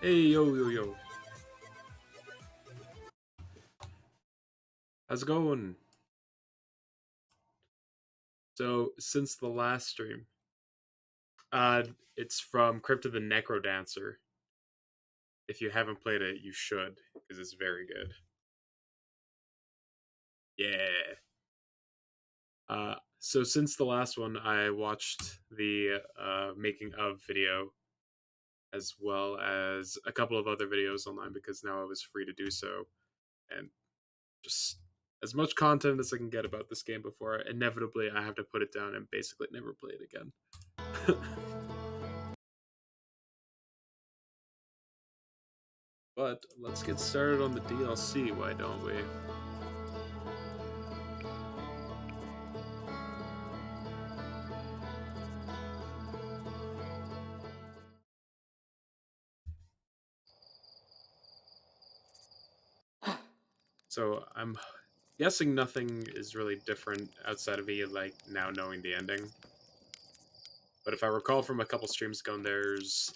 Hey, yo, yo, yo. How's it going? So, since the last stream, uh, it's from Crypt of the Necrodancer. If you haven't played it, you should, because it's very good. Yeah. So since the last one, I watched the making of video, as well as a couple of other videos online, because now I was free to do so, and just as much content as I can get about this game before inevitably I have to put it down and basically never play it again. But let's get started on the DLC, why don't we? So I'm guessing nothing is really different outside of me like now knowing the ending. But if I recall from a couple streams ago, there's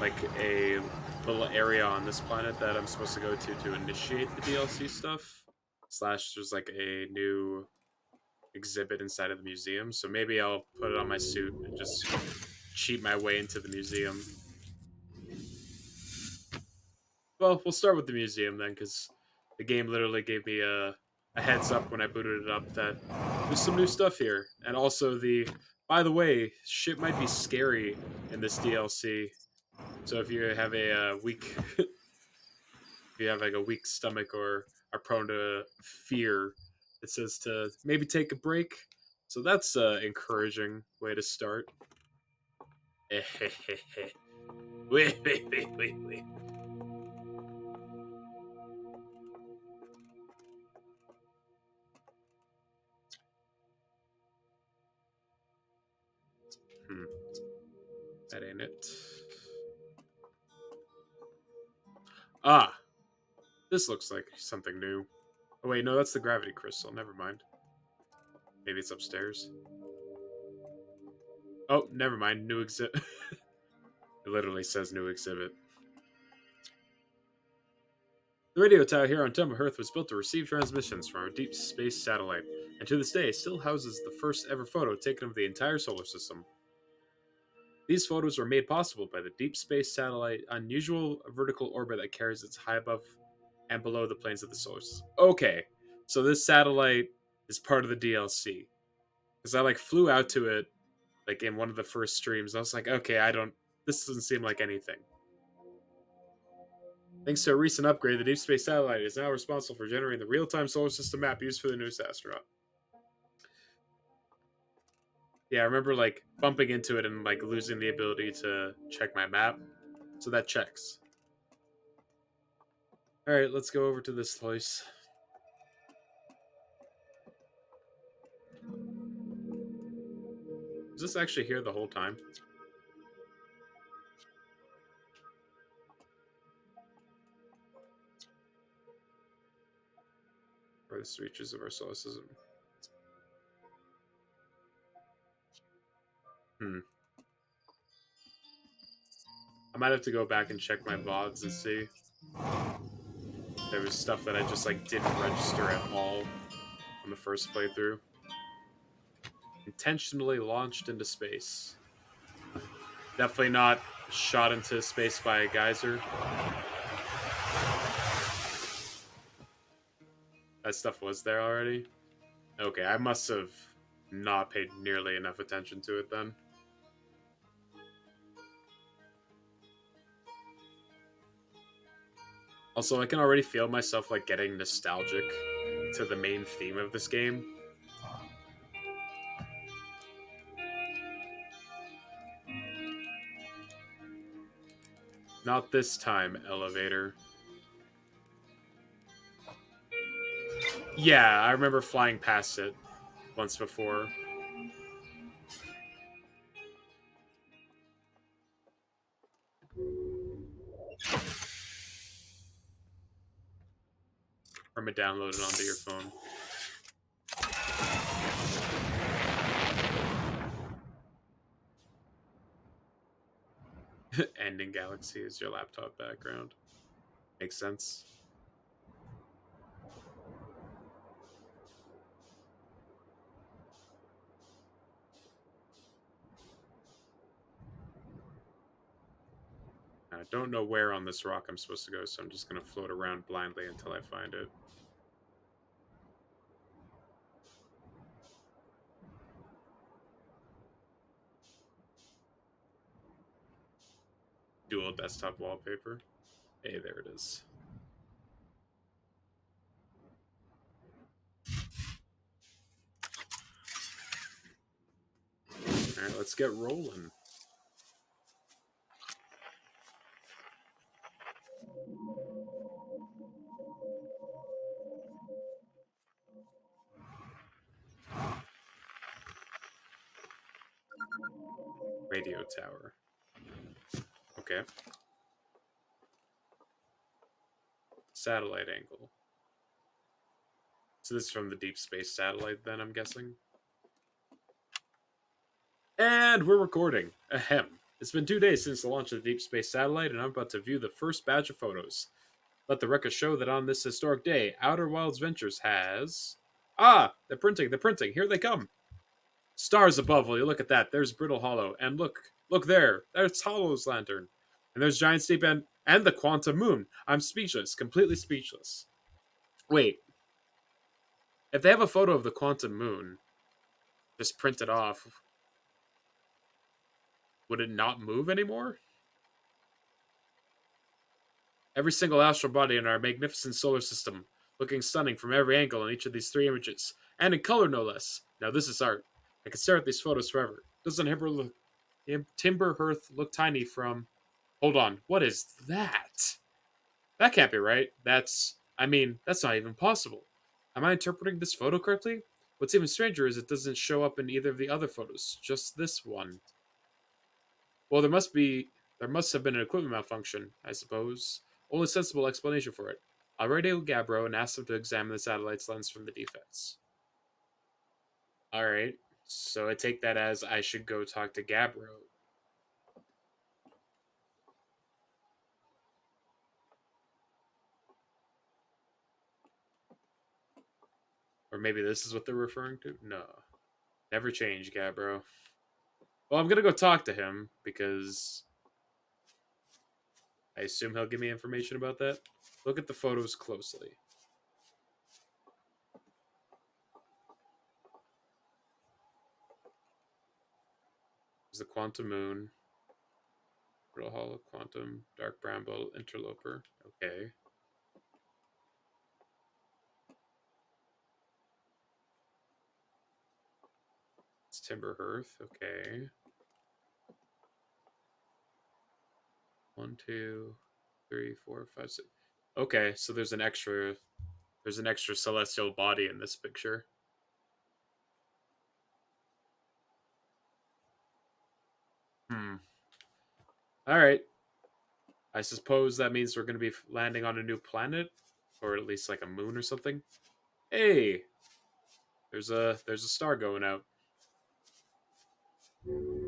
like a little area on this planet that I'm supposed to go to initiate the DLC stuff. Slash, there's like a new exhibit inside of the museum. So maybe I'll put it on my suit and just cheat my way into the museum. Well, we'll start with the museum then, because the game literally gave me a heads up when I booted it up that there's some new stuff here. And also by the way, shit might be scary in this DLC. So if you have a weak, if you have like a weak stomach or are prone to fear, it says to maybe take a break. So that's an encouraging way to start. Wait, wait, wait, wait, wait. Hmm, that ain't it. Ah, this looks like something new. Oh wait, no, that's the gravity crystal. Never mind. Maybe it's upstairs. Oh, never mind. New exhibit. It literally says new exhibit. The radio tower here on Temple Earth was built to receive transmissions from our deep space satellite, and to this day still houses the first ever photo taken of the entire solar system. These photos were made possible by the deep space satellite unusual vertical orbit that carries it high above and below the planes of the solar system. Okay, so this satellite is part of the DLC. Because I like flew out to it like in one of the first streams. I was like, okay, this doesn't seem like anything. Thanks to a recent upgrade, the Deep Space Satellite is now responsible for generating the real-time solar system map used for the newest astronaut. Yeah, I remember like bumping into it and like losing the ability to check my map. So that checks. Alright, let's go over to this place. Was this actually here the whole time? Farthest reaches of our solar system. Hmm. I might have to go back and check my VODs and see. There was stuff that I just like didn't register at all on the first playthrough. Intentionally launched into space. Definitely not shot into space by a geyser. That stuff was there already? Okay, I must have not paid nearly enough attention to it then. Also, I can already feel myself like getting nostalgic to the main theme of this game. Not this time, elevator. Yeah, I remember flying past it once before. From it downloaded onto your phone. ending galaxy as your laptop background. Makes sense. I don't know where on this rock I'm supposed to go, so I'm just going to float around blindly until I find it. Dual desktop wallpaper. Hey, there it is. Alright, let's get rolling. Radio tower. Okay. Satellite angle. So this is from the deep space satellite, then, I'm guessing? And we're recording. Ahem. It's been 2 days since the launch of the deep space satellite, and I'm about to view the first batch of photos. Let the record show that on this historic day, Outer Wilds Ventures has... Ah! They're printing, here they come! Stars above, will you look at that? There's Brittle Hollow, and look there! There's Hollow's lantern. And there's Giant Steep and the Quantum Moon. I'm speechless, completely speechless. Wait, if they have a photo of the Quantum Moon, just printed off, would it not move anymore? Every single astral body in our magnificent solar system, looking stunning from every angle in each of these 3 images, and in color no less. Now this is art. I can stare at these photos forever. Doesn't Timber Hearth look tiny from... Hold on, what is that? That can't be right. That's not even possible. Am I interpreting this photo correctly? What's even stranger is it doesn't show up in either of the other photos, just this one. Well, there must have been an equipment malfunction, I suppose. Only sensible explanation for it. I'll radio Gabbro and ask him to examine the satellite's lens from the defects. Alright, so I take that as I should go talk to Gabbro. Or maybe this is what they're referring to? No. Never change, Gabbro. Well, I'm gonna go talk to him, because I assume he'll give me information about that. Look at the photos closely. There's the Quantum Moon. Brittle Hollow, Quantum, Dark Bramble, Interloper. Okay. It's Timber Hearth. Okay. 1, 2, 3, 4, 5, 6. Okay, so there's an extra celestial body in this picture. All right. I suppose that means we're going to be landing on a new planet, or at least like a moon or something. Hey, there's a star going out. Hmm.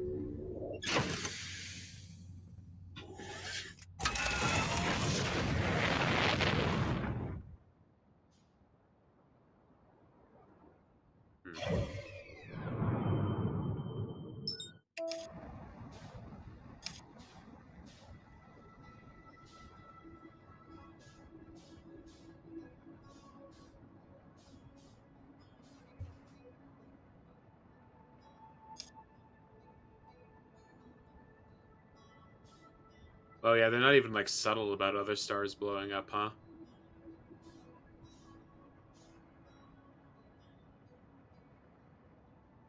Oh yeah, they're not even like subtle about other stars blowing up, huh?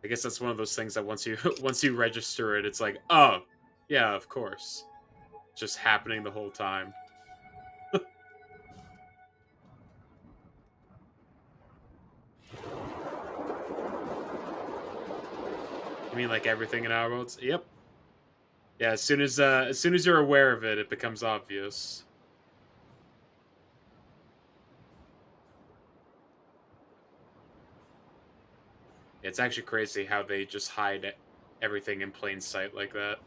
I guess that's one of those things that once you once you register it, it's like, oh, yeah, of course, just happening the whole time. You mean like everything in our worlds? Yep. Yeah, as soon as you're aware of it, it becomes obvious. It's actually crazy how they just hide everything in plain sight like that.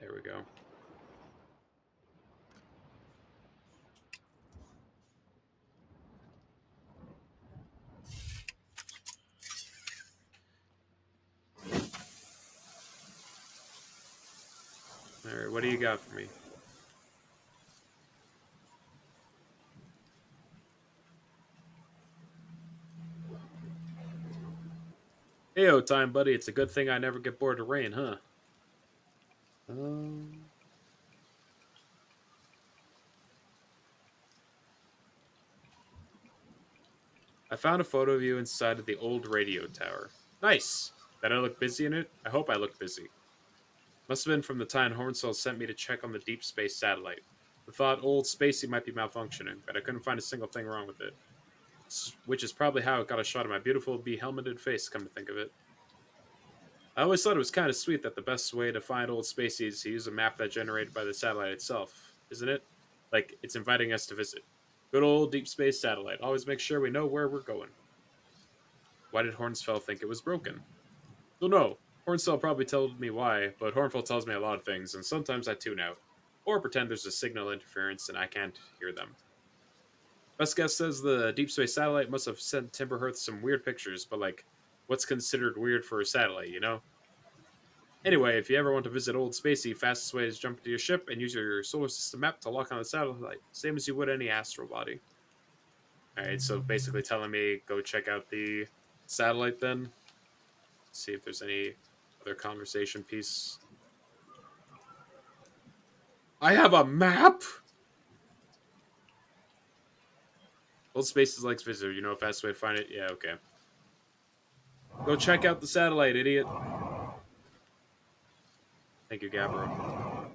There we go. Alright, what do you got for me? Heyo, time buddy. It's a good thing I never get bored of rain, huh? Um, I found a photo of you inside of the old radio tower. Nice! Did I look busy in it? I hope I looked busy. Must have been from the time Hornswell sent me to check on the deep space satellite. I thought old Spacey might be malfunctioning, but I couldn't find a single thing wrong with it. Which is probably how it got a shot of my beautiful be-helmeted face, come to think of it. I always thought it was kind of sweet that the best way to find old Spacey is to use a map that generated by the satellite itself, isn't it? Like, it's inviting us to visit. Good old deep space satellite. Always make sure we know where we're going. Why did Hornsfell think it was broken? Don't know. Hornsfell probably told me why, but Hornfell tells me a lot of things, and sometimes I tune out. Or pretend there's a signal interference and I can't hear them. Best guess says the deep space satellite must have sent Timberhearth some weird pictures, but like, what's considered weird for a satellite, you know? Anyway, if you ever want to visit Old Spacey, fastest way is jump into your ship and use your solar system map to lock on the satellite, same as you would any astral body. Alright, so basically telling me go check out the satellite then. See if there's any other conversation piece. I have a map? Old Spaces likes visitor. You know a fast way to find it? Yeah, okay. Go check out the satellite, idiot. Thank you, Gabbro.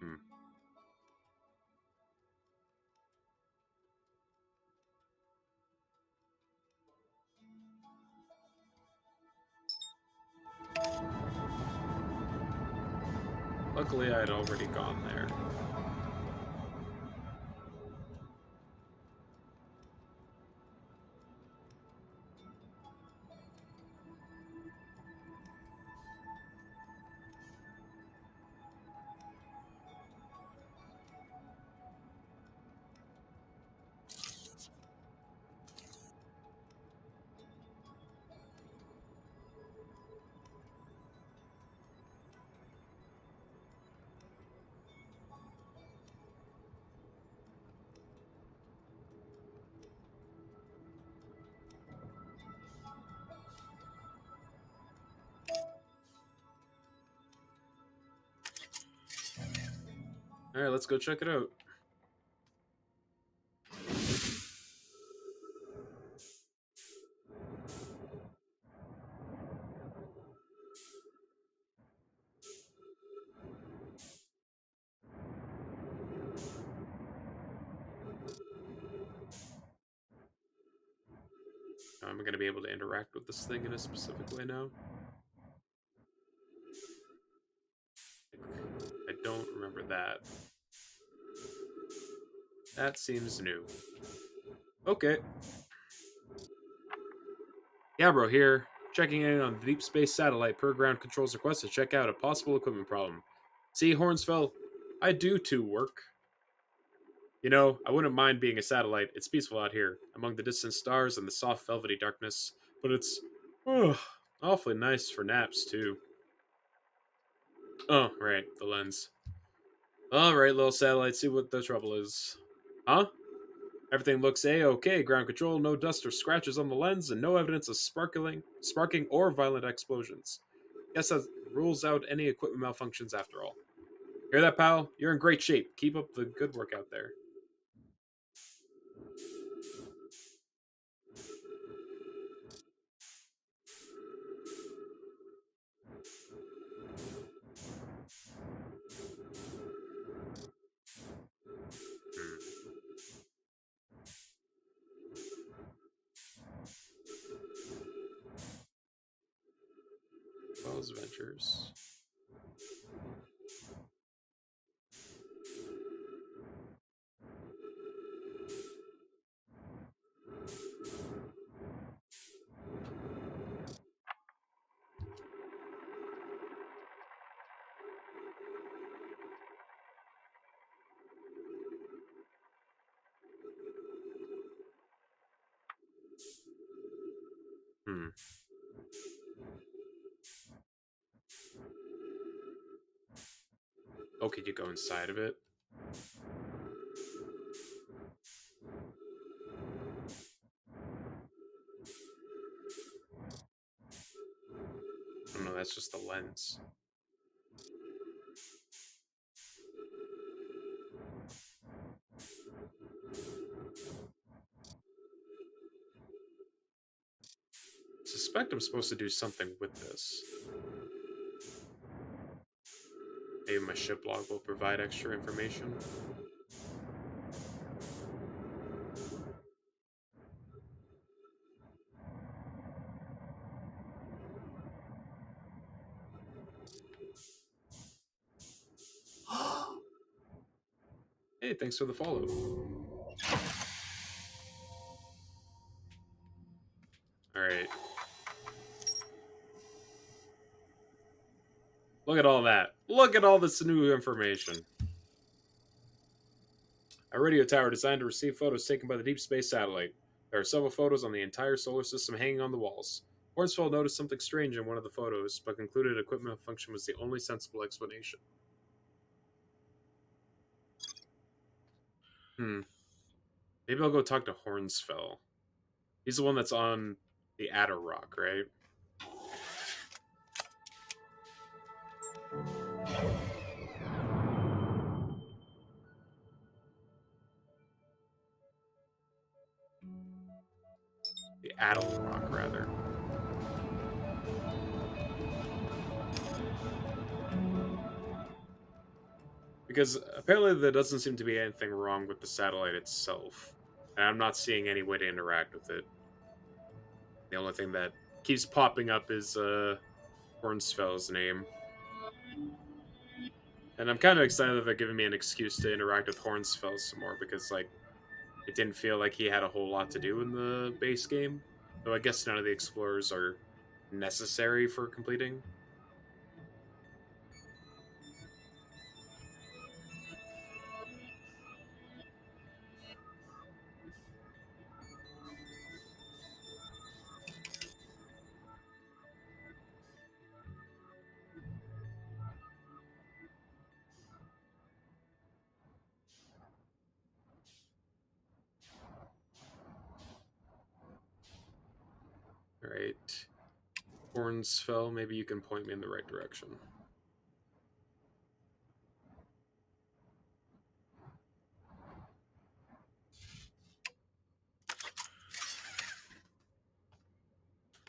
Hmm. Luckily, I had already gone there. Alright, let's go check it out. Am I going to be able to interact with this thing in a specific way now? I don't remember that. That seems new. Okay. Gabbro here, checking in on the deep space satellite per ground control's request to check out a possible equipment problem. See, Hornsfell, I do too work. You know, I wouldn't mind being a satellite. It's peaceful out here, among the distant stars and the soft velvety darkness. But it's awfully nice for naps, too. Oh, right, the lens. Alright, little satellite, see what the trouble is. Huh? Everything looks A-OK. Ground control, no dust or scratches on the lens, and no evidence of sparking or violent explosions. Guess that rules out any equipment malfunctions after all. Hear that, pal? You're in great shape. Keep up the good work out there. pictures. Hmm. Oh, could you go inside of it? Oh no, that's just the lens. I suspect I'm supposed to do something with this. Maybe my ship log will provide extra information. Hey, thanks for the follow. Alright. Look at all that. Look at all this new information. A radio tower designed to receive photos taken by the deep space satellite. There are several photos on the entire solar system hanging on the walls. Horsfeld noticed something strange in one of the photos, but concluded equipment function was the only sensible explanation. Maybe I'll go talk to Hornsfell. He's the one that's on the Adder Rock, right? The Addle Rock, rather. Because apparently there doesn't seem to be anything wrong with the satellite itself. And I'm not seeing any way to interact with it. The only thing that keeps popping up is Hornsfell's name. And I'm kind of excited that they're giving me an excuse to interact with Hornsfell some more because, like, it didn't feel like he had a whole lot to do in the base game. Though I guess none of the explorers are necessary for completing. Alright. Hornsfell, maybe you can point me in the right direction.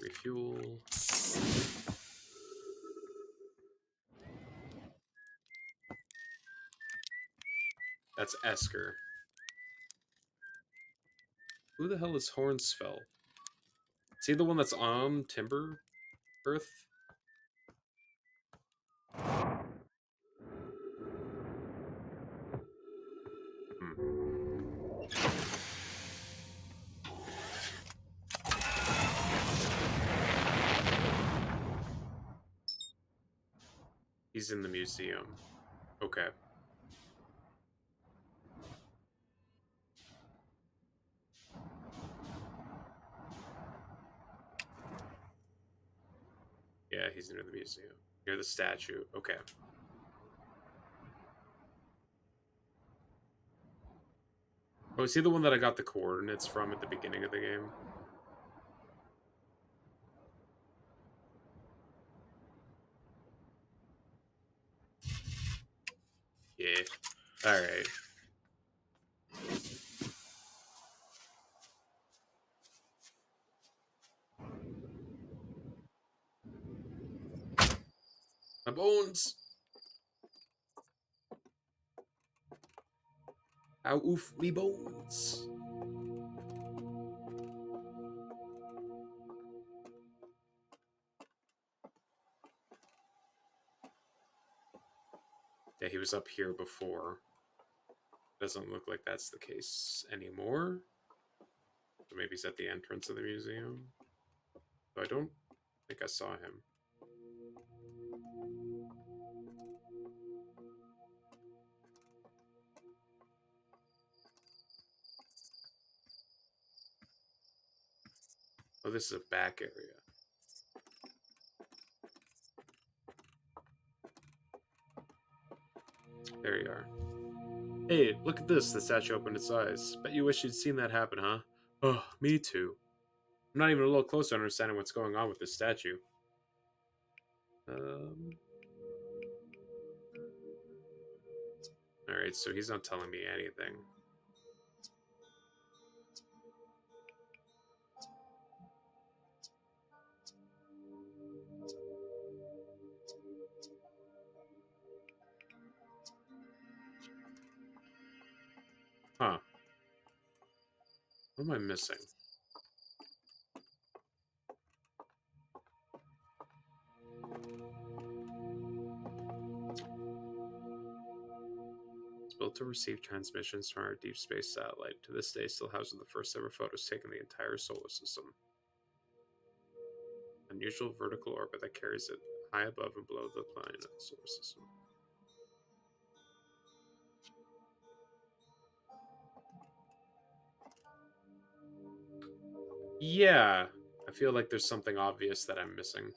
Refuel. That's Esker. Who the hell is Hornsfell? Is he the one that's on Timber Earth? He's in the museum. Okay. Yeah, he's near the museum. Near the statue. Okay. Oh, is he the one that I got the coordinates from at the beginning of the game? Yeah. Alright. My bones! Ow, oof, me bones! Yeah, he was up here before. Doesn't look like that's the case anymore. So maybe he's at the entrance of the museum. But I don't think I saw him. Oh, this is a back area. There you are. Hey, look at this. The statue opened its eyes. Bet you wish you'd seen that happen, huh? Oh, me too. I'm not even a little close to understanding what's going on with this statue. Um. Alright, so he's not telling me anything. Huh. What am I missing? It's built to receive transmissions from our deep space satellite. To this day, still houses the first ever photos taken of the entire solar system. Unusual vertical orbit that carries it high above and below the planet solar system. Yeah, I feel like there's something obvious that I'm missing.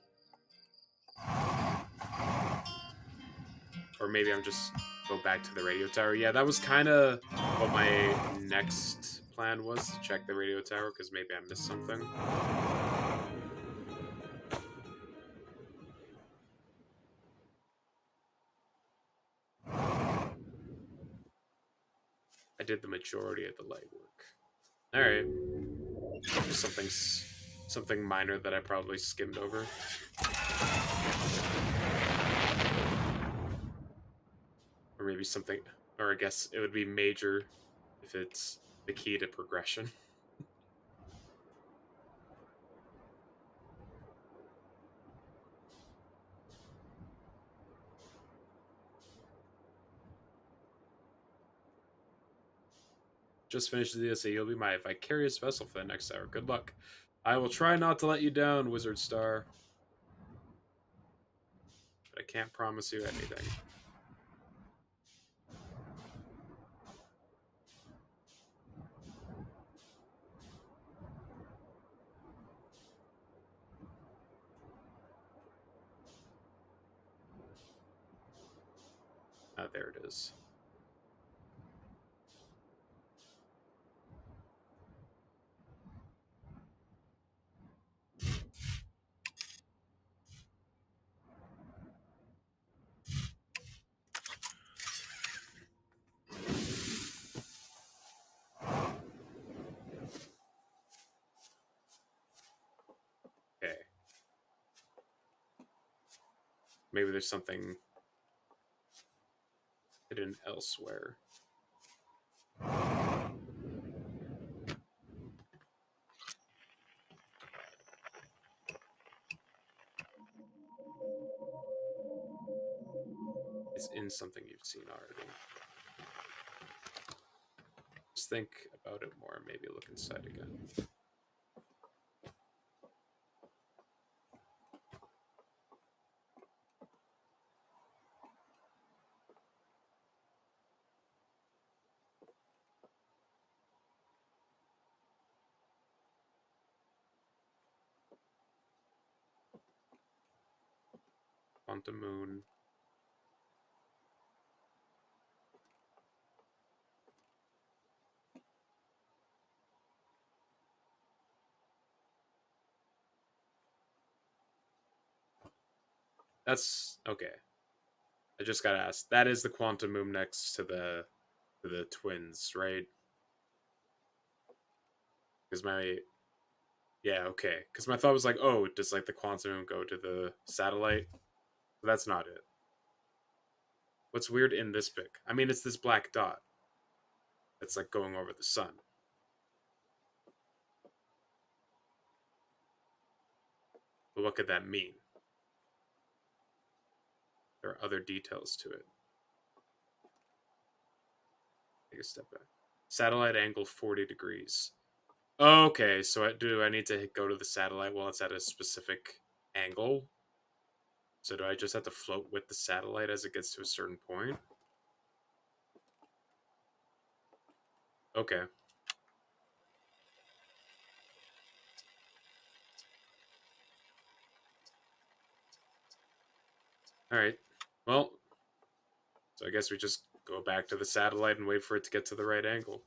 Or maybe I'm just go back to the radio tower. Yeah, that was kind of what my next plan was, to check the radio tower, because maybe I missed something. I did the majority of the legwork. Alright. Just something minor that I probably skimmed over. Or maybe something, or I guess it would be major if it's the key to progression. Just finished the DSA. You'll be my vicarious vessel for the next hour. Good luck. I will try not to let you down, Wizard Star. But I can't promise you anything. Ah, there it is. Okay. Maybe there's something hidden elsewhere. It's in something you've seen already. Just think about it more, maybe look inside again. Quantum Moon. That's okay. I just gotta ask. That is the quantum moon next to the twins, right? Because my yeah, okay. Because my thought was like, oh, does like the quantum moon go to the satellite? But that's not it. What's weird in this pic? I mean, it's this black dot that's like going over the sun. But what could that mean? There are other details to it. Take a step back. Satellite angle 40 degrees. Okay, so do I need to go to the satellite while it's at a specific angle? So do I just have to float with the satellite as it gets to a certain point? Okay. Alright. Well, so I guess we just go back to the satellite and wait for it to get to the right angle.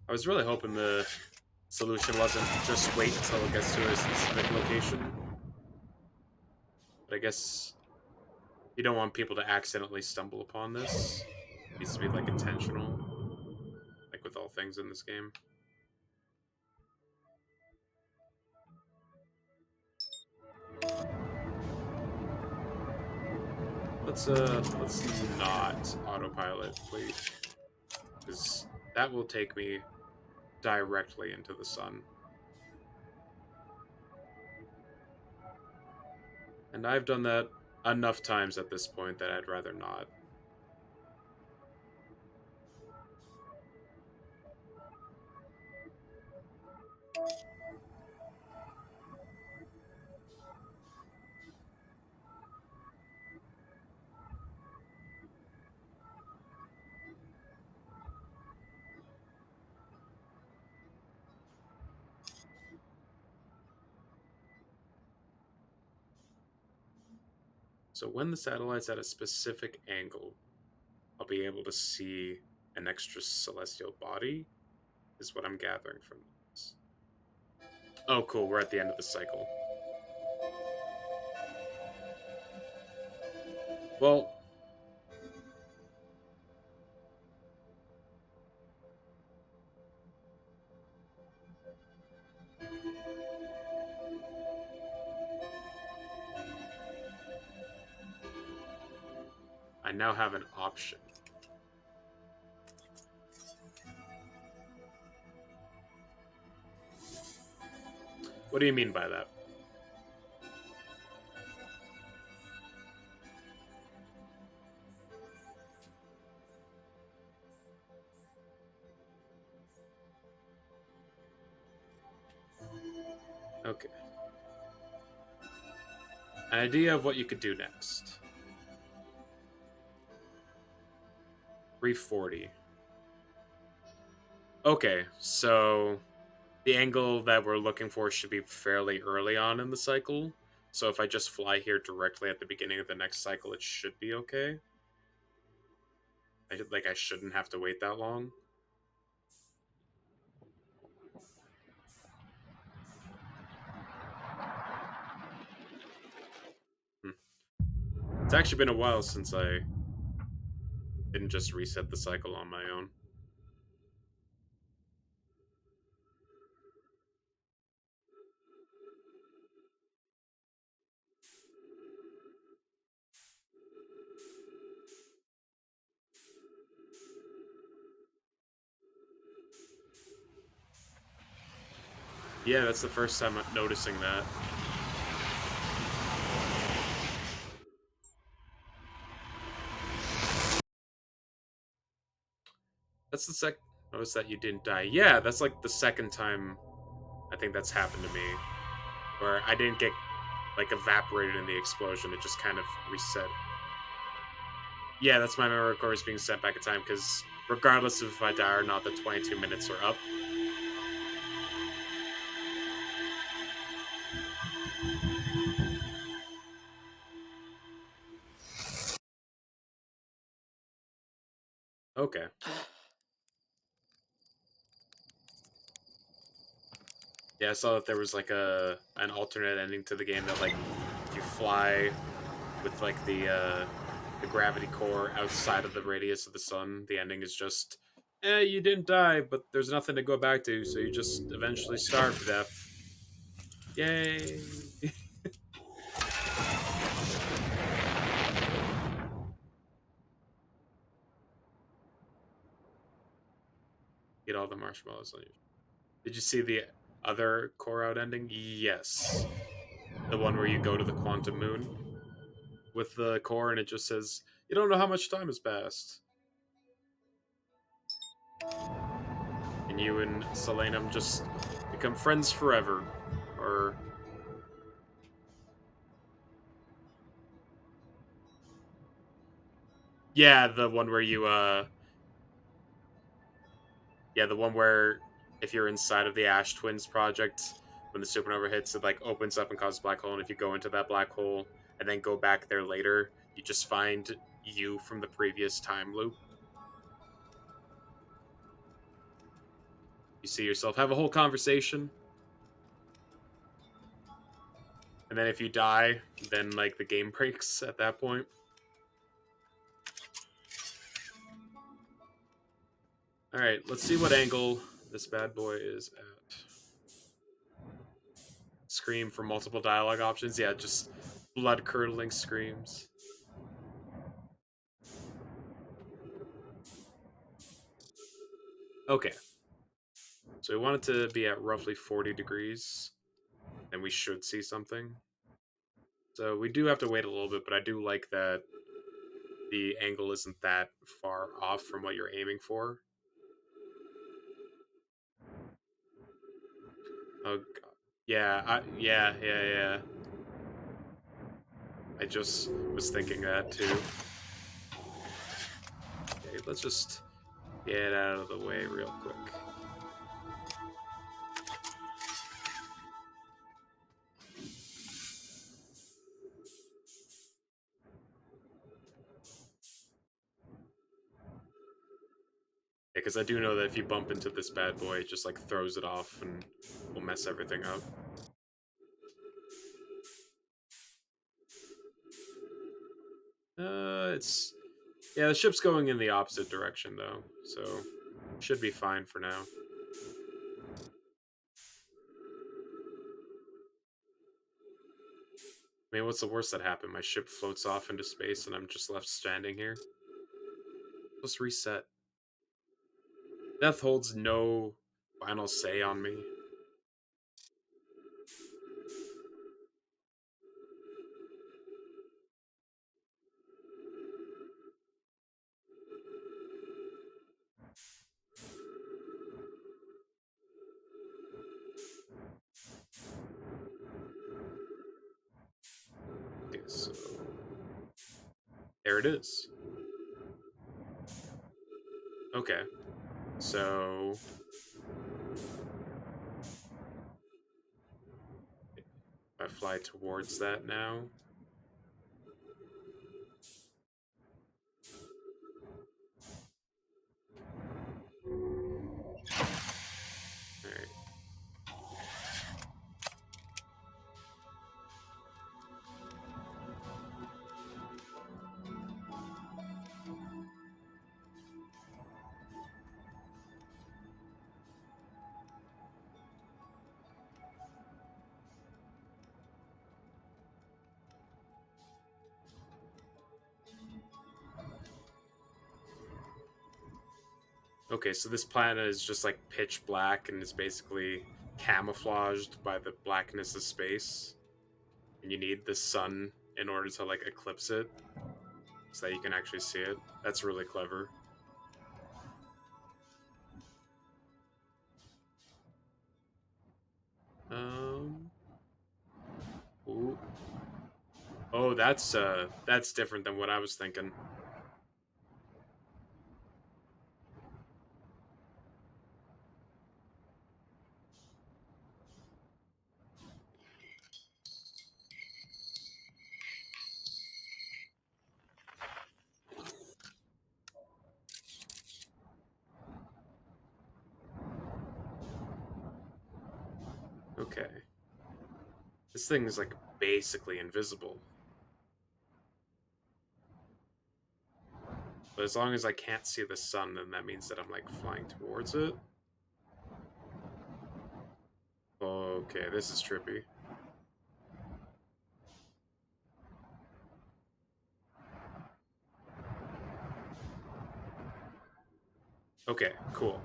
I was really hoping the solution wasn't just wait until it gets to a specific location. But I guess you don't want people to accidentally stumble upon this. It needs to be like intentional, like with all things in this game. Let's not autopilot, please, because that will take me directly into the sun. And I've done that enough times at this point that I'd rather not. So when the satellite's at a specific angle, I'll be able to see an extra celestial body, is what I'm gathering from this. Oh, cool. We're at the end of the cycle. Well, I now have an option. What do you mean by that? Okay. An idea of what you could do next. 340. Okay, so the angle that we're looking for should be fairly early on in the cycle. So if I just fly here directly at the beginning of the next cycle, it should be okay. I shouldn't have to wait that long. Hmm. It's actually been a while since I didn't just reset the cycle on my own. Yeah, that's the first time I'm noticing that. That's the sec. Notice that you didn't die. Yeah, that's like the second time I think that's happened to me, where I didn't get like evaporated in the explosion. It just kind of reset. Yeah, that's my memory core is being set back in time because regardless of if I die or not, the 22 minutes are up. Okay. Yeah, I saw that there was like an alternate ending to the game that like if you fly with like the gravity core outside of the radius of the sun, the ending is just you didn't die, but there's nothing to go back to, so you just eventually starve to death. Yay! Get all the marshmallows on you. Did you see the other core out ending? Yes. The one where you go to the quantum moon with the core and it just says, you don't know how much time has passed. And you and Selenum just become friends forever. Or. Yeah, the one where you, Yeah, the one where if you're inside of the Ash Twins project, when the supernova hits, it like opens up and causes a black hole, and if you go into that black hole and then go back there later, you just find you from the previous time loop. You see yourself, have a whole conversation, and then if you die, then like the game breaks at that point. All right, let's see what angle this bad boy is at. Scream for multiple dialogue options. Yeah, just blood curdling screams. Okay. So we want it to be at roughly 40 degrees, and we should see something. So we do have to wait a little bit, but I do like that the angle isn't that far off from what you're aiming for. Oh, God. Yeah. I just was thinking that too. Okay, let's just get out of the way real quick. Because I do know that if you bump into this bad boy, it just like throws it off and will mess everything up. It's yeah, the ship's going in the opposite direction though, so should be fine for now. I mean, what's the worst that happened? My ship floats off into space and I'm just left standing here. Let's reset. Death holds no final say on me. Okay, so there it is. Okay, so if I fly towards that now. Alright. Okay, so this planet is just like pitch black and is basically camouflaged by the blackness of space. And you need the sun in order to like eclipse it so that you can actually see it. That's really clever. Um ooh. Oh, that's different than what I was thinking. Okay. This thing is like basically invisible. But as long as I can't see the sun, then that means that I'm like flying towards it. Okay, this is trippy. Okay, cool.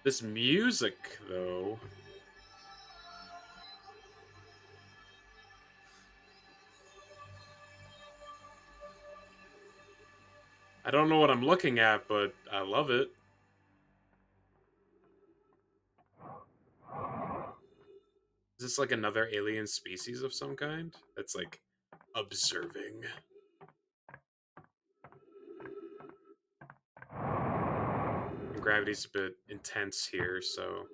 This music, though. I don't know what I'm looking at, but I love it. Is this like another alien species of some kind? That's like observing. And gravity's a bit intense here, so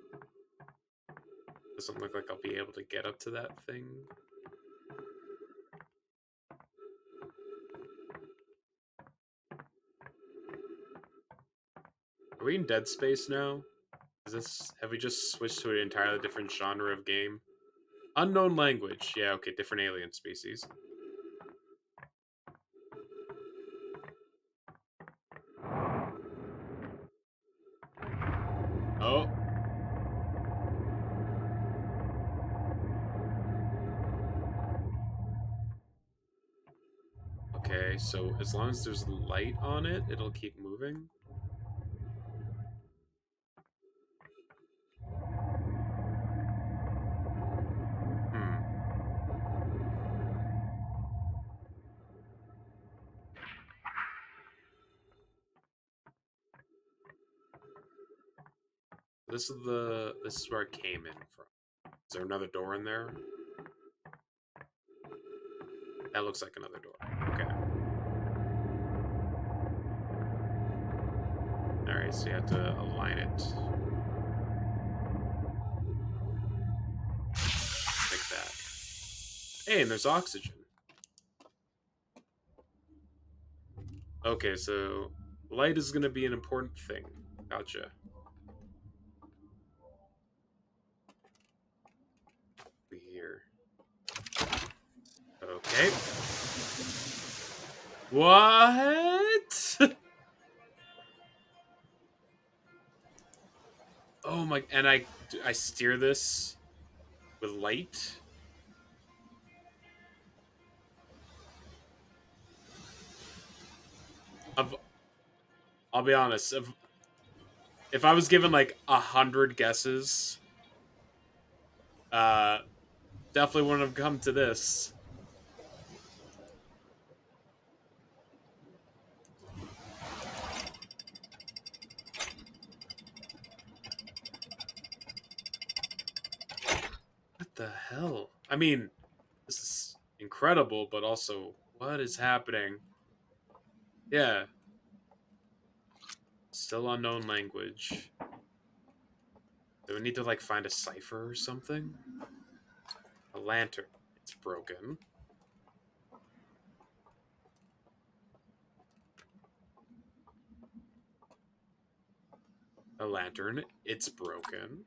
doesn't look like I'll be able to get up to that thing. Are we in Dead Space now? Is this, have we just switched to an entirely different genre of game? Unknown language. Yeah, okay, different alien species. Oh. Okay, so as long as there's light on it, it'll keep moving. Hmm. This is where I came in from. Is there another door in there? That looks like another door. Okay. Alright, so you have to align it. Like that. Hey, and there's oxygen. Okay, so light is gonna be an important thing. Gotcha. Be here. Okay. What? Oh my! And I steer this with light. Of I'll be honest. If I was given like 100 guesses, uh, definitely wouldn't have come to this. What the hell? I mean, this is incredible, but also, what is happening? Yeah. Still unknown language. Do we need to, like, find a cipher or something? A lantern. It's broken. A lantern. It's broken.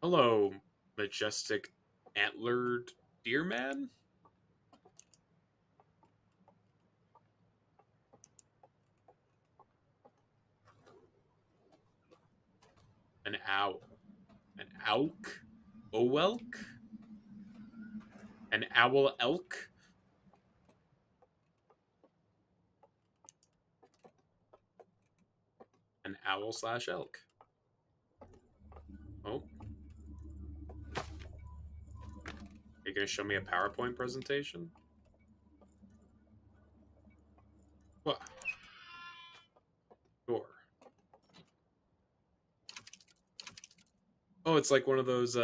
Hello, majestic antlered deer man? An owl. An elk? Owelk? An owl elk? An owl slash elk. Oh. Are you going to show me a PowerPoint presentation? What? Door. Oh, it's like one of those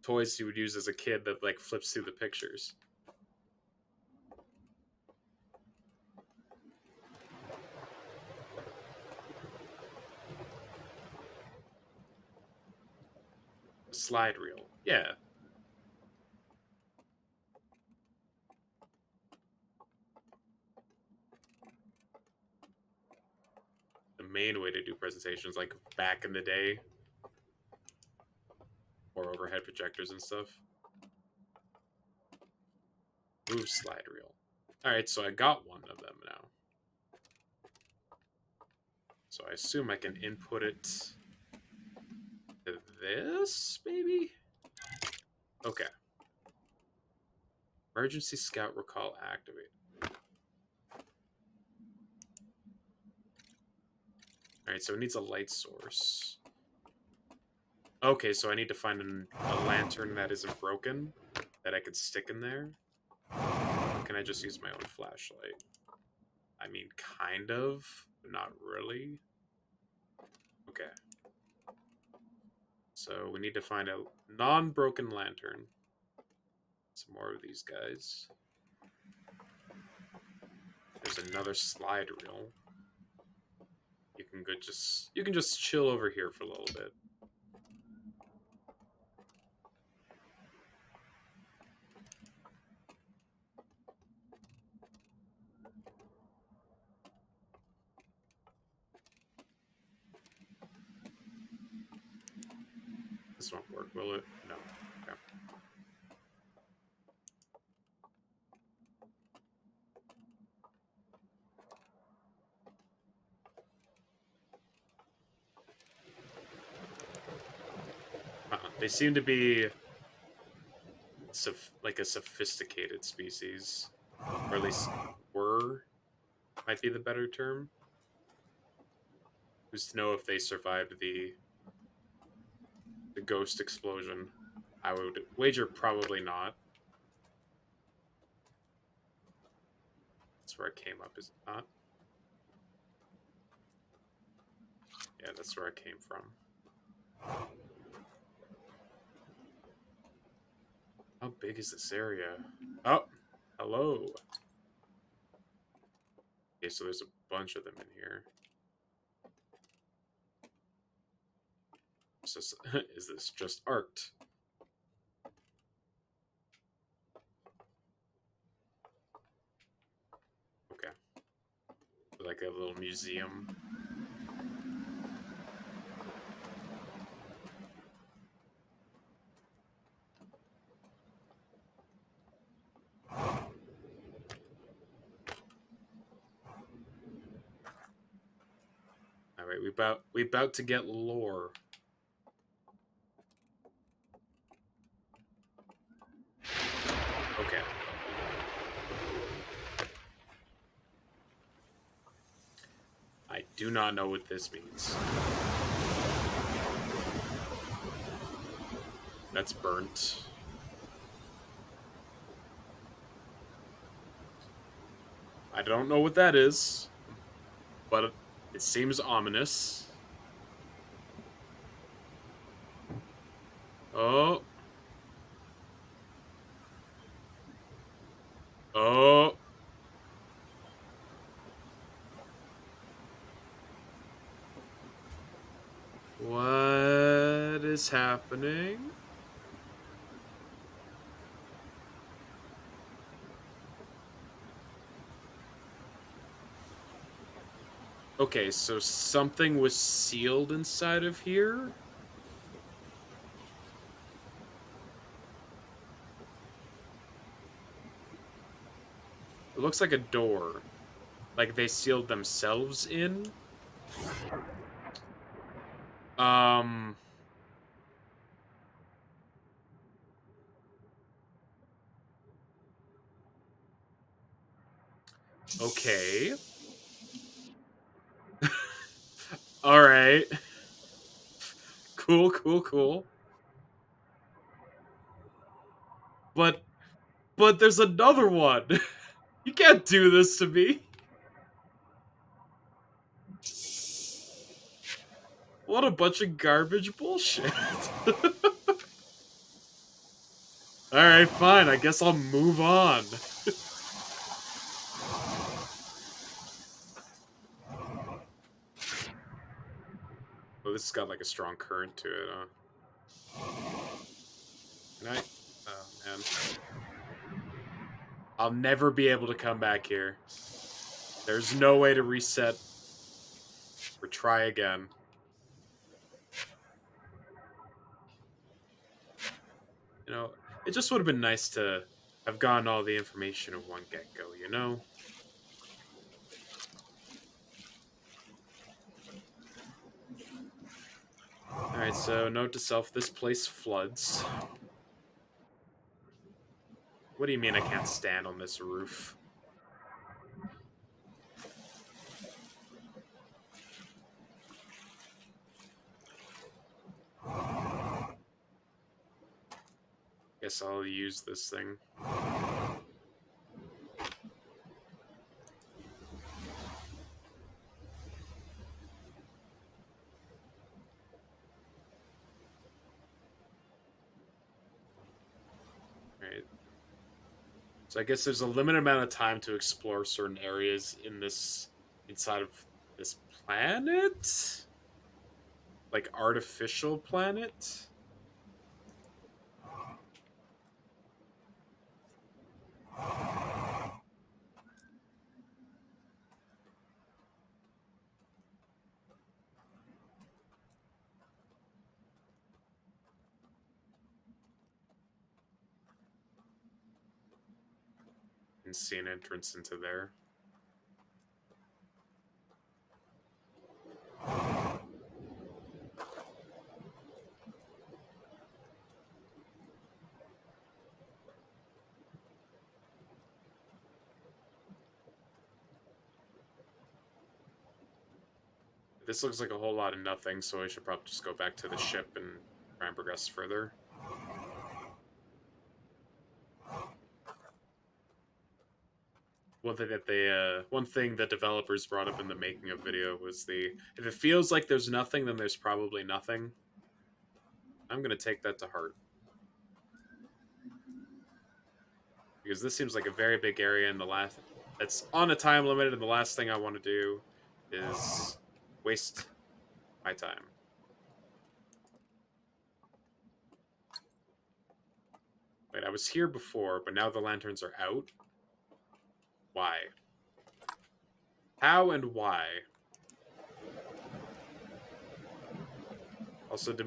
toys you would use as a kid that like flips through the pictures. A slide reel. Yeah. The main way to do presentations, like back in the day, or overhead projectors and stuff. Move slide reel. Alright, so I got one of them now. So I assume I can input it to this, maybe? Okay. Emergency scout recall activated. Alright, so it needs a light source. Okay, so I need to find a lantern that isn't broken that I could stick in there. Or can I just use my own flashlight? I mean, kind of, but not really. Okay. So we need to find a non-broken lantern. Some more of these guys. There's another slide reel. You can just chill over here for a little bit. This won't work, will it? No. Okay. They seem to be like a sophisticated species, or at least were, might be the better term. Who's to know if they survived the ghost explosion? I would wager probably not. That's where I came up, is it not? Yeah, that's where I came from. How big is this area? Oh, hello. Okay, so there's a bunch of them in here. Is this just arced? Okay. Like a little museum. Alright, we about to get lore. Okay. I do not know what this means. That's burnt. I don't know what that is, but it seems ominous. Oh. Oh. What is happening? Okay, so something was sealed inside of here? It looks like a door. Like they sealed themselves in? Um... Okay. Alright. Cool, cool, cool. But there's another one. You can't do this to me. What a bunch of garbage bullshit. Alright, fine. I guess I'll move on. Oh, this has got like a strong current to it, huh? Can I? Oh, man. I'll never be able to come back here. There's no way to reset or try again. You know, it just would have been nice to have gotten all the information in one get-go, you know? Alright, so note to self, this place floods. What do you mean I can't stand on this roof? Guess I'll use this thing. Right. So I guess there's a limited amount of time to explore certain areas inside of this planet? Like artificial planet? And see an entrance into there. This looks like a whole lot of nothing, so I should probably just go back to the ship and try and progress further. One thing that developers brought up in the making of video was if it feels like there's nothing, then there's probably nothing. I'm gonna take that to heart. Because this seems like a very big area, and it's on a time limit, and the last thing I want to do is waste my time. Wait, I was here before, but now the lanterns are out? Why? How and why? Also, the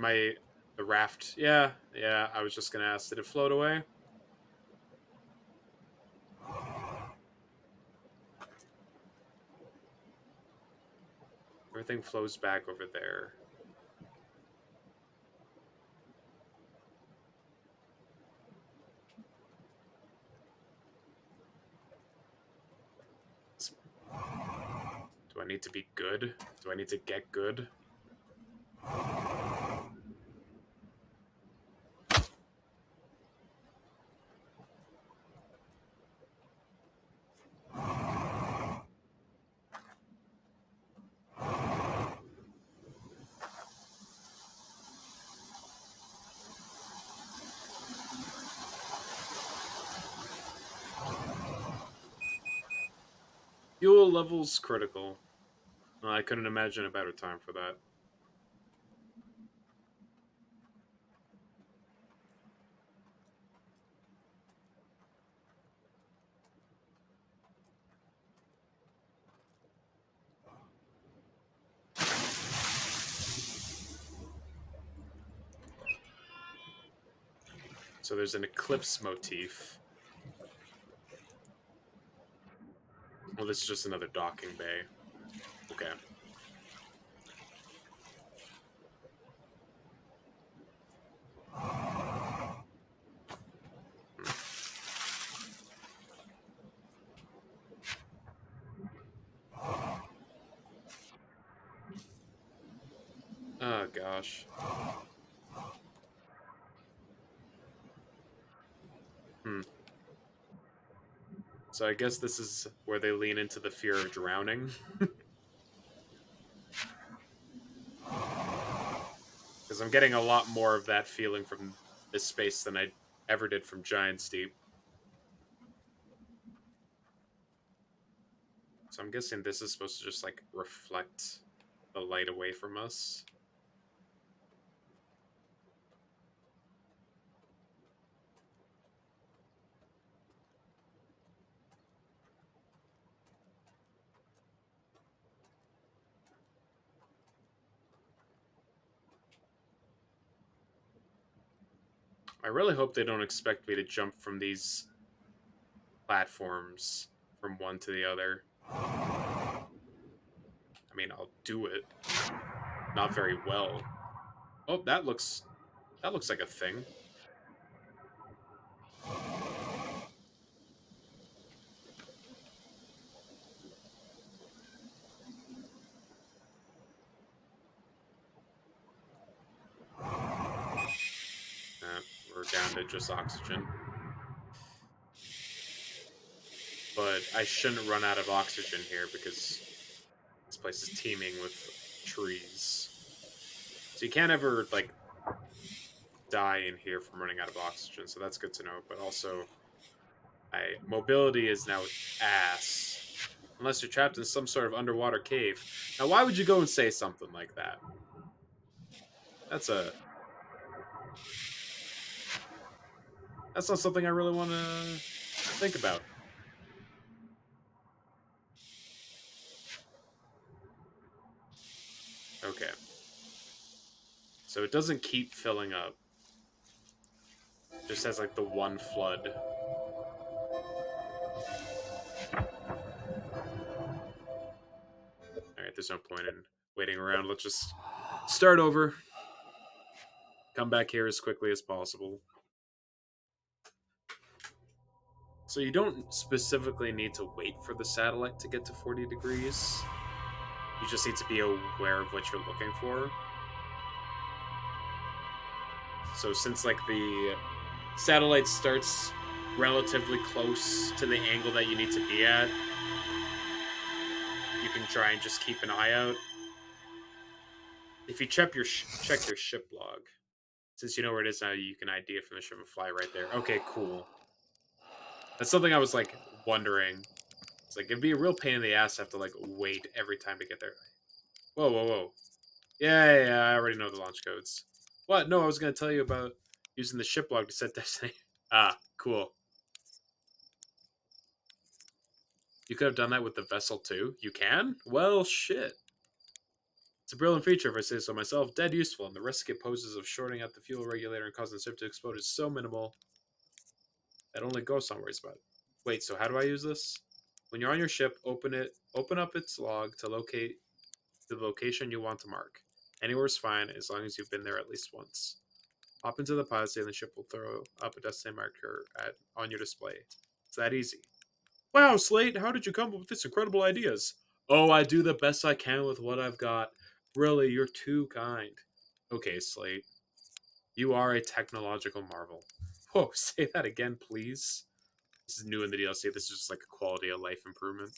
raft... Yeah, I was just gonna ask, did it float away? Everything flows back over there. Do I need to be good? Do I need to get good? Fuel levels critical. I couldn't imagine a better time for that. So there's an eclipse motif. Well, this is just another docking bay. Okay. Oh, gosh. So I guess this is where they lean into the fear of drowning. Because I'm getting a lot more of that feeling from this space than I ever did from Giant's Deep. So I'm guessing this is supposed to just, like, reflect the light away from us. I really hope they don't expect me to jump from these platforms from one to the other. I mean, I'll do it. Not very well. Oh, that looks like a thing. ever down to just oxygen. But I shouldn't run out of oxygen here because this place is teeming with trees. So you can't ever, like, die in here from running out of oxygen, so that's good to know. But also, mobility is now ass. Unless you're trapped in some sort of underwater cave. Now, why would you go and say something like that? That's a that's not something I really want to think about. Okay. So it doesn't keep filling up. It just has like the one flood. Alright, there's no point in waiting around. Let's just start over. Come back here as quickly as possible. So you don't specifically need to wait for the satellite to get to 40 degrees. You just need to be aware of what you're looking for. So since like the satellite starts relatively close to the angle that you need to be at, you can try and just keep an eye out. If you check your ship log, since you know where it is now, you can ID it from the ship and fly right there. Okay, cool. That's something I was like wondering. It's like it'd be a real pain in the ass to have to like wait every time to get there. Whoa, whoa, whoa! Yeah, I already know the launch codes. What? No, I was gonna tell you about using the ship log to set destiny. Ah, cool. You could have done that with the vessel too. You can? Well, shit. It's a brilliant feature if I say so myself. Dead useful, and the risk it poses of shorting out the fuel regulator and causing the ship to explode is so minimal that only Ghost worries about it. Wait, so how do I use this? When you're on your ship, open up its log to locate the location you want to mark. Anywhere's fine as long as you've been there at least once. Hop into the pod and the ship will throw up a destiny marker on your display. It's that easy. Wow, Slate, how did you come up with these incredible ideas? Oh, I do the best I can with what I've got. Really, you're too kind. Okay, Slate. You are a technological marvel. Whoa, say that again, please. This is new in the DLC. This is just like a quality of life improvement.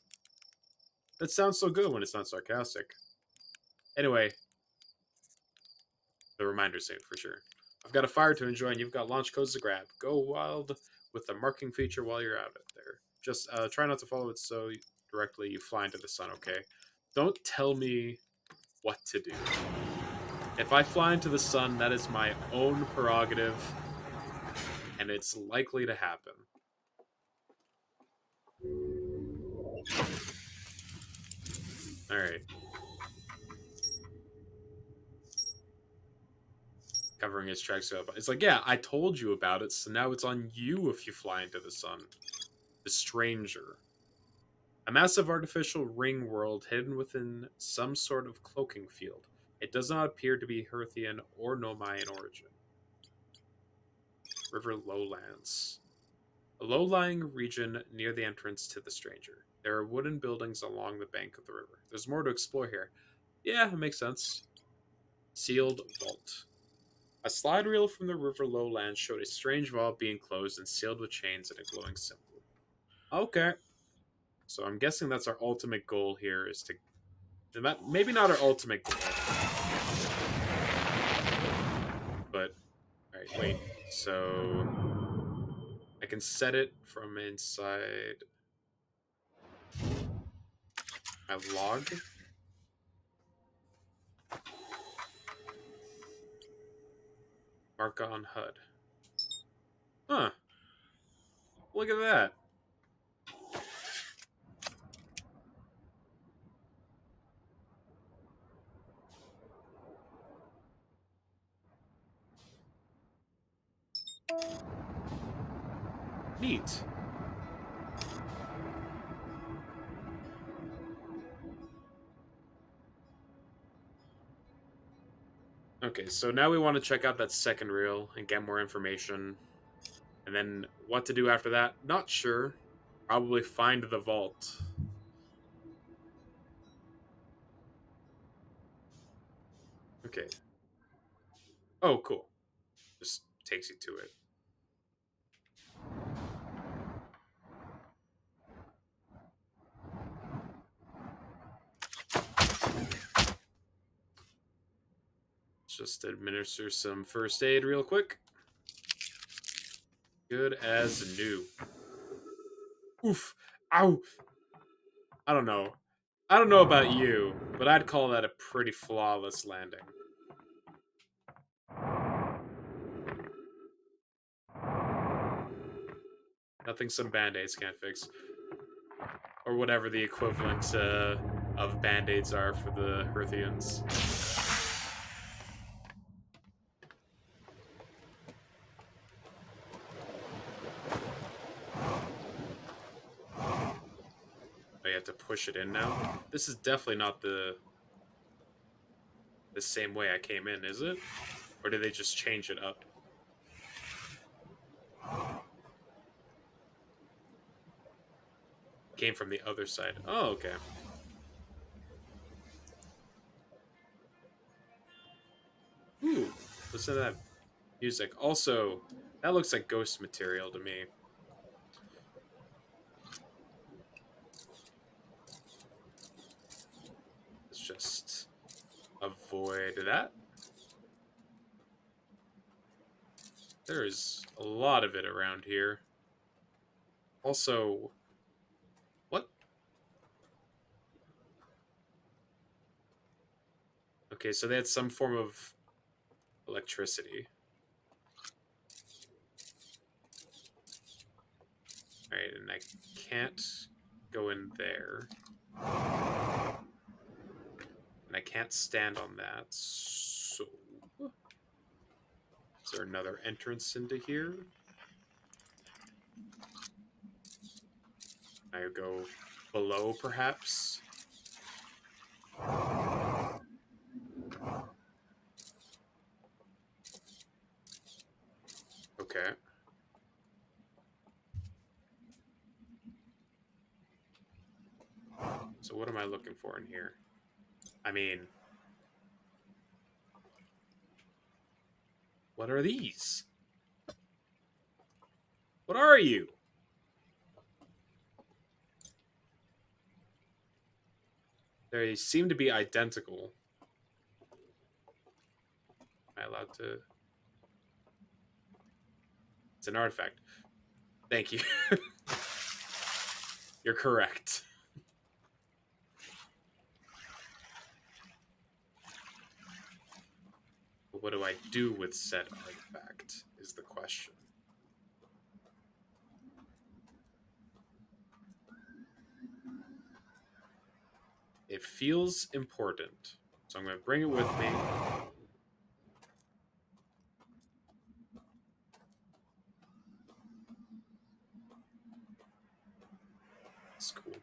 That sounds so good when it's not sarcastic. Anyway, the reminder's safe for sure. I've got a fire to enjoy and you've got launch codes to grab. Go wild with the marking feature while you're out there. Just try not to follow it so directly you fly into the sun, okay? Don't tell me what to do. If I fly into the sun, that is my own prerogative, and it's likely to happen. Alright. Covering his tracks up. It's like, yeah, I told you about it, so now it's on you if you fly into the sun. The Stranger. A massive artificial ring world hidden within some sort of cloaking field. It does not appear to be Hearthian or Nomai in origin. River Lowlands. A low-lying region near the entrance to the Stranger. There are wooden buildings along the bank of the river. There's more to explore here. Yeah, it makes sense. Sealed vault. A slide reel from the river lowlands showed a strange vault being closed and sealed with chains and a glowing symbol. Okay. So I'm guessing that's our ultimate goal here is to... Maybe not our ultimate goal, but... Alright, wait. So... I can set it from inside my log. Mark on HUD. Huh. Look at that. Neat. Okay, so now we want to check out that second reel and get more information. And then what to do after that? Not sure. Probably find the vault. Okay. Oh, cool. Just takes you to it. Just administer some first aid real quick. Good as new. Oof. Ow. I don't know. I don't know about you, but I'd call that a pretty flawless landing. Nothing some band-aids can't fix. Or whatever the equivalent of band-aids are for the Hearthians. Oh, you have to push it in now? This is definitely not the same way I came in, is it? Or did they just change it up? Came from the other side. Oh, okay. Ooh, listen to that music. Also, that looks like ghost material to me. Let's just avoid that. There's a lot of it around here. Also, what? Okay, so they had some form of electricity. Alright, and I can't go in there. And I can't stand on that, so... Is there another entrance into here? I go below, perhaps? Okay. So what am I looking for in here? I mean... What are these? What are you? They seem to be identical. Am I allowed to... It's an artifact. Thank you. You're correct. But what do I do with said artifact is the question. It feels important, so I'm going to bring it with me. It's cool.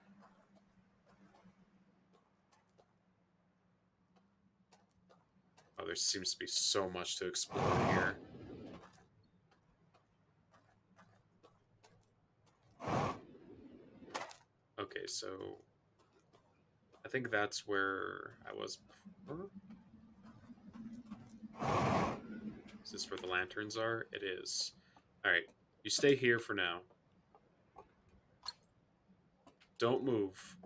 Oh, there seems to be so much to explore here. Okay, so I think that's where I was before. Is this where the lanterns are? It is. Alright, you stay here for now. Don't move.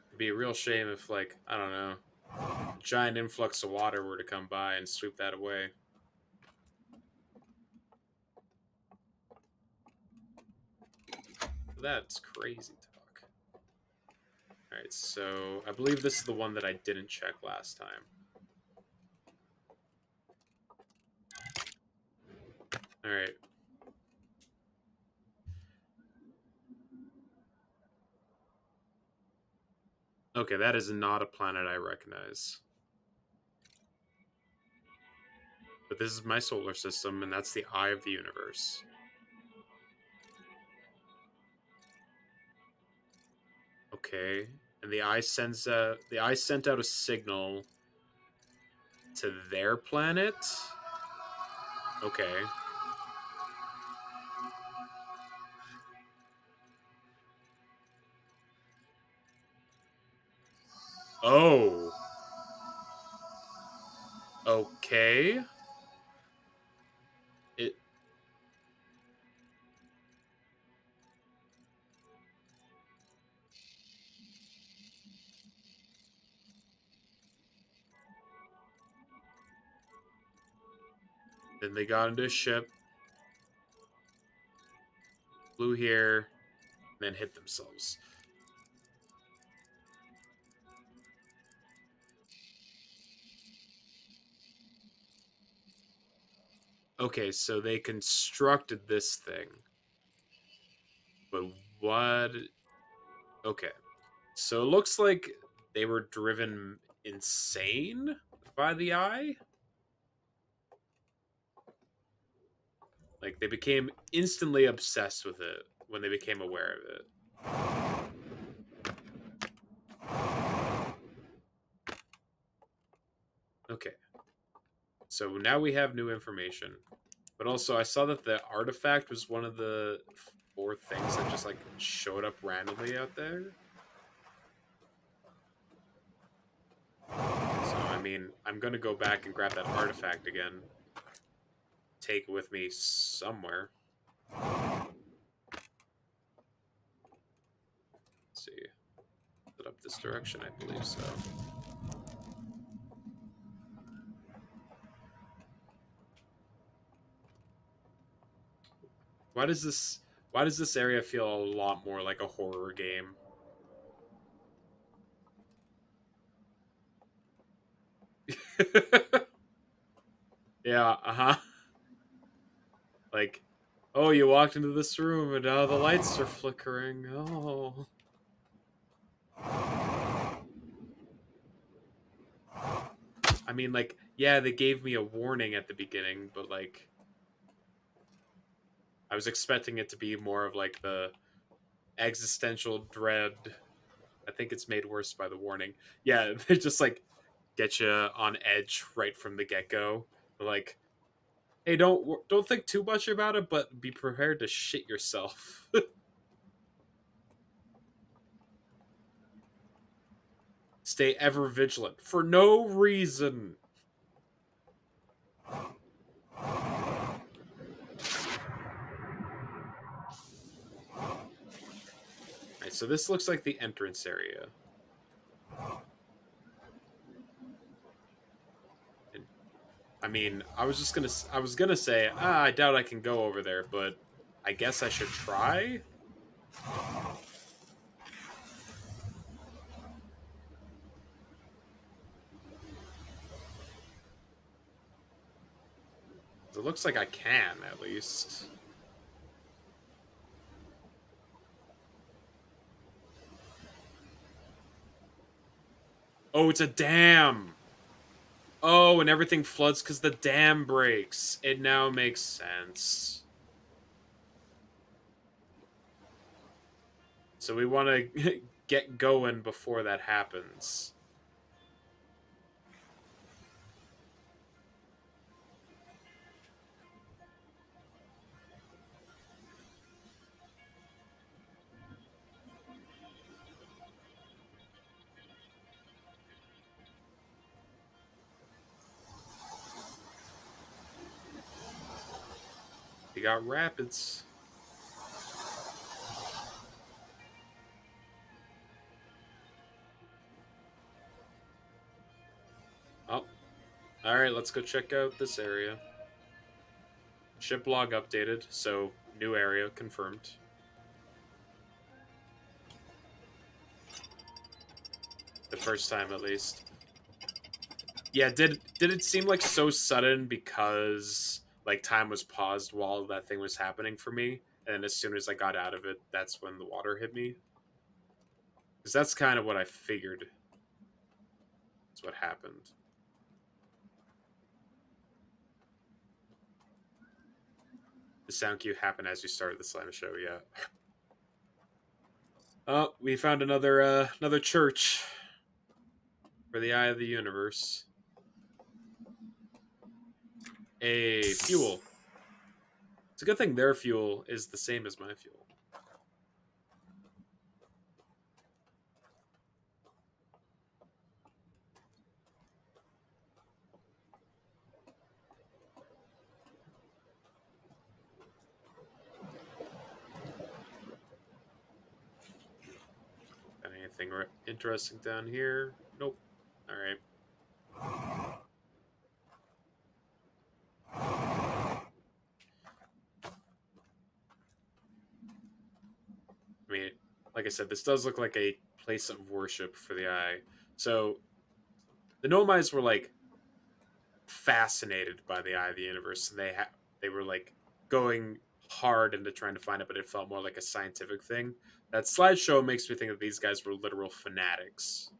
It'd be a real shame if, like, I don't know, a giant influx of water were to come by and sweep that away. That's crazy talk. Alright, so I believe this is the one that I didn't check last time. Alright. Okay, that is not a planet I recognize. But this is my solar system, and that's the eye of the universe. Okay. And the eye sends the eye sent out a signal to their planet? Okay. Oh. Okay. It. Then they got into a ship, flew here, and then hit themselves. Okay, so they constructed this thing. But what? Okay. So it looks like they were driven insane by the eye. Like they became instantly obsessed with it when they became aware of it. Okay. So now we have new information. But also I saw that the artifact was one of the four things that just like showed up randomly out there. So I mean, I'm gonna go back and grab that artifact again. Take it with me somewhere. Let's see. Is it up this direction? I believe so. Why does this why does this area feel a lot more like a horror game? Yeah, uh-huh. Like, oh, you walked into this room and the lights are flickering. Oh. I mean, like, yeah, they gave me a warning at the beginning, but like I was expecting it to be more of like the existential dread. I think it's made worse by the warning. Yeah, they just like get you on edge right from the get-go. Like, hey, don't think too much about it, but be prepared to shit yourself. Stay ever vigilant for no reason. Right, so this looks like the entrance area. And, I mean, I was gonna say, I doubt I can go over there, but I guess I should try. It looks like I can at least. Oh, it's a dam. Oh, and everything floods because the dam breaks. It now makes sense. So we want to get going before that happens. We got rapids. Oh, all right. Let's go check out this area. Ship log updated, so new area confirmed. The first time, at least. Yeah, did it seem like so sudden because like time was paused while that thing was happening for me, and then as soon as I got out of it, that's when the water hit me. Because that's kind of what I figured. That's what happened. The sound cue happened as you started the slime show. Yeah. Oh, we found another church for the Eye of the Universe. A fuel. It's a good thing their fuel is the same as my fuel. Anything interesting down here? Nope. All right. I mean, like I said, this does look like a place of worship for the eye. So the Nomites were like fascinated by the eye of the universe, and they were like going hard into trying to find it, but it felt more like a scientific thing. That slideshow makes me think that these guys were literal fanatics.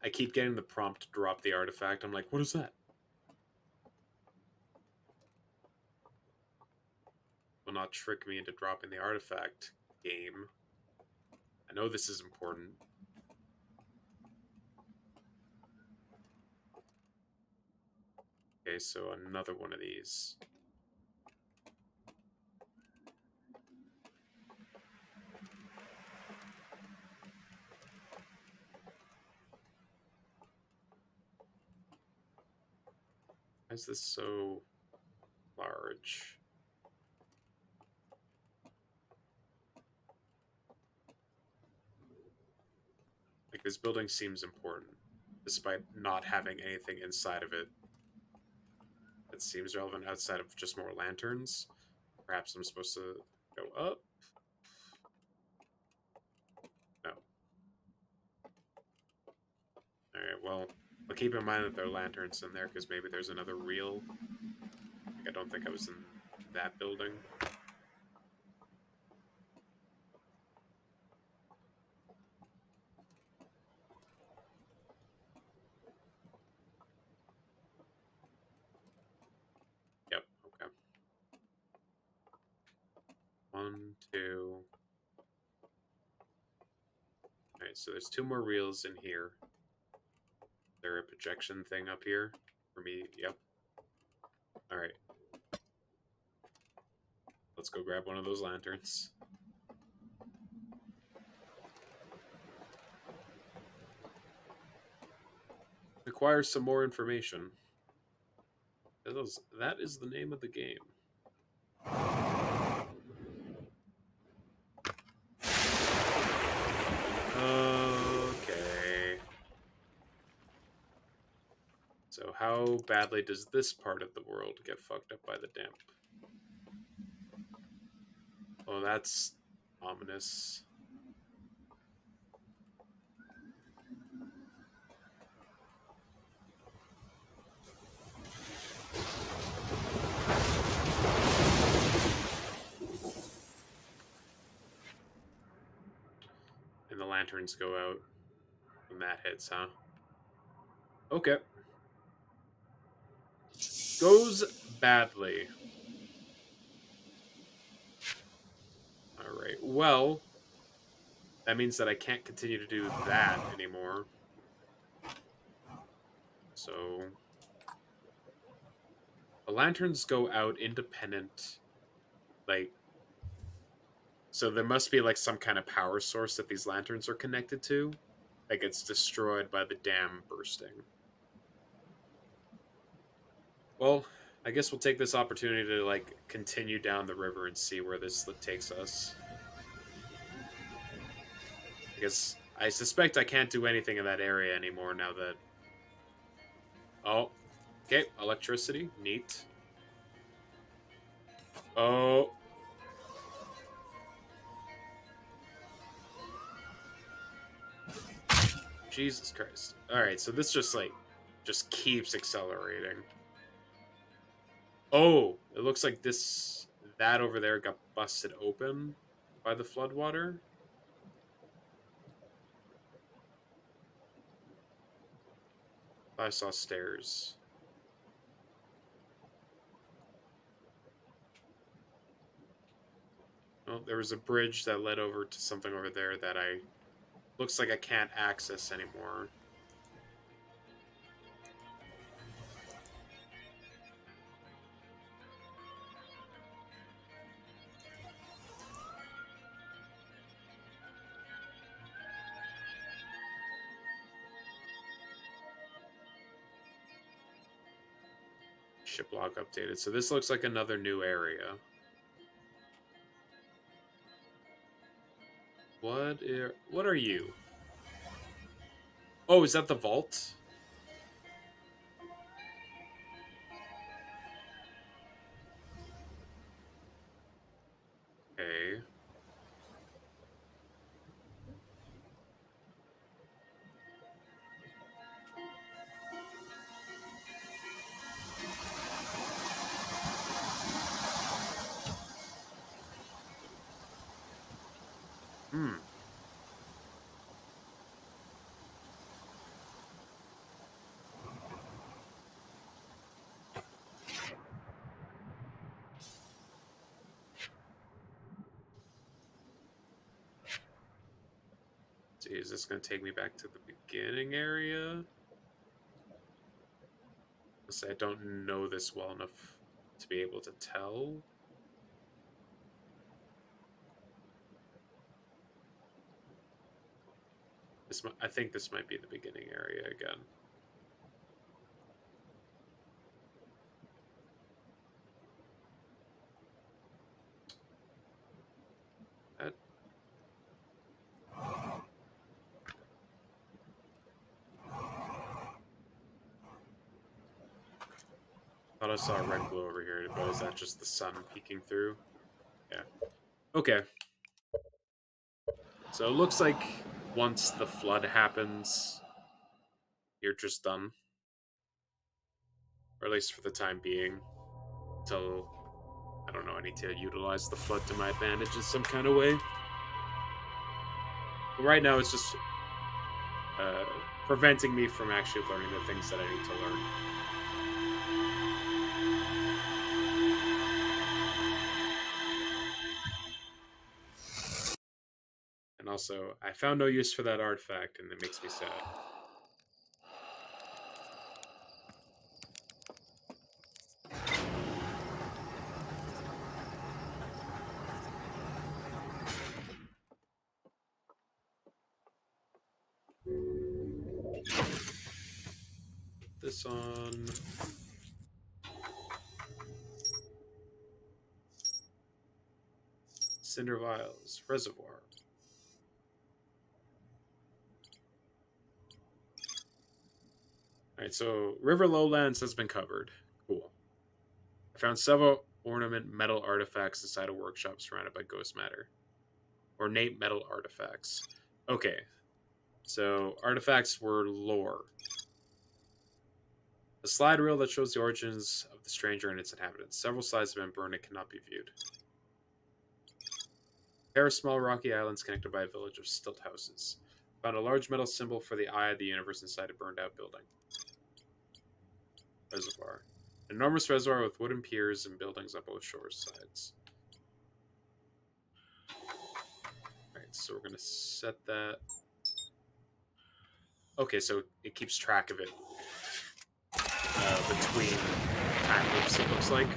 I keep getting the prompt to drop the artifact. I'm like, what is that? Will not trick me into dropping the artifact, game. I know this is important. Okay, so another one of these. Why is this so large? Like, this building seems important, despite not having anything inside of it that seems relevant outside of just more lanterns. Perhaps I'm supposed to go up? No. Alright, well, I'll keep in mind that there are lanterns in there, because maybe there's another reel. Like, I don't think I was in that building. Yep, okay. 1, 2. Alright, so there's 2 more reels in here. Is there a projection thing up here? For me, yep. Alright. Let's go grab one of those lanterns. Requires some more information. That is the name of the game. Okay. So how badly does this part of the world get fucked up by the damp? Oh, that's ominous. And the lanterns go out when that hits, huh? Okay. Goes badly. Alright, well, that means that I can't continue to do that anymore. So the lanterns go out independent, like, so there must be like some kind of power source that these lanterns are connected to. Like, it's destroyed by the dam bursting. Well, I guess we'll take this opportunity to like continue down the river and see where this takes us. Because I suspect I can't do anything in that area anymore now that... Oh, okay, electricity, neat. Oh. Jesus Christ. Alright, so this just like, just keeps accelerating. Oh, it looks like that over there got busted open by the floodwater. I saw stairs. Oh, there was a bridge that led over to something over there that looks like I can't access anymore. Ship log updated. So this looks like another new area. What are you? Oh, is that the vault? Okay. Hmm. See, is this going to take me back to the beginning area? I don't know this well enough to be able to tell. I think this might be the beginning area again. That thought I saw a red glow over here, but is that just the sun peeking through? Yeah. Okay. So it looks like once the flood happens, you're just done. Or at least for the time being. Until, I don't know, I need to utilize the flood to my advantage in some kind of way. But right now it's just uh, preventing me from actually learning the things that I need to learn. And also, I found no use for that artifact, and it makes me sad. This on. Cinder Vials, Reservoir. Alright, so River Lowlands has been covered. Cool. I found several ornament metal artifacts inside a workshop surrounded by ghost matter. Ornate metal artifacts. Okay, so artifacts were lore. A slide reel that shows the origins of the stranger and its inhabitants. Several slides have been burned and cannot be viewed. A pair of small rocky islands connected by a village of stilt houses. Found a large metal symbol for the eye of the universe inside a burned out building. Reservoir. An enormous reservoir with wooden piers and buildings on both shores sides. Alright, so we're going to set that. Okay, so it keeps track of it between time loops, it looks like.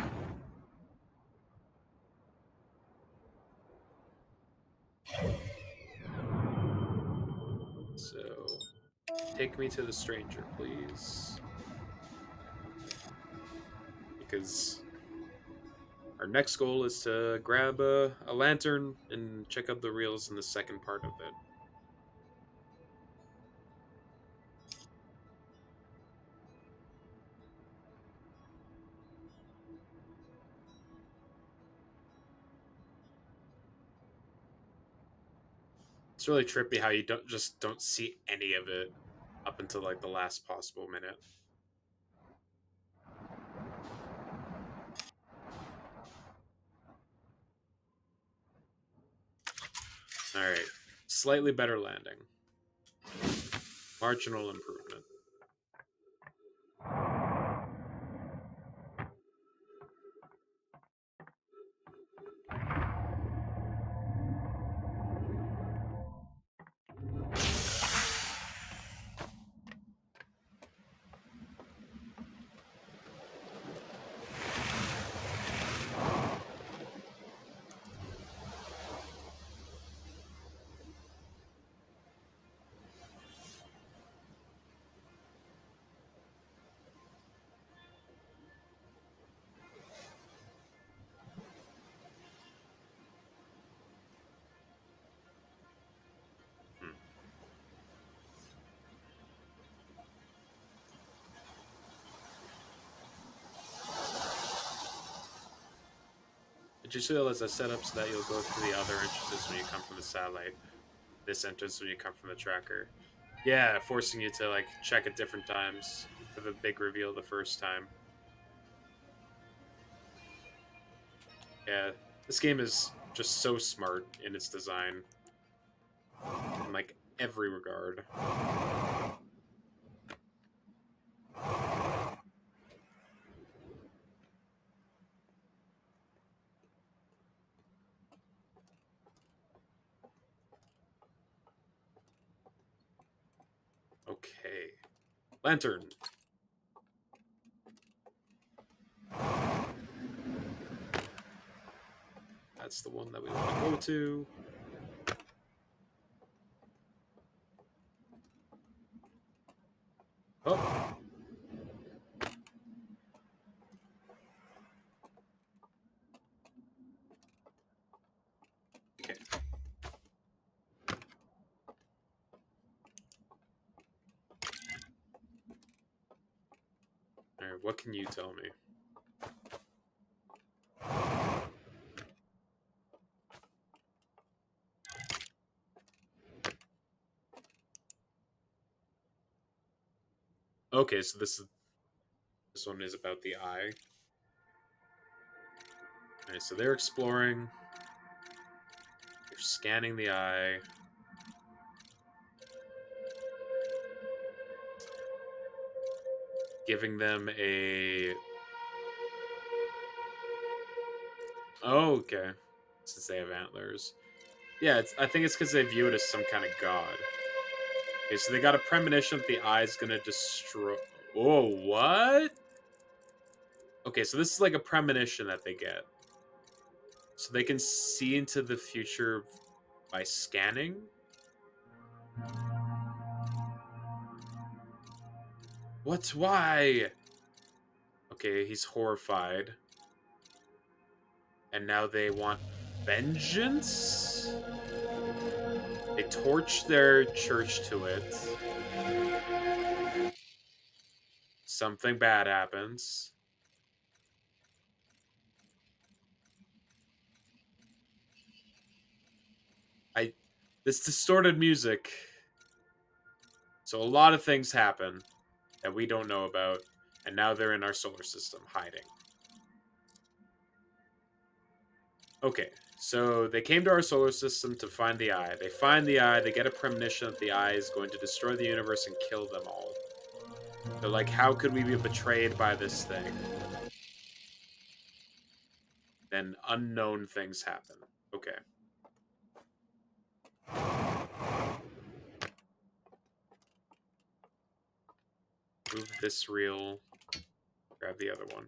So, take me to the stranger, please. Because our next goal is to grab a lantern and check out the reels in the second part of it. It's really trippy how you don't see any of it up until like the last possible minute. Alright. Slightly better landing. Marginal improvement. just realize I set up so that you'll go through the other entrances when you come from the satellite. This entrance when you come from the tracker. Yeah, forcing you to like check at different times for the big reveal the first time. Yeah, this game is just so smart in its design, in like every regard. Okay, lantern. That's the one that we want to go to. Oh. Okay. Alright, what can you tell me? Okay, so this one is about the eye. Alright, so they're exploring. They're scanning the eye. Giving them a... Oh, okay. Since they have antlers. Yeah, I think it's because they view it as some kind of god. Okay, so they got a premonition that the eye's gonna destroy... Oh, what? Okay, so this is like a premonition that they get. So they can see into the future by scanning? What? Why? Okay, he's horrified. And now they want vengeance? They torch their church to it. Something bad happens. This distorted music. So a lot of things happen that we don't know about, and now they're in our solar system, hiding. Okay, so they came to our solar system to find the eye. They find the eye, they get a premonition that the eye is going to destroy the universe and kill them all. They're like, how could we be betrayed by this thing? Then unknown things happen. Okay. Move this reel. Grab the other one.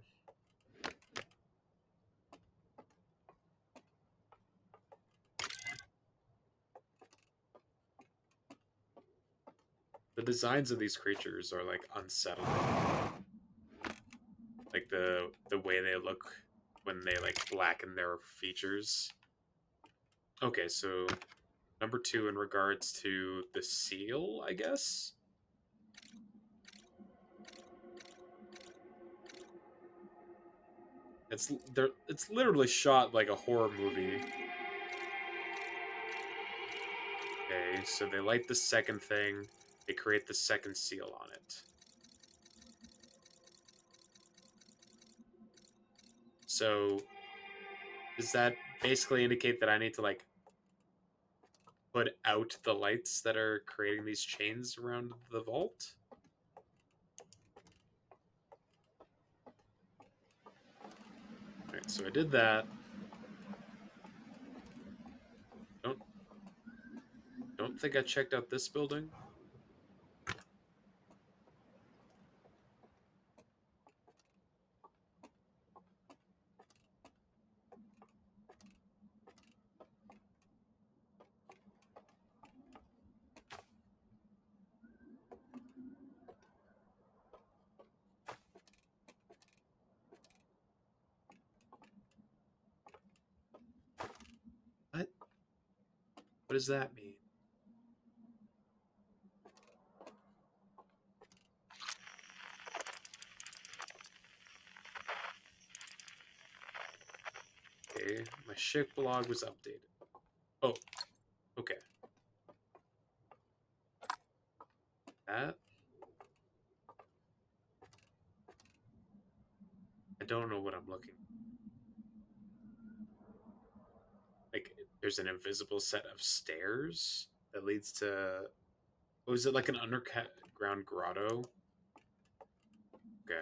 The designs of these creatures are like unsettling. Like the way they look when they like blacken their features. Okay, so number 2 in regards to the seal, I guess. It's literally shot like a horror movie. Okay, so they light the second thing, they create the second seal on it. So does that basically indicate that I need to like put out the lights that are creating these chains around the vault? Alright, so I did that. Don't think I checked out this building. What? What does that mean? Okay, Okay, my ship log was updated. Oh, okay. That? I don't know what I'm looking. Like, there's an invisible set of stairs that leads to. Oh, is it like an underground grotto? Okay.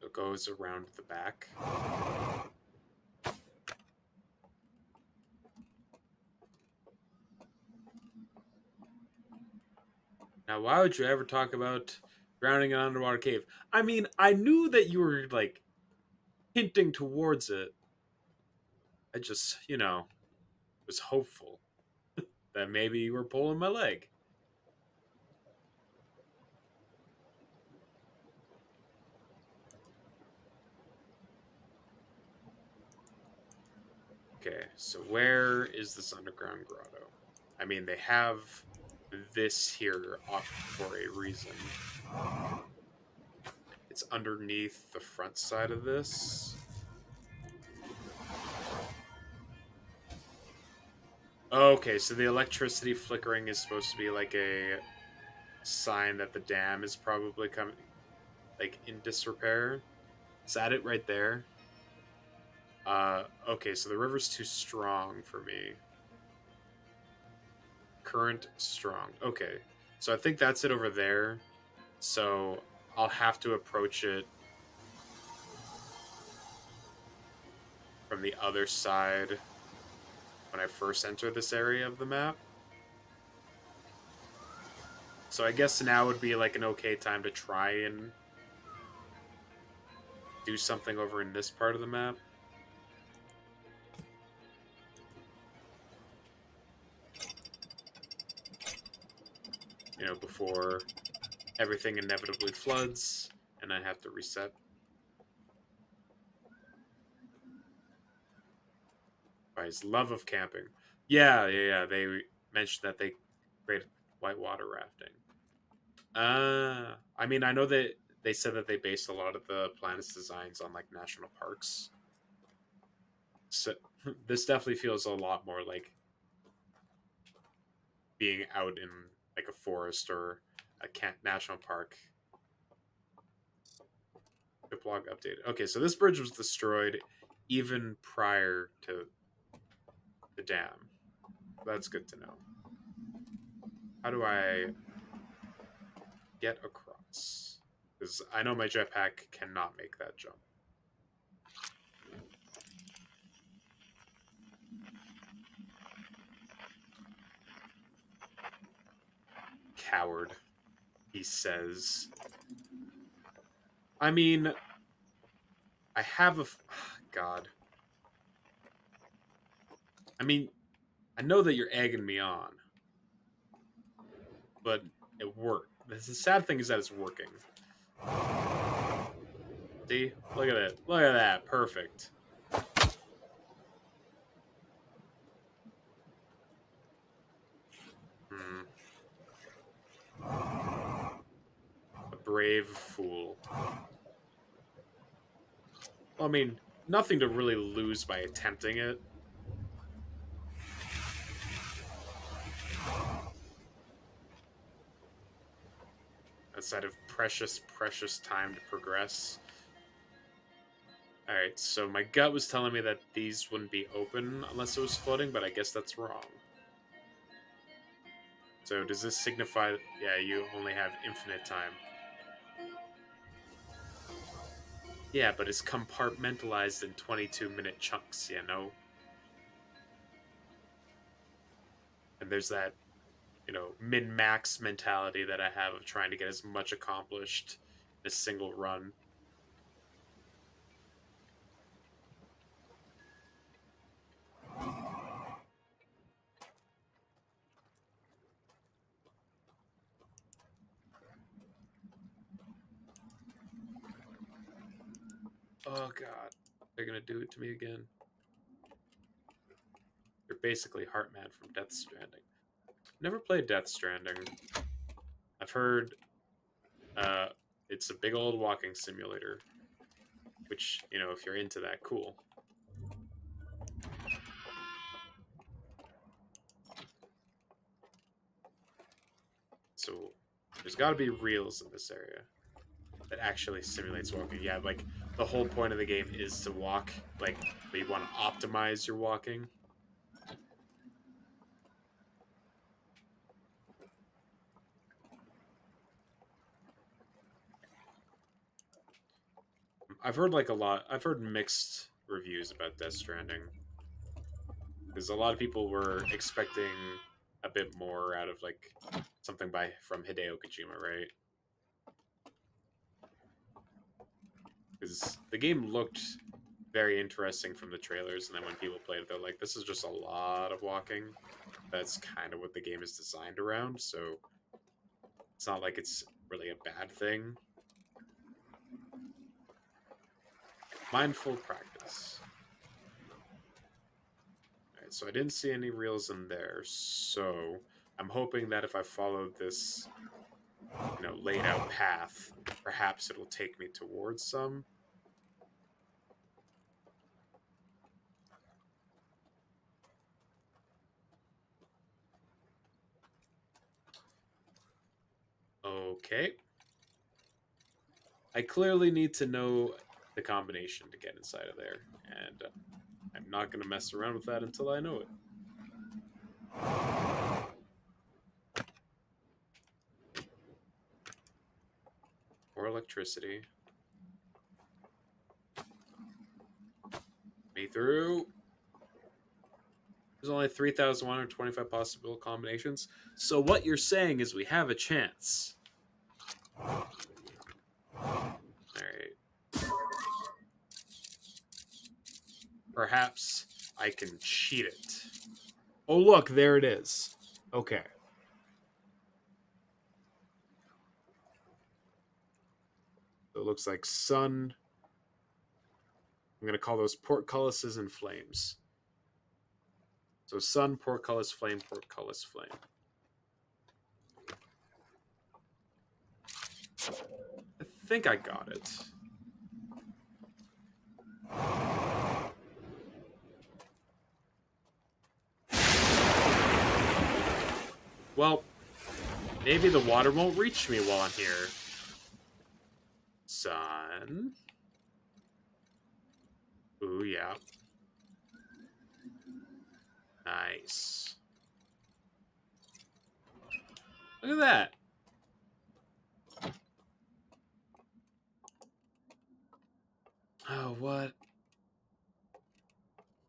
It goes around the back. Now, why would you ever talk about drowning in an underwater cave? I mean, I knew that you were, like, hinting towards it. I just, was hopeful that maybe you were pulling my leg. Okay, so where is this underground grotto? I mean, they have this here up for a reason. It's underneath the front side of this. Okay, so the electricity flickering is supposed to be like a sign that the dam is probably coming, like, in disrepair. Is that it right there? Okay, so the river's too strong for me. Current strong. Okay, so I think that's it over there. So I'll have to approach it from the other side when I first enter this area of the map. So I guess now would be like an okay time to try and do something over in this part of the map. Before everything inevitably floods and I have to reset. By his love of camping. Yeah. They mentioned that they created whitewater rafting. I mean, I know that they said that they based a lot of the planet's designs on, like, national parks. So this definitely feels a lot more like being out in, like, a forest or a national park. The blog updated. Okay, so this bridge was destroyed even prior to the dam. That's good to know. How do I get across? Because I know my jetpack cannot make that jump. Coward, he says. I mean, I have a. God. I mean, I know that you're egging me on, but it worked. The sad thing is that it's working. See? Look at it. Look at that. Perfect. Hmm. A brave fool. Well, I mean, nothing to really lose by attempting it. Outside of precious, precious time to progress. Alright, so my gut was telling me that these wouldn't be open unless it was floating, but I guess that's wrong. So does this signify that, yeah, you only have infinite time? Yeah, but it's compartmentalized in 22-minute chunks, And there's that, min-max mentality that I have of trying to get as much accomplished in a single run. Oh god, they're gonna do it to me again. basically Heartman from Death Stranding. Never played Death Stranding. I've heard uh, it's a big old walking simulator, which, you know, if you're into that, cool. So there's got to be reels in this area that actually simulates walking. Yeah, like the whole point of the game is to walk. Like, but you want to optimize your walking. I've heard like a lot. I've heard mixed reviews about Death Stranding because a lot of people were expecting a bit more out of like something by from Hideo Kojima, right? Because the game looked very interesting from the trailers, and then when people played it, they're like, "This is just a lot of walking." That's kind of what the game is designed around, so it's not like it's really a bad thing. Mindful practice. Alright, so I didn't see any reels in there, so I'm hoping that if I follow this, you know, laid out path, perhaps it'll take me towards some. Okay. I clearly need to know the combination to get inside of there, and I'm not going to mess around with that until I know it. Or electricity. Me through. There's only 3,125 possible combinations. So what you're saying is we have a chance. Alright. Perhaps I can cheat it. Oh, look, there it is. Okay. So it looks like sun. I'm going to call those portcullises and flames. So sun, portcullis, flame, portcullis, flame. I think I got it. Well, maybe the water won't reach me while I'm here. Sun. Ooh, yeah. Nice. Look at that. Oh, what?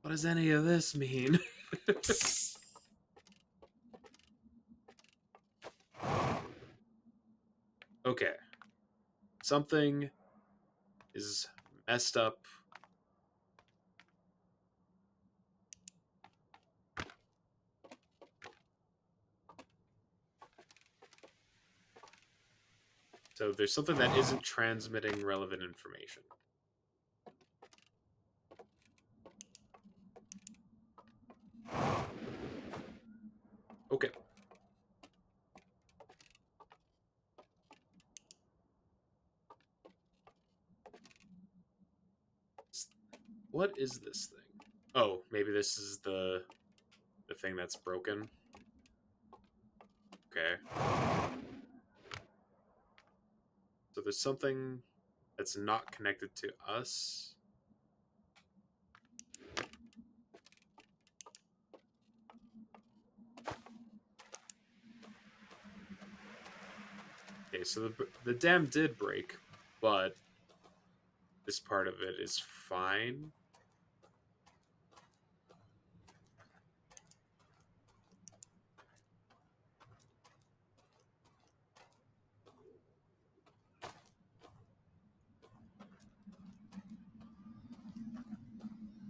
What does any of this mean? Okay. Something is messed up. So there's something that isn't transmitting relevant information. Okay. What is this thing? Oh, maybe this is the thing that's broken. Okay. So there's something that's not connected to us. Okay, so the dam did break, but this part of it is fine.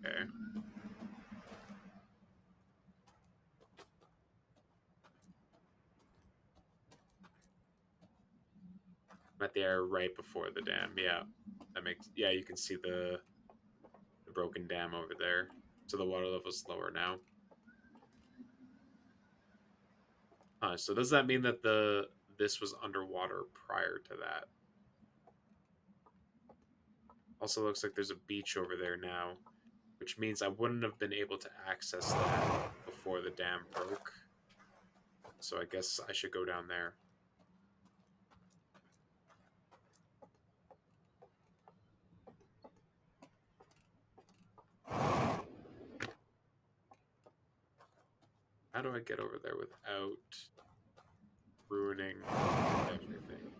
Okay. I'm at the area right before the dam. Yeah, that makes. Yeah, you can see the broken dam over there. So the water level's lower now. So does that mean that this was underwater prior to that? Also looks like there's a beach over there now, which means I wouldn't have been able to access that before the dam broke. So I guess I should go down there. How do I get over there without ruining everything?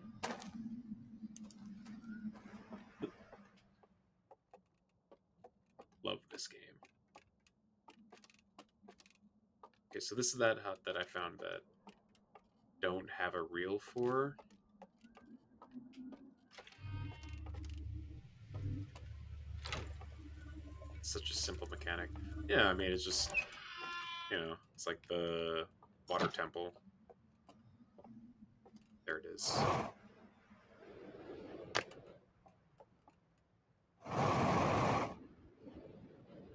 Love this game. Okay, so this is that hut that I found that don't have a reel for. It's such a simple mechanic. Yeah, I mean, it's just, it's like the water temple. There it is.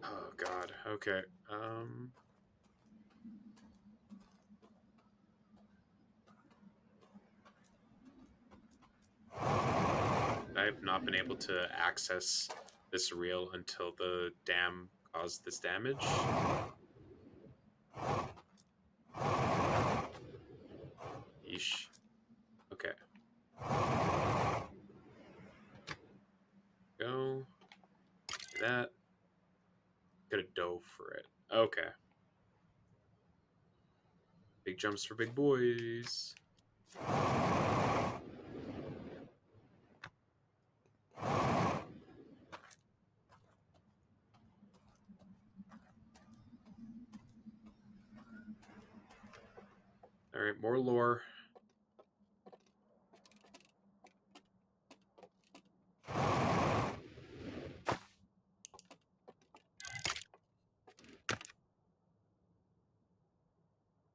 Oh, God. Okay. I have not been able to access this reel until the dam caused this damage. Yeesh. Okay. Go. Do that. Could have dove for it. Okay. Big jumps for big boys. Alright, more lore.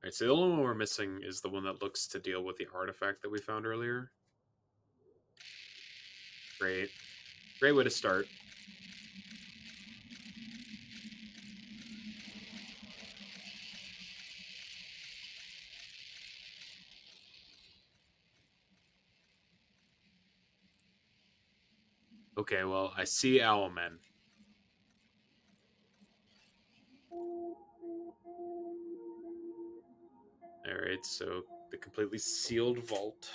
Alright, so the only one we're missing is the one that looks to deal with the artifact that we found earlier. Great. Great way to start. Okay, well, I see owlmen. Alright, so the completely sealed vault.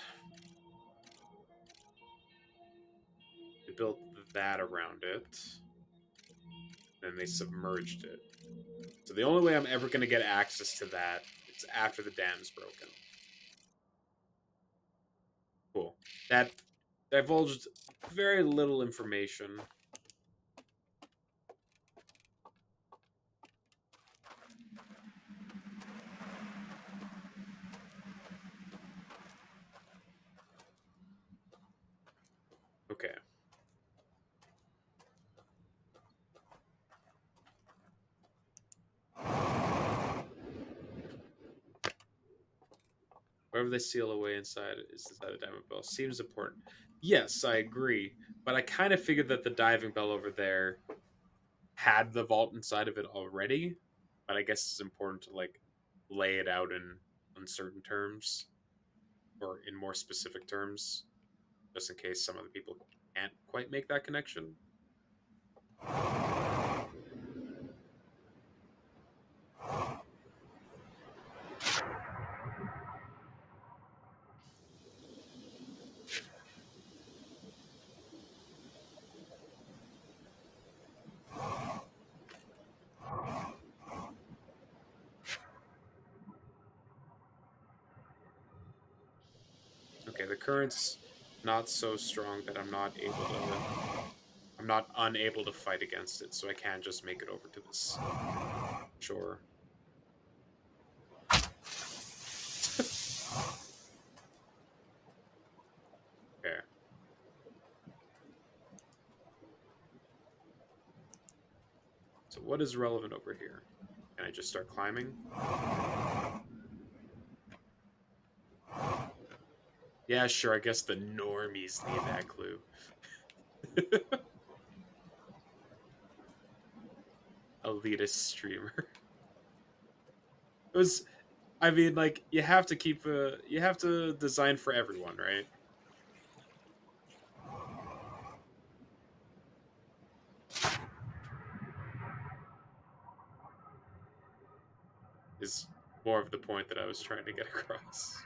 They built that around it. Then they submerged it. So the only way I'm ever going to get access to that is after the dam's broken. Cool. That divulged very little information. Okay. Whatever they seal away inside is inside a diving bell. Seems important. Yes, I agree. But I kind of figured that the diving bell over there had the vault inside of it already. But I guess it's important to like lay it out in uncertain terms or in more specific terms, just in case some other people can't quite make that connection. Okay, the current's not so strong that I'm not unable to fight against it, so I can just make it over to this shore. Okay. So what is relevant over here? Can I just start climbing? Yeah, sure, I guess the normies need that clue. Elitist streamer. It was I mean, like you have to keep you have to design for everyone, right? Is more of the point that I was trying to get across.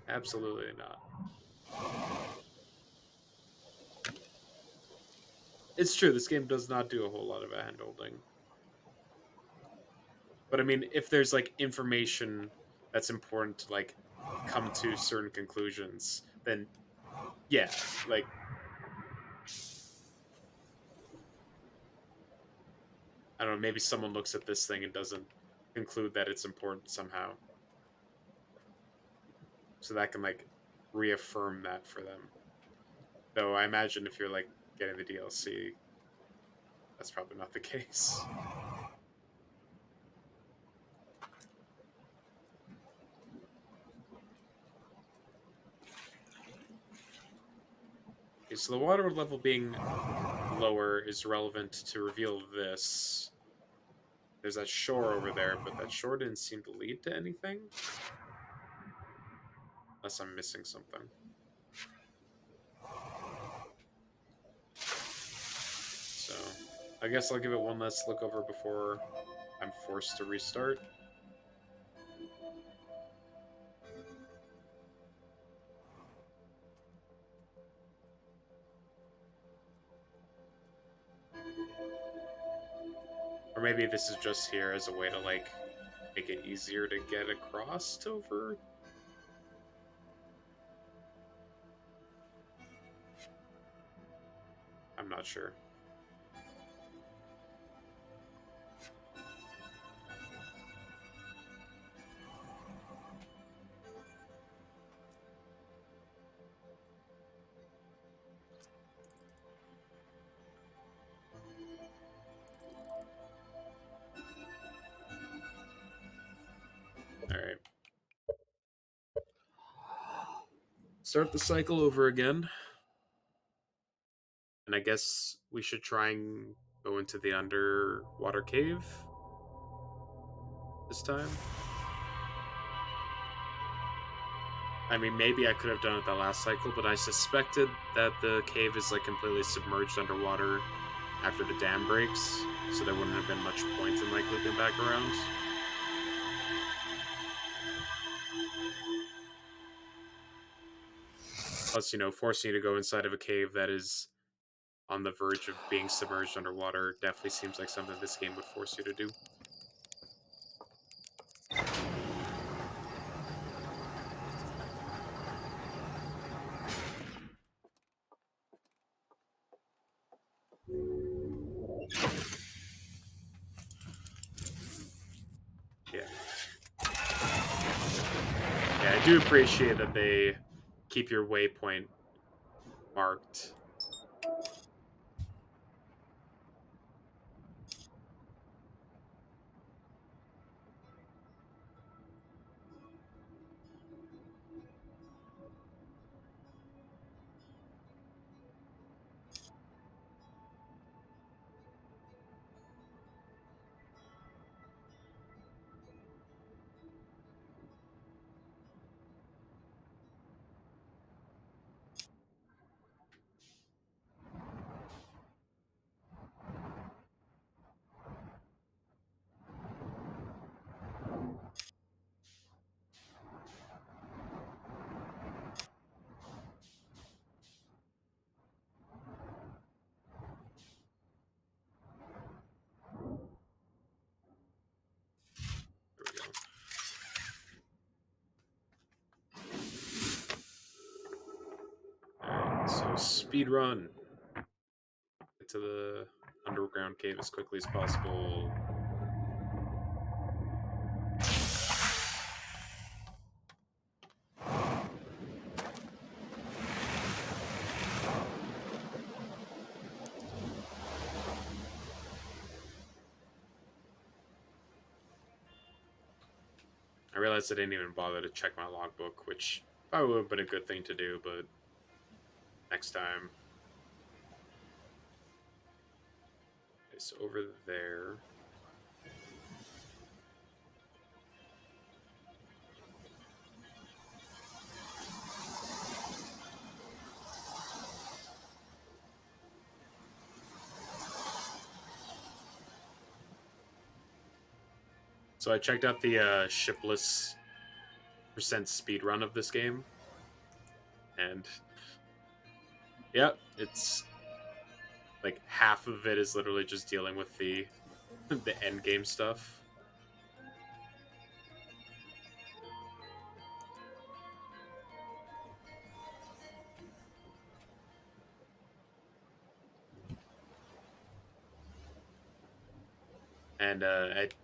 Absolutely not. It's true. This game does not do a whole lot of hand holding. But I mean, if there's like information that's important to like come to certain conclusions, then yeah, like I don't know, maybe someone looks at this thing and doesn't conclude that it's important somehow. So that can like reaffirm that for them. Though I imagine if you're like getting the DLC, that's probably not the case. Okay, so the water level being lower is relevant to reveal this. There's that shore over there, but that shore didn't seem to lead to anything. Unless I'm missing something. So, I guess I'll give it one last look over before I'm forced to restart. Or maybe this is just here as a way to, like, make it easier to get across over. I'm not sure. Alright. Start the cycle over again. And I guess we should try and go into the underwater cave this time. I mean, maybe I could have done it that last cycle, but I suspected that the cave is like completely submerged underwater after the dam breaks, so there wouldn't have been much point in like looping back around. Plus, you know, forcing you to go inside of a cave that is on the verge of being submerged underwater definitely seems like something this game would force you to do. Yeah. Yeah, I do appreciate that they keep your waypoint marked. There we go. Alright, so speed run. Get to the underground cave as quickly as possible. I realized I didn't even bother to check my logbook, which probably would have been a good thing to do, but next time. Okay, so over there. So I checked out the shipless percent speed run of this game, and yeah, it's like half of it is literally just dealing with the the end game stuff. And at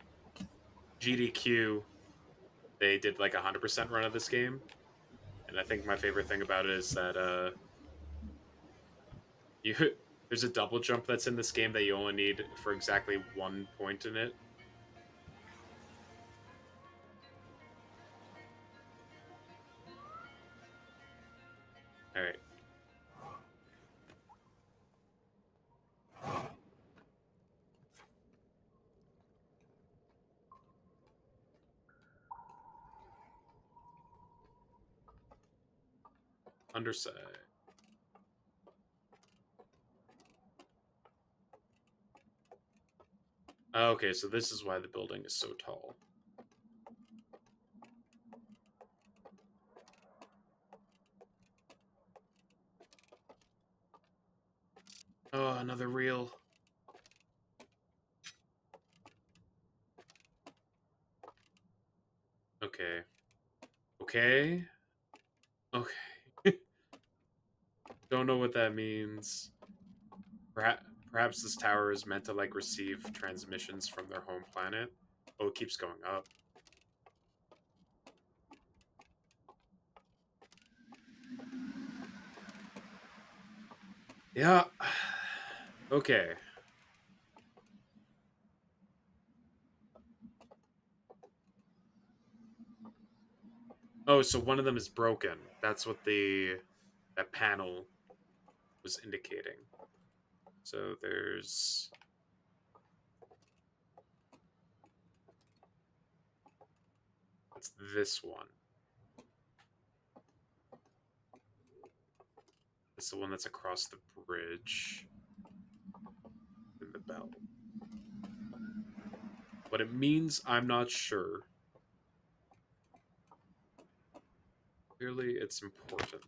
GDQ, they did like 100% run of this game, and I think my favorite thing about it is that you there's a double jump that's in this game that you only need for exactly 1 point in it. All right. Underside. Okay, so this is why the building is so tall. Oh, another reel. Okay. Okay. Okay. Don't know what that means. Perhaps this tower is meant to like receive transmissions from their home planet. Oh, it keeps going up. Yeah. Okay. Oh, so one of them is broken. That's what that panel was indicating. So there's it's this one. It's the one that's across the bridge. In the bell. What it means, I'm not sure. Clearly, it's important.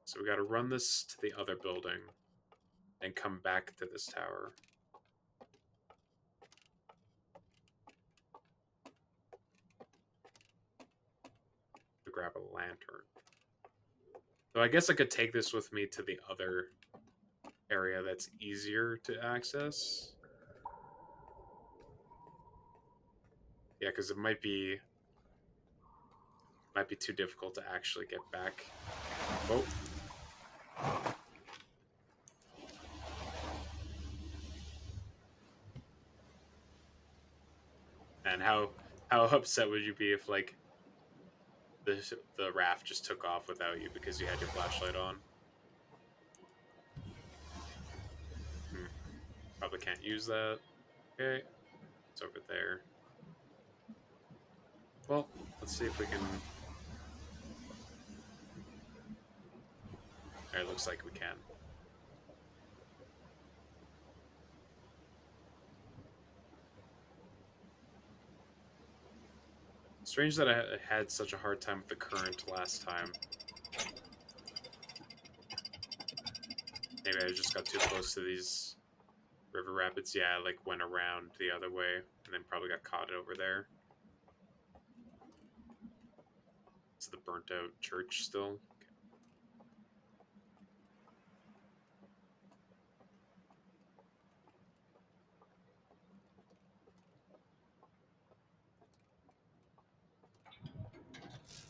So we got to run this to the other building and come back to this tower. To grab a lantern. So I guess I could take this with me to the other area that's easier to access. Yeah, because it might be too difficult to actually get back. Oh. And how upset would you be if like the raft just took off without you because you had your flashlight on? Probably can't use that. Okay, it's over there. Well, let's see if we can. It looks like we can. Strange that I had such a hard time with the current last time. Maybe I just got too close to these river rapids. Yeah, I like went around the other way and then probably got caught over there. It's the burnt out church still.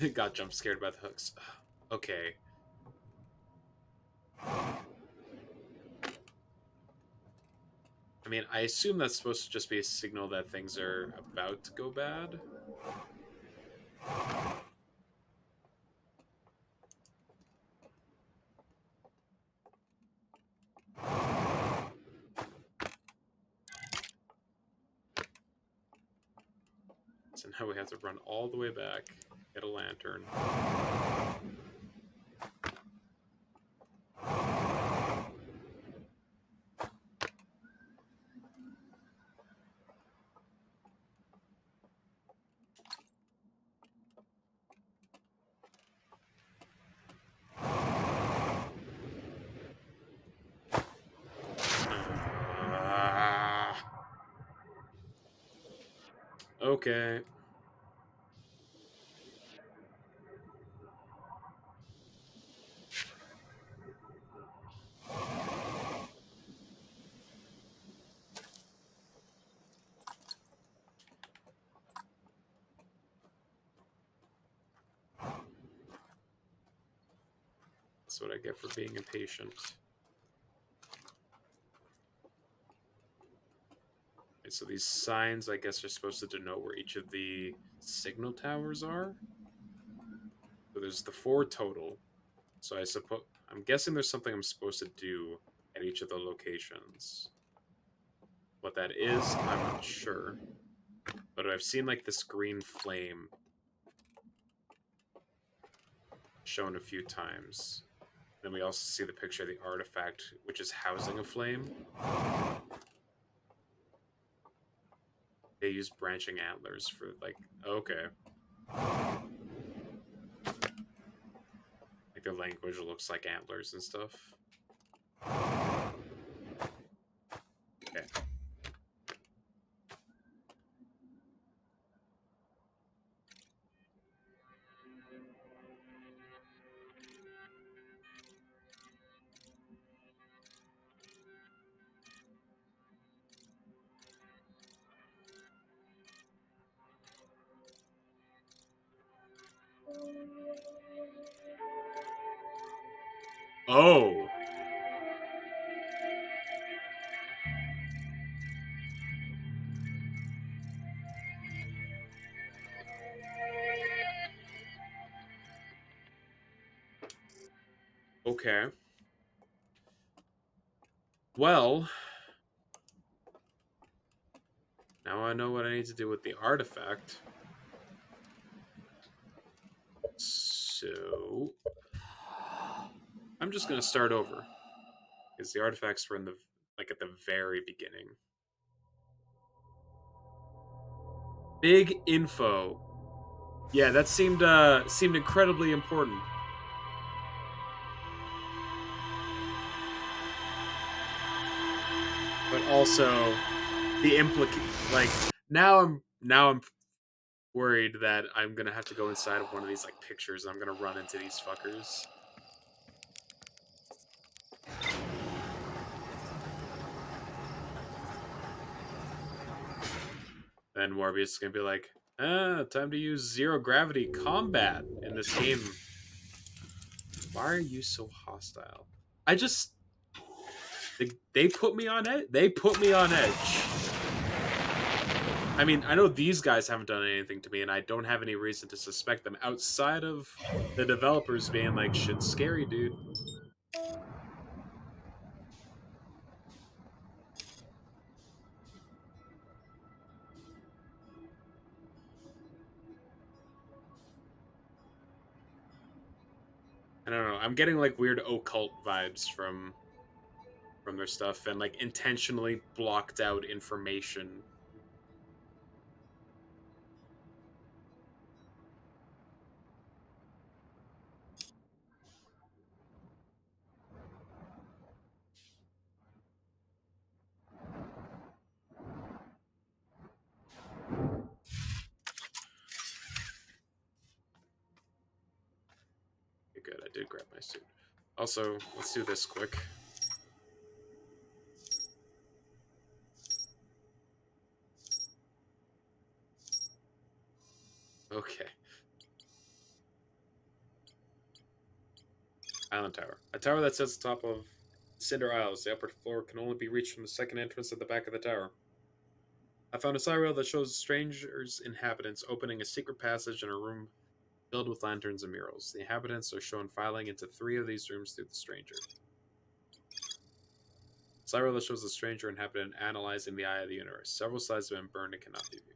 Okay. Got jump scared by the hooks. Okay. I mean, I assume that's supposed to just be a signal that things are about to go bad. So now we have to run all the way back, get a lantern. Okay. That's what I get for being impatient. Okay, so these signs, I guess, are supposed to denote where each of the signal towers are. So there's the 4 total. So I suppose I'm guessing there's something I'm supposed to do at each of the locations. What that is, I'm not sure. But I've seen like this green flame shown a few times. Then we also see the picture of the artifact, which is housing a flame. They use branching antlers for like, okay. Like the language looks like antlers and stuff. Okay. Oh. Okay. Well, now I know what I need to do with the artifact. So I'm just gonna start over. Because the artifacts were in the like at the very beginning. Big info. Yeah, that seemed incredibly important. But also the like now I'm worried that I'm gonna have to go inside of one of these like pictures and I'm gonna run into these fuckers. Then Morbius is gonna be like, time to use zero gravity combat in this game. Why are you so hostile? I just they put me on edge. They put me on edge. I mean, I know these guys haven't done anything to me, and I don't have any reason to suspect them outside of the developers being like, "Shit's scary, dude." I don't know. I'm getting like weird occult vibes from their stuff, and like intentionally blocked out information. Okay, good. I did grab my suit. Also, let's do this quick. Okay. Island Tower. A tower that sits atop of Cinder Isles. The upper floor can only be reached from the second entrance at the back of the tower. I found a side rail that shows strangers' inhabitants opening a secret passage in a room filled with lanterns and murals. The inhabitants are shown filing into 3 of these rooms through the stranger. Side rail that shows the stranger inhabitant analyzing the eye of the universe. Several sides have been burned and cannot be viewed.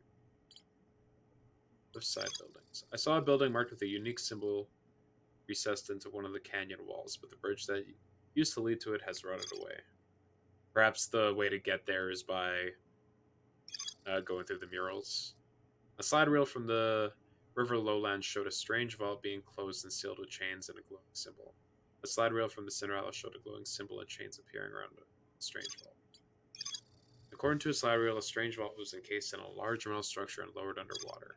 Lift side buildings. I saw a building marked with a unique symbol recessed into one of the canyon walls, but the bridge that used to lead to it has rotted away. Perhaps the way to get there is by going through the murals. A slide reel from the river lowlands showed a strange vault being closed and sealed with chains and a glowing symbol. A slide reel from the Cinderella showed a glowing symbol and chains appearing around a strange vault. According to a slide reel, a strange vault was encased in a large metal structure and lowered underwater.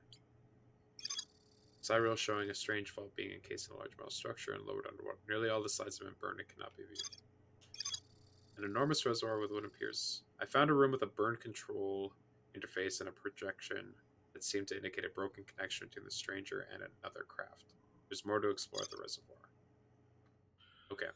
Slide reel showing a strange vault being encased in a large metal structure and lowered underwater. Nearly all the slides have been burned and cannot be viewed. An enormous reservoir with wooden piers. I found a room with a burn control interface and a projection that seemed to indicate a broken connection between the stranger and another craft. There's more to explore at the reservoir. Okay.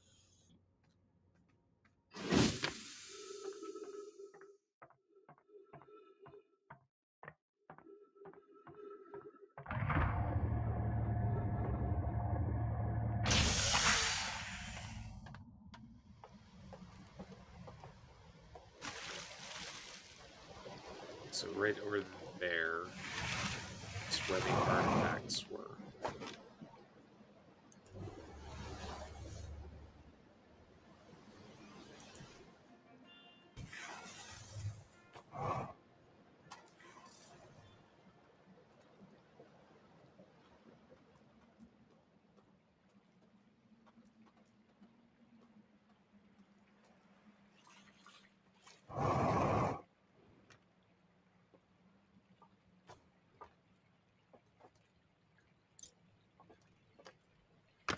So right over there is where the artifacts were.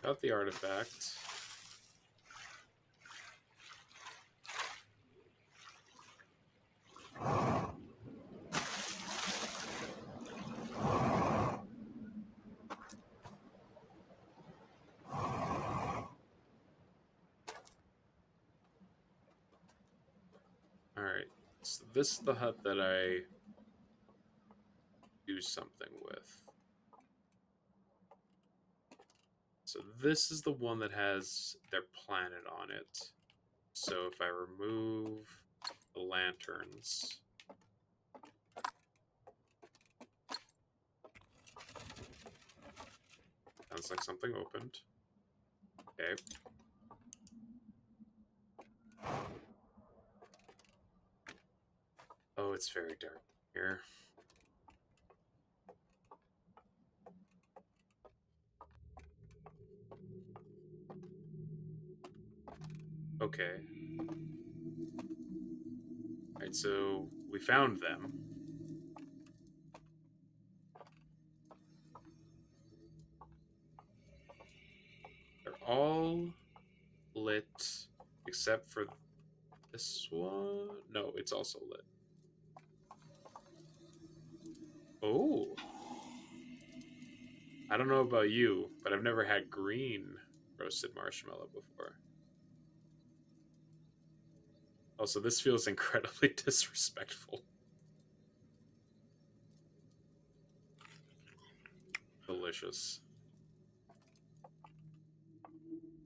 Got the artifact. Alright. So this is the hut that I do something with. So this is the one that has their planet on it. So if I remove the lanterns, sounds like something opened. Okay. Oh, it's very dark here. Okay. Alright, so we found them. They're all lit except for this one. No, it's also lit. Oh. I don't know about you, but I've never had green roasted marshmallow before. Also, this feels incredibly disrespectful. Delicious.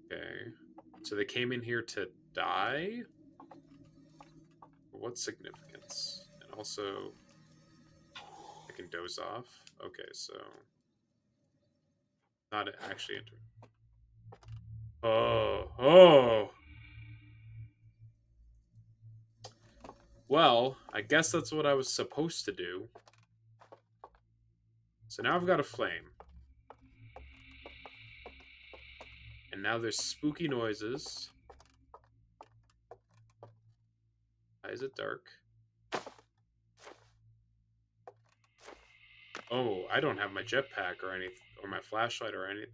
Okay. So they came in here to die? For what significance? And also, I can doze off. Okay, so not actually enter. Oh. Well, I guess that's what I was supposed to do. So now I've got a flame. And now there's spooky noises. Why is it dark? Oh, I don't have my jetpack or any, or my flashlight or any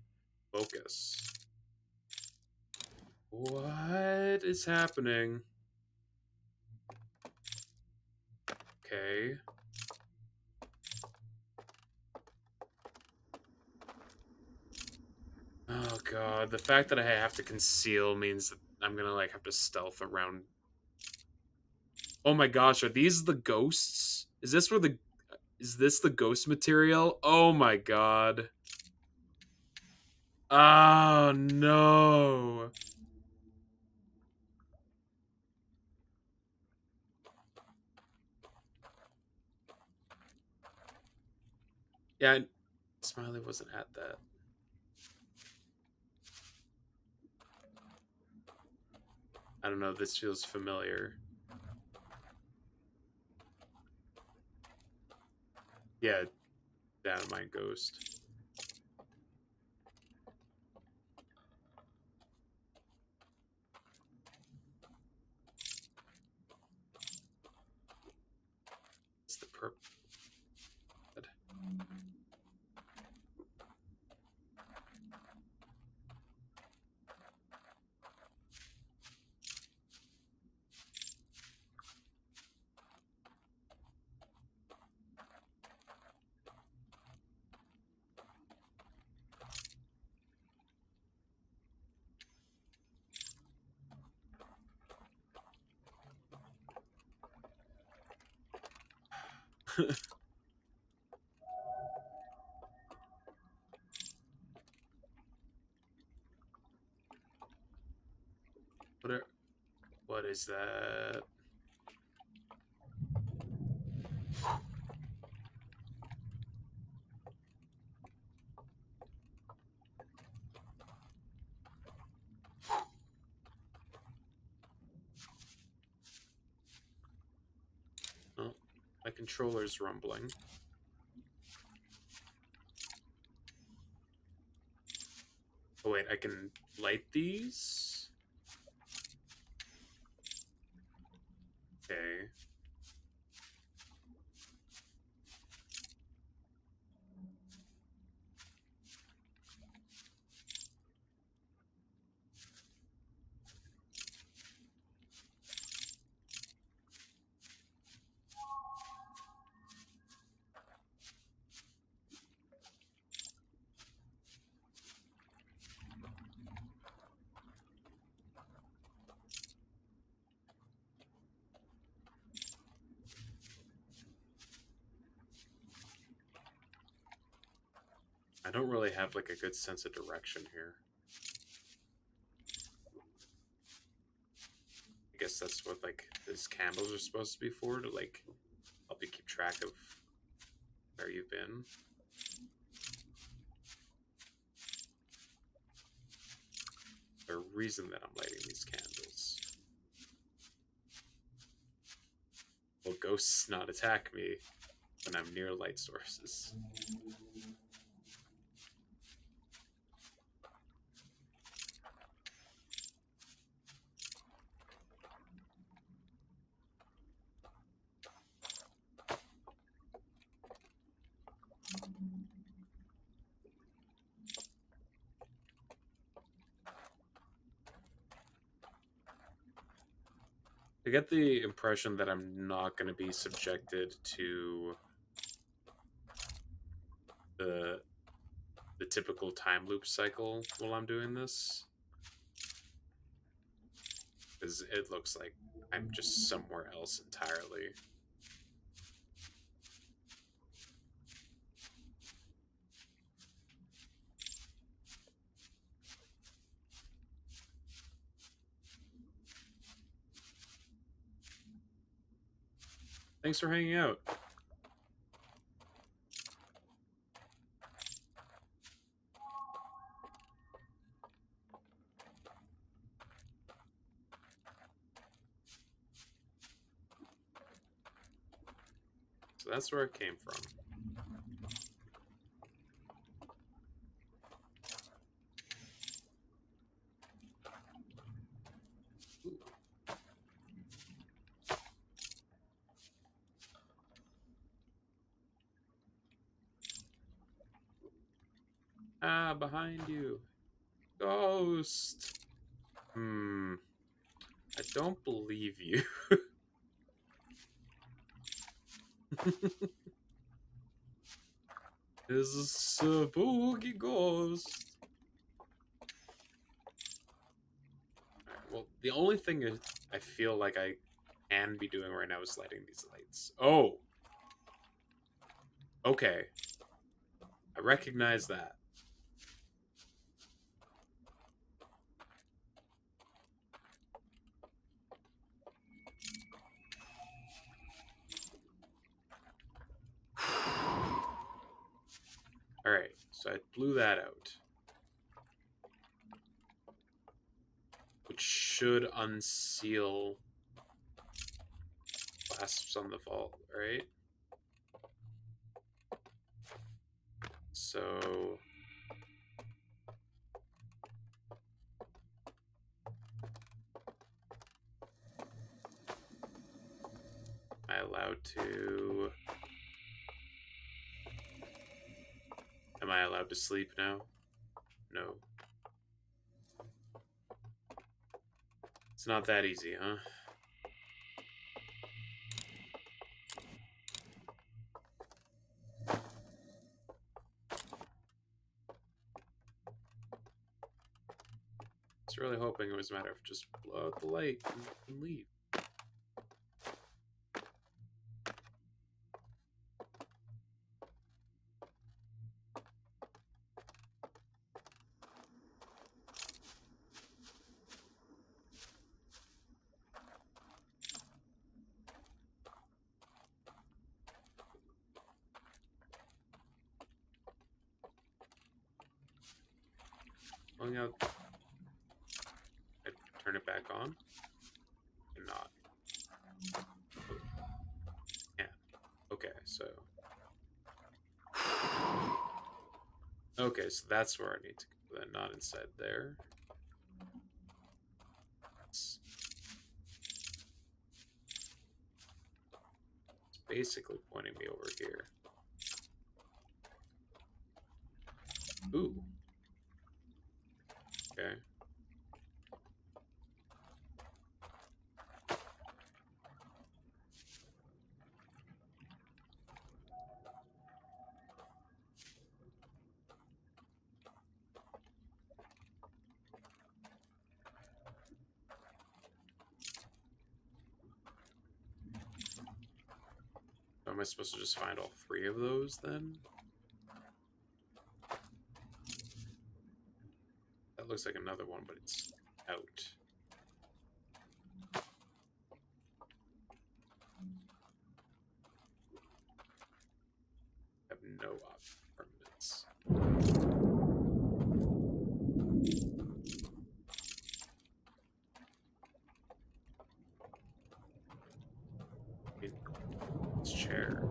focus. What is happening? Okay. Oh god, the fact that I have to conceal means that I'm gonna like have to stealth around. Oh my gosh, are these the ghosts? Is this the ghost material? Oh my god. Oh no. Yeah, Smiley wasn't at that. I don't know, this feels familiar. Yeah, Dynamite Ghost. What is that? Oh, my controller's rumbling. Oh wait, I can light these? Okay. I don't really have like a good sense of direction here. I guess that's what like these candles are supposed to be for, to like help you keep track of where you've been. There's a reason that I'm lighting these candles. Will ghosts not attack me when I'm near light sources? I get the impression that I'm not going to be subjected to the typical time loop cycle while I'm doing this, because it looks like I'm just somewhere else entirely. Thanks for hanging out. So that's where it came from. Ooh. Ah, behind you. Ghost. I don't believe you. This is a spooky ghost. Alright, well, the only thing is I feel like I can be doing right now is lighting these lights. Oh! Okay. I recognize that. Alright, so I blew that out. Which should unseal clasps on the vault, right? So... Am I allowed to... Am I allowed to sleep now? No. It's not that easy, huh? I was really hoping it was a matter of just blow out the light and leave. Pulling out. I turn it back on. And not. Yeah. Okay, so. Okay, so that's where I need to go then, not inside there. It's basically pointing me over here. Ooh. Okay. Am I supposed to just find all 3 of those then? That looks like another one, but it's out. I have no permanents. This chair.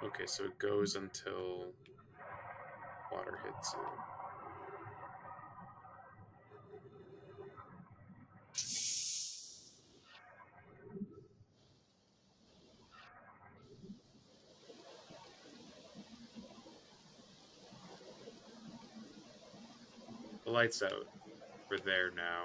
Okay, so it goes until water hits you. The light's out. We're there now.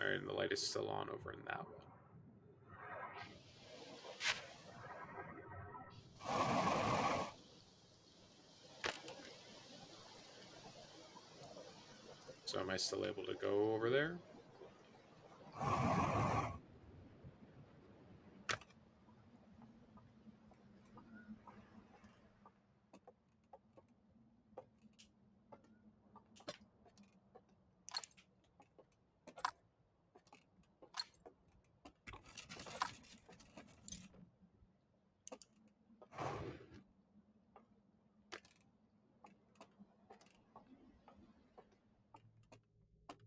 Alright, and the light is still on over in that one. So am I still able to go over there?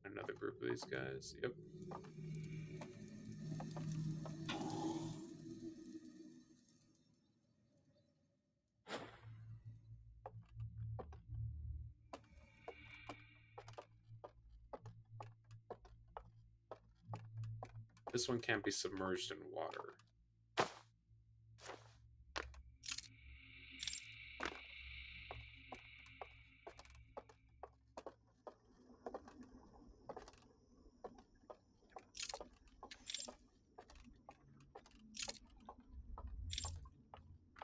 Another group of these guys. Yep. This one can't be submerged in water.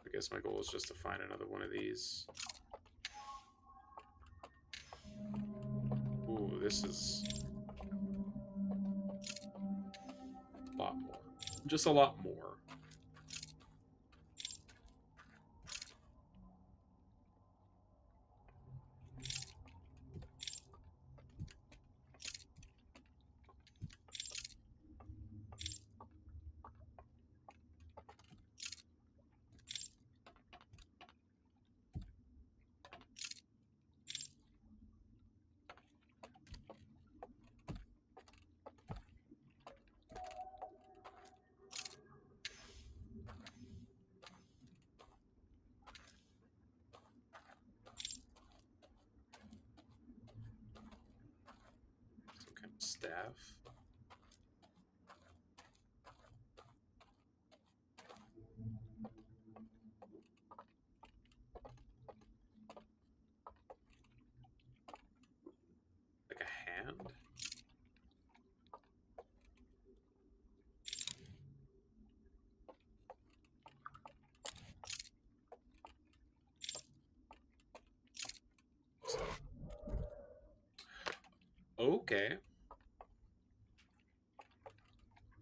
I guess my goal is just to find another one of these. Ooh, this is a lot more. Just a lot more. Some kind of staff. Like a hand? Okay.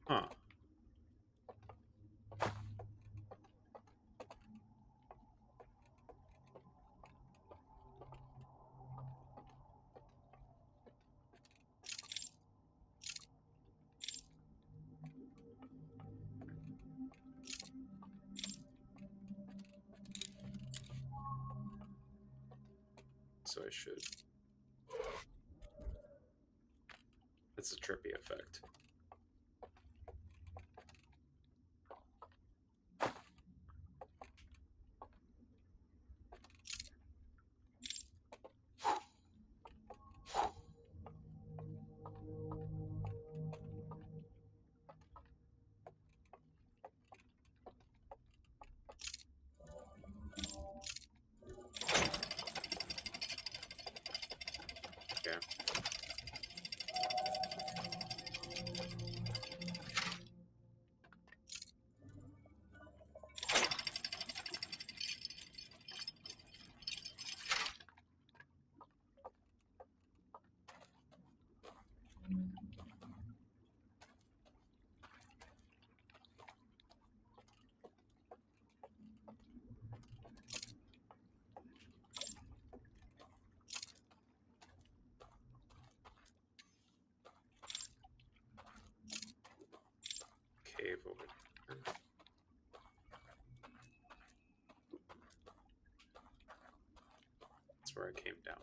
Huh. So I should. That's a trippy effect. Okay. Cave over there. That's where I came down.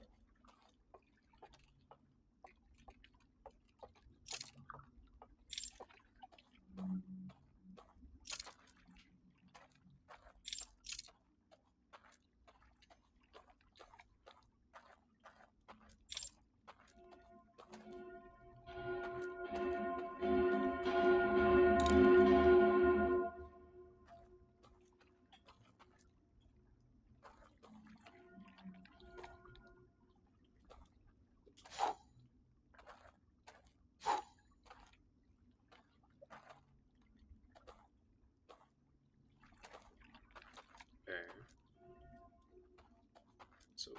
Okay. So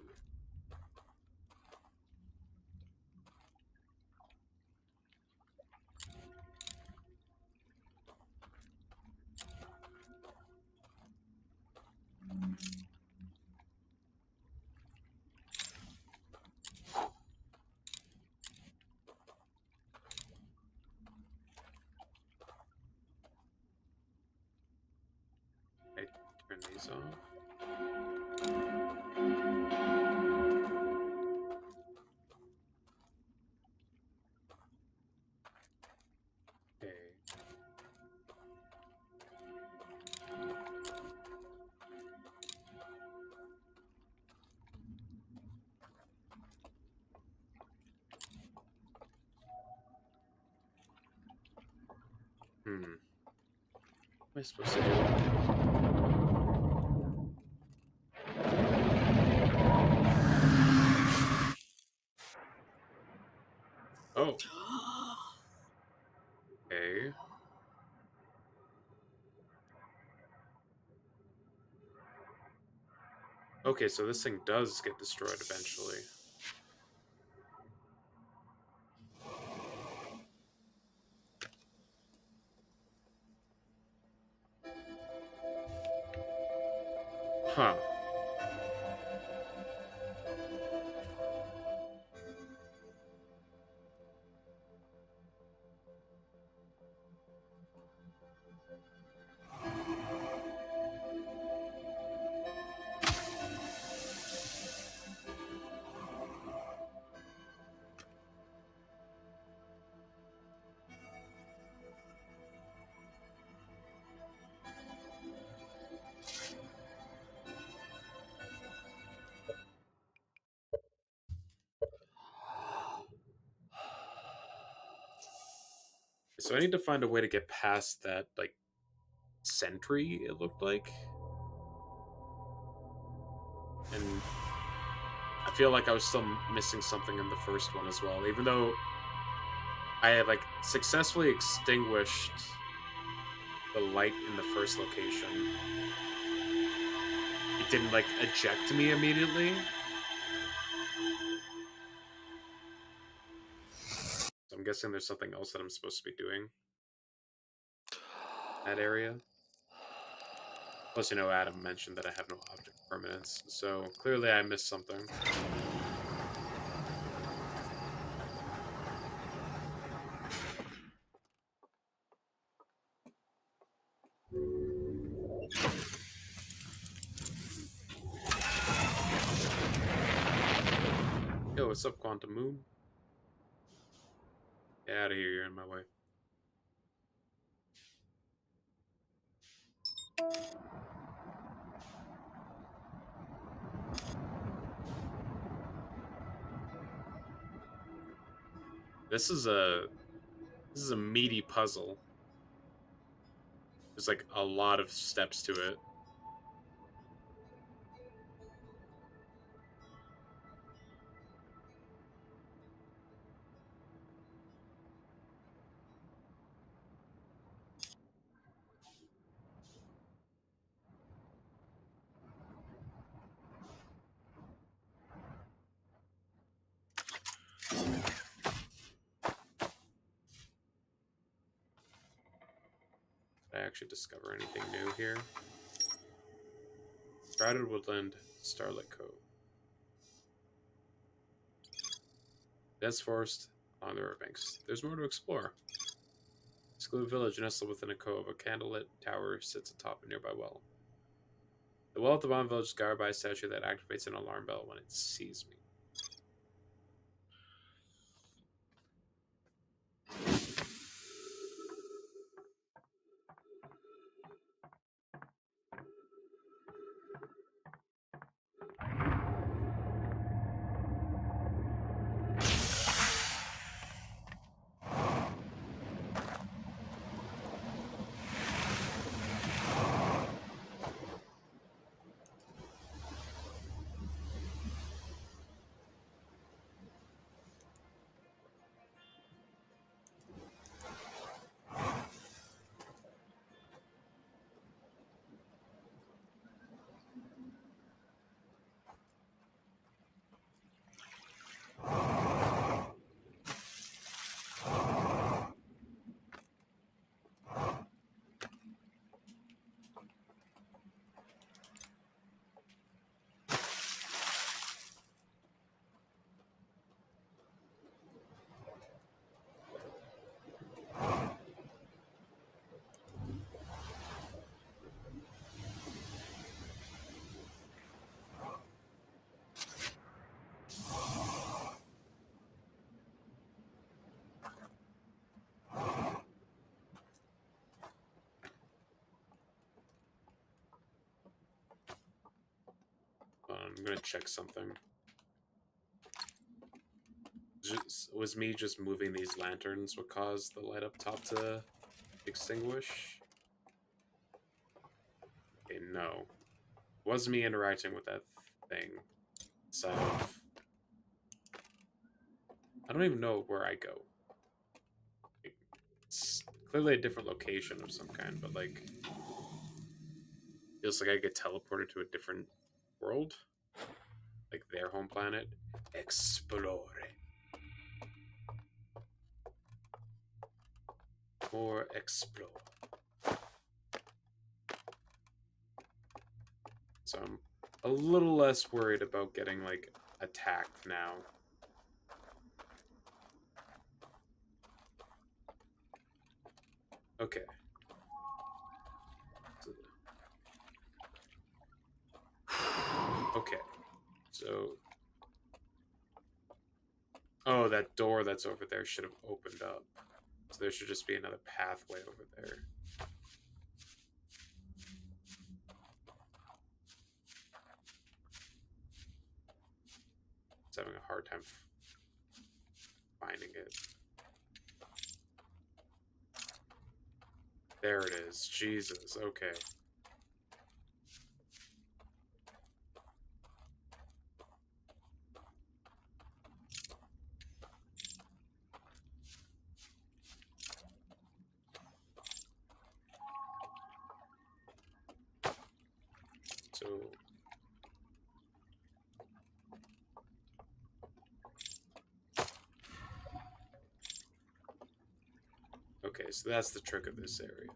I turn these off. Okay. What am I supposed to do? Oh. Okay. Okay, so this thing does get destroyed eventually. Huh. So I need to find a way to get past that, like, sentry, it looked like. And I feel like I was still missing something in the first one as well, even though I had, like, successfully extinguished the light in the first location. It didn't, like, eject me immediately. I'm guessing there's something else that I'm supposed to be doing in that area. Plus, Adam mentioned that I have no object permanence, so clearly I missed something. Yo, what's up, Quantum Moon? Get out of here, you're in my way. This is a meaty puzzle. There's like a lot of steps to it. Did I actually discover anything new here? Shrouded Woodland, Starlit Cove. Dense forest along the riverbanks. There's more to explore. Secluded village nestled within a cove. A candlelit tower sits atop a nearby well. The well at the bottom of the village is guarded by a statue that activates an alarm bell when it sees me. I'm gonna check something. Was me just moving these lanterns what caused the light up top to extinguish? Okay, no. Was me interacting with that thing. So I don't even know where I go. It's clearly a different location of some kind, but like feels like I get teleported to a different world. Like their home planet. Explore. More explore. So I'm a little less worried about getting like attacked now. Okay. Okay. So oh, that door that's over there should have opened up. So there should just be another pathway over there. Just having a hard time finding it. There it is. Jesus. Okay. So Okay, so that's the trick of this area.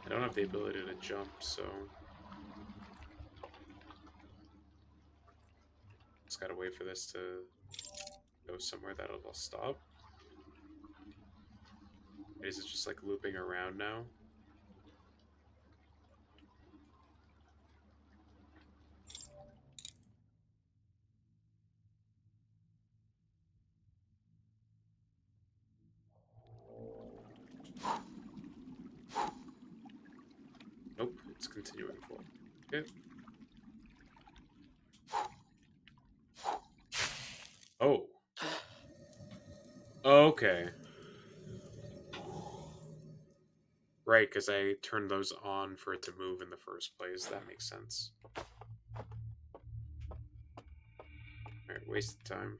I don't have the ability to jump, so just gotta wait for this to go somewhere that'll stop. Is it just like looping around now? Nope, it's continuing forward. Okay. Oh. Okay. Right, because I turned those on for it to move in the first place. That makes sense. Alright, wasted time.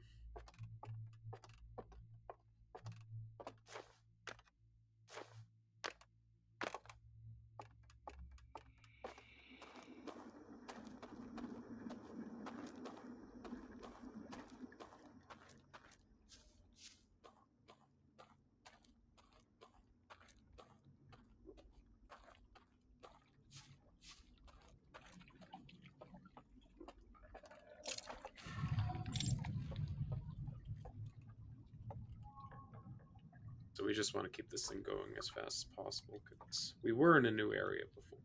So we just want to keep this thing going as fast as possible, because we were in a new area before.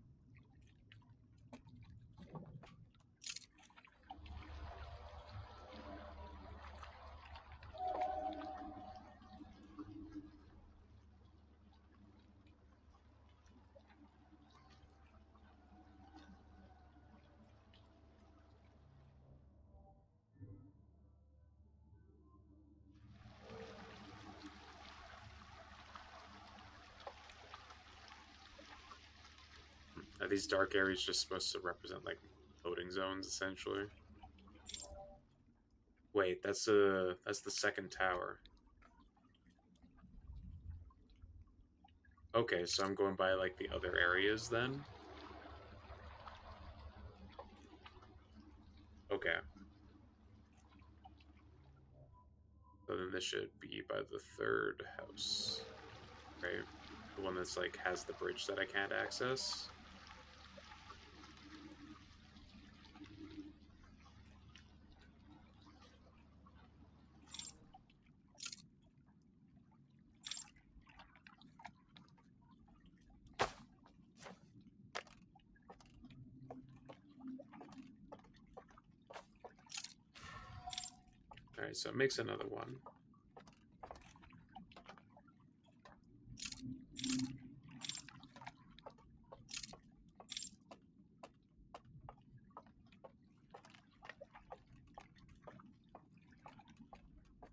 Are these dark areas just supposed to represent, like, loading zones, essentially? Wait, that's the second tower. Okay, so I'm going by, like, the other areas, then? Okay. So then this should be by the third house, right? The one that's, like, has the bridge that I can't access? Alright, so it makes another one.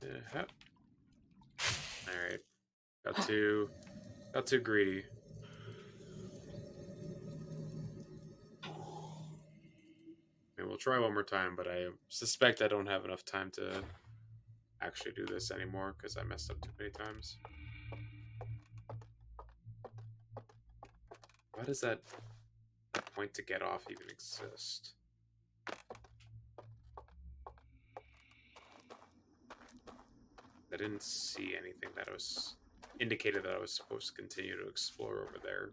Yeah. Alright. Got too greedy. I mean, we'll try one more time, but I suspect I don't have enough time to actually do this anymore because I messed up too many times. Why does that point to get off even exist? I didn't see anything that was indicated that I was supposed to continue to explore over there.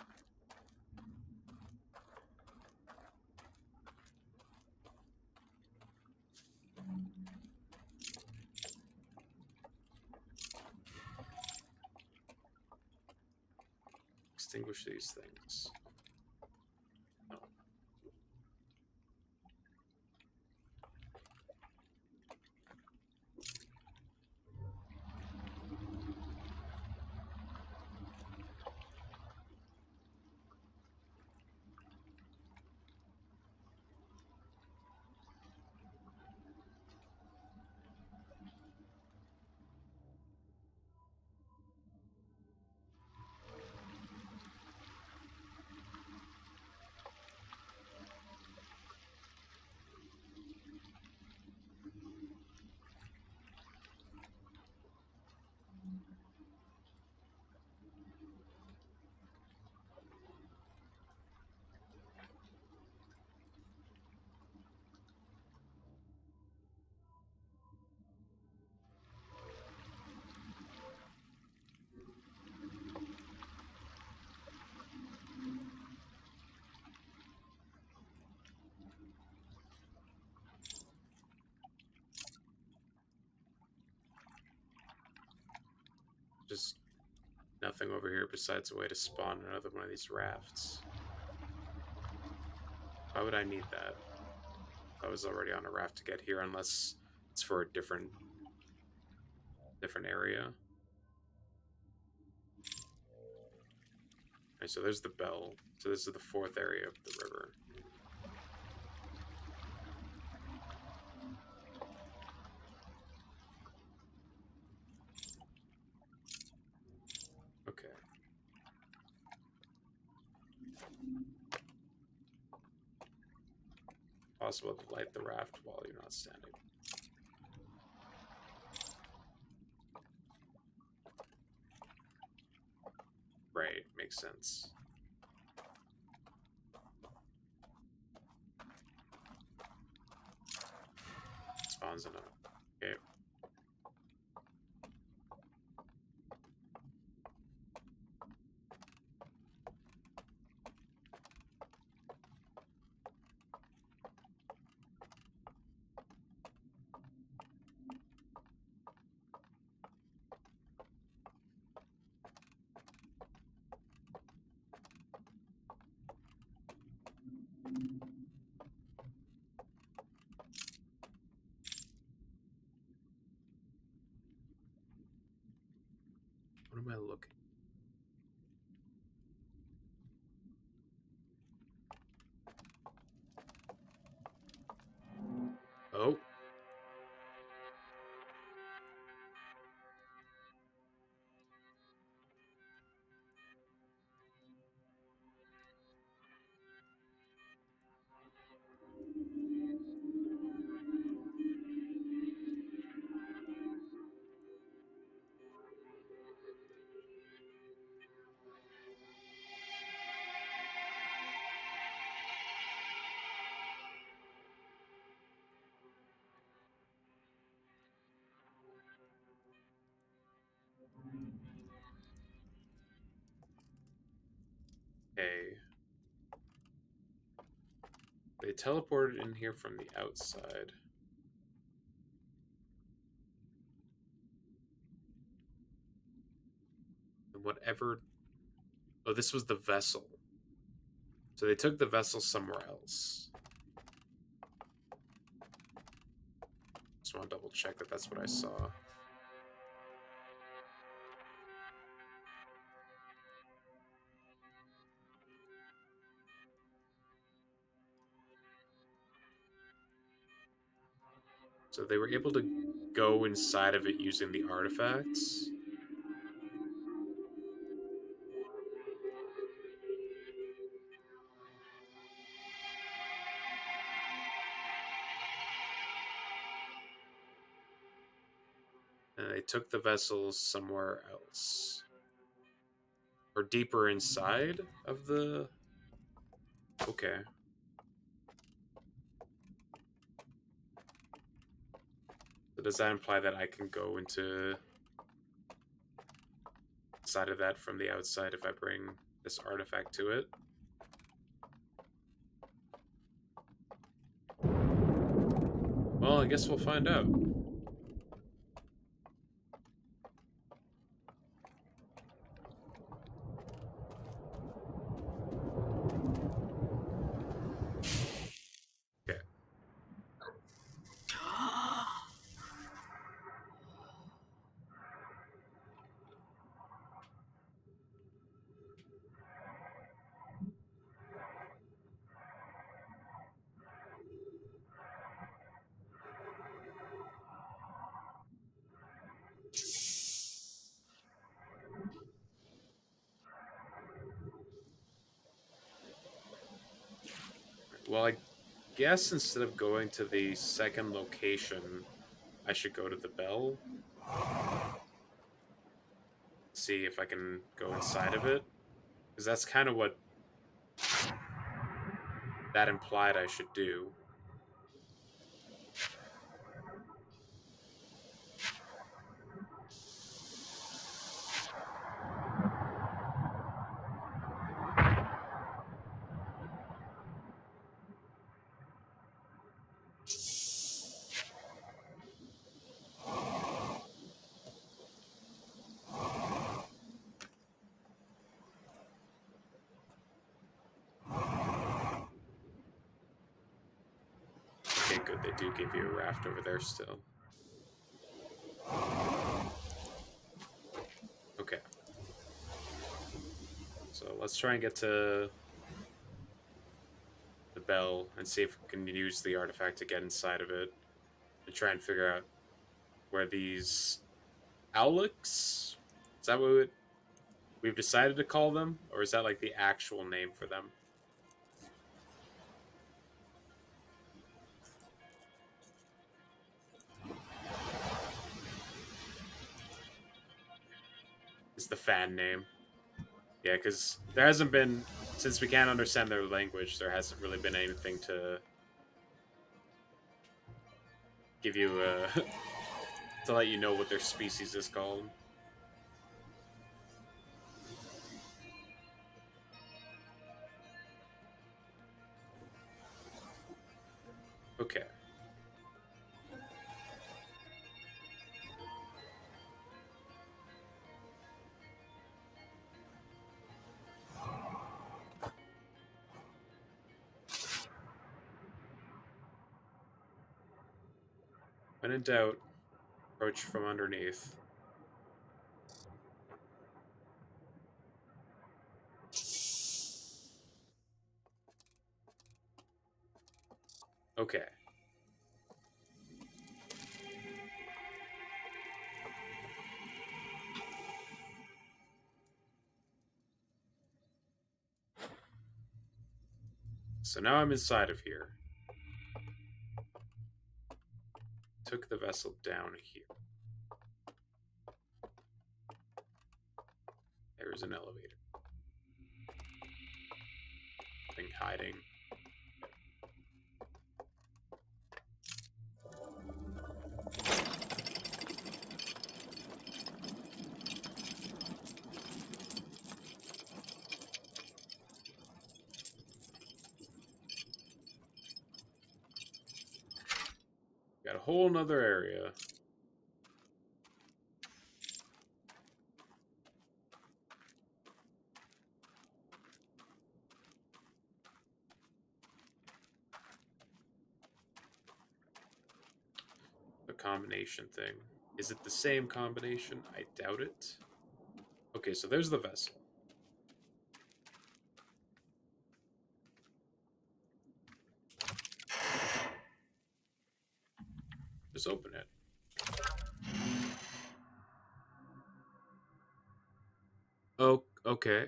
Extinguish these things. No. Nothing over here besides a way to spawn another one of these rafts. Why would I need that? I was already on a raft to get here, unless it's for a different area. Alright, so there's the bell. So this is the fourth area of the river. Okay. Possible to light the raft while you're not standing. Right, makes sense. Spawns enough. Okay. What am I looking? Oh. Okay. They teleported in here from the outside. And whatever... Oh, this was the vessel. So they took the vessel somewhere else. Just want to double check that that's what I saw. So they were able to go inside of it using the artifacts. And they took the vessels somewhere else. Or deeper inside of the... Okay. So does that imply that I can go into... side of that from the outside if I bring this artifact to it? Well, I guess we'll find out. Okay. Well, I guess instead of going to the second location, I should go to the bell. See if I can go inside of it. Because that's kind of what that implied I should do. Okay, good. They do give you a raft over there still. Okay. So let's try and get to the bell and see if we can use the artifact to get inside of it and try and figure out where these Owlix, is that what we've decided to call them? Or is that like the actual name for them? It's the fan name. Yeah, because there hasn't been, since we can't understand their language, there hasn't really been anything to give you a, to let you know what their species is called. Okay. When in doubt, approach from underneath. Okay. So now I'm inside of here. Took the vessel down here. There's an elevator. Thing hiding. Got a whole nother area. A combination thing. Is it the same combination? I doubt it. Okay, so there's the vessel. Just open it. Oh, okay.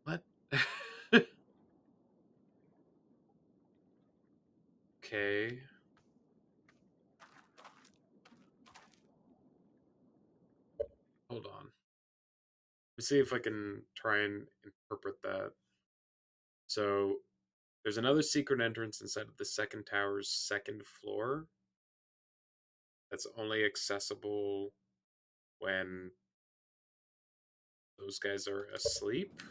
What? Okay. Hold on. Let's see if I can try and interpret that. So there's another secret entrance inside of the second tower's second floor that's only accessible when those guys are asleep.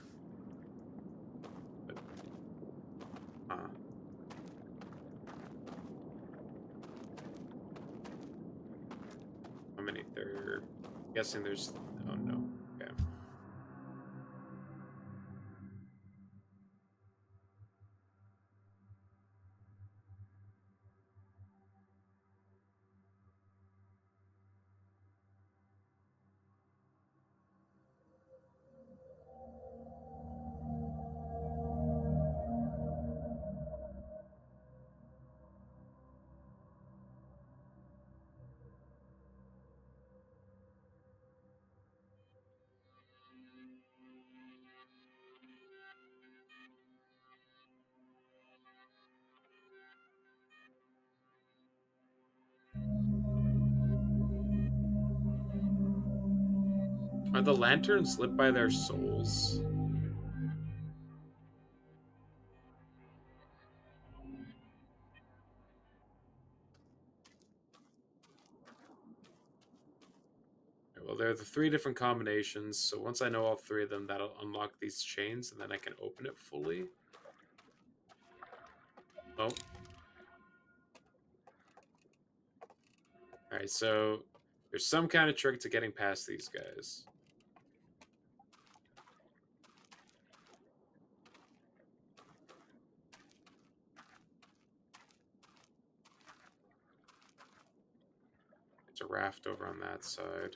But, huh. How many? They're guessing there's. Oh no. Okay. Are the lanterns lit by their souls? Well, there are the three different combinations, so once I know all three of them, that'll unlock these chains, and then I can open it fully. Oh. Alright, so there's some kind of trick to getting past these guys. There's a raft over on that side.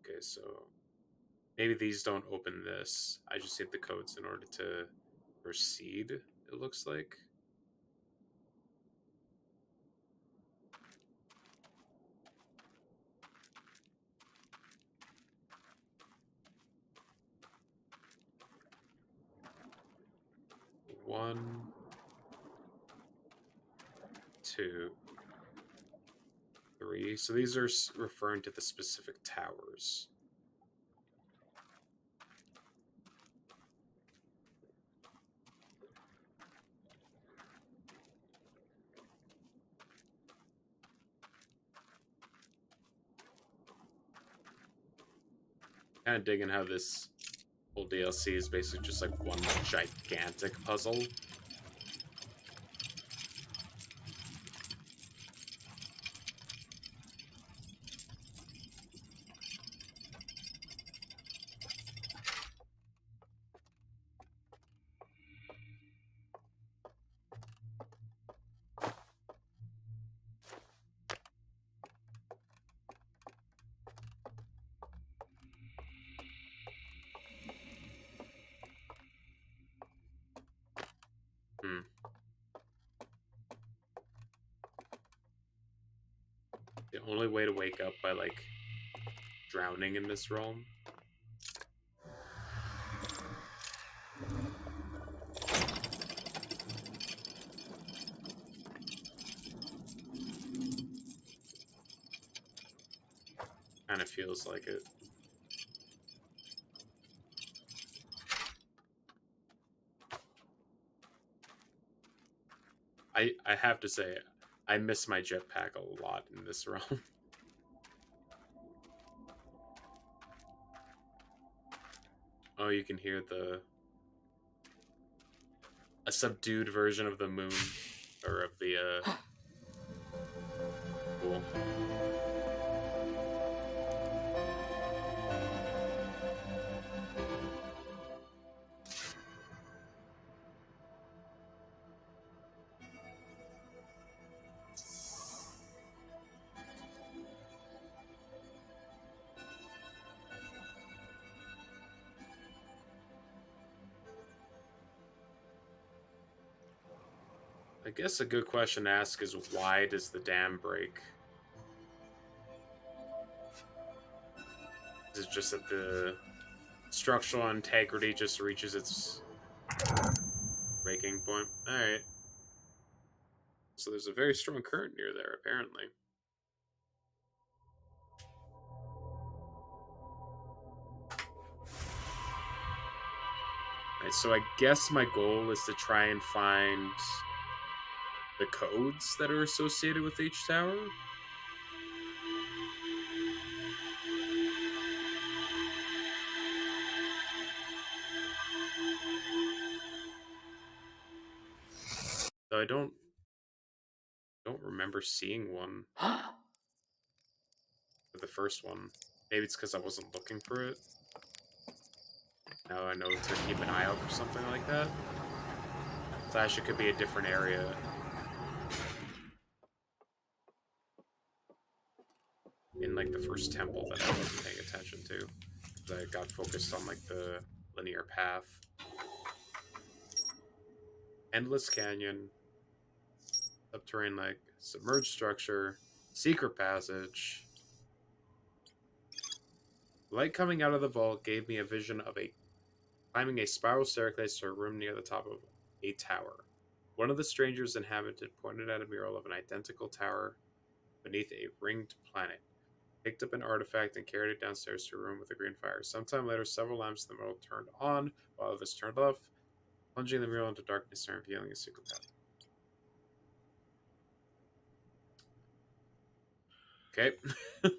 Okay, so maybe these don't open this. I just hit the codes in order to proceed, it looks like. One, two, three. So these are referring to the specific towers. Kind of digging how this whole DLC is basically just like one gigantic puzzle. Hmm. The only way to wake up by like drowning in this realm. Kind of feels like it. I have to say, I miss my jetpack a lot in this realm. Oh, you can hear a subdued version of the moon, or of the cool. I guess a good question to ask is why does the dam break? Is it just that the structural integrity just reaches its breaking point? Alright. So there's a very strong current near there, apparently. Alright, so I guess my goal is to try and find the codes that are associated with each tower. So I don't remember seeing one for the first one. Maybe it's because I wasn't looking for it. Now I know to keep an eye out for something like that. So actually could be a different area. In like the first temple that I wasn't paying attention to. I got focused on like the linear path. Endless canyon, subterranean lake, submerged structure, secret passage. Light coming out of the vault gave me a vision of a climbing a spiral staircase to a room near the top of a tower. One of the strangers inhabited pointed at a mural of an identical tower beneath a ringed planet, picked up an artifact, and carried it downstairs to a room with a green fire. Sometime later, several lamps in the mural turned on, while others turned off, plunging the mural into darkness and revealing a secret path. Okay. Yeah,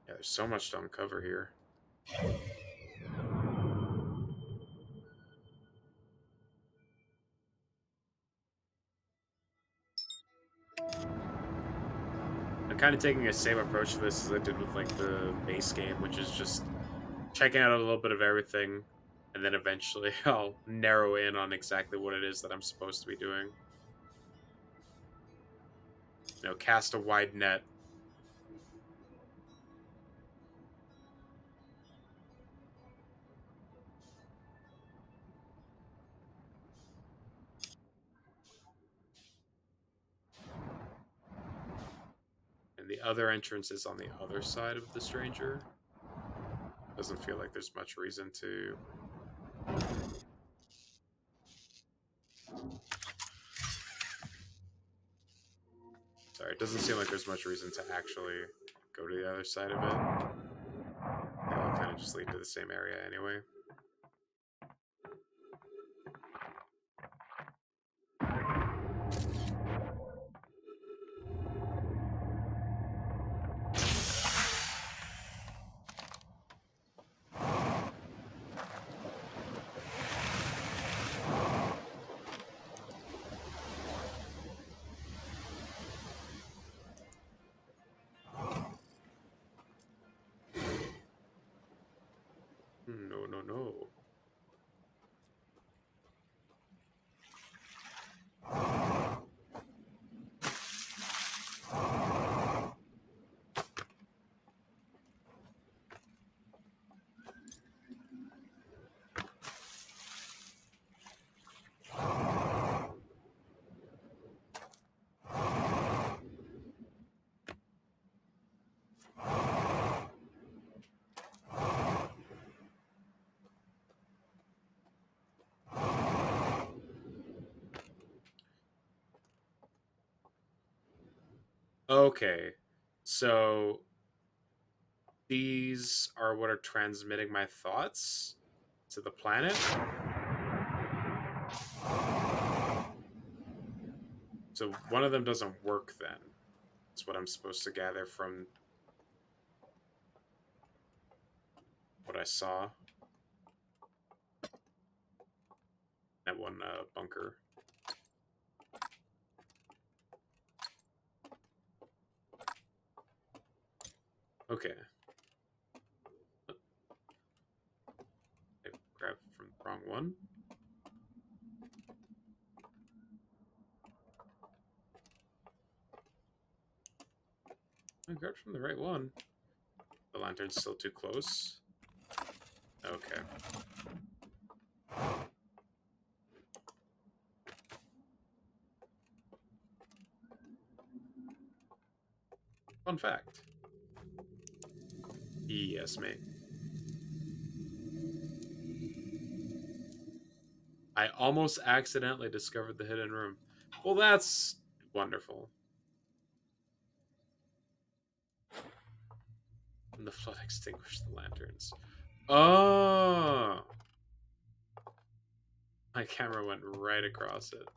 there's so much to uncover here. I'm kind of taking the same approach to this as I did with like the base game, which is just checking out a little bit of everything, and then eventually I'll narrow in on exactly what it is that I'm supposed to be doing. You know, cast a wide net. And the other entrance is on the other side of the stranger. Doesn't feel like there's much reason to. Sorry, it doesn't seem like there's much reason to actually go to the other side of it. They all kind of just lead to the same area anyway. No, no, no. Okay, so these are what are transmitting my thoughts to the planet. So one of them doesn't work then. That's what I'm supposed to gather from what I saw. That one bunker. Okay. I grabbed from the wrong one. I grabbed from the right one. The lantern's still too close. Okay. Fun fact. Yes, mate. I almost accidentally discovered the hidden room. Well, that's wonderful. And the flood extinguished the lanterns. Oh! My camera went right across it.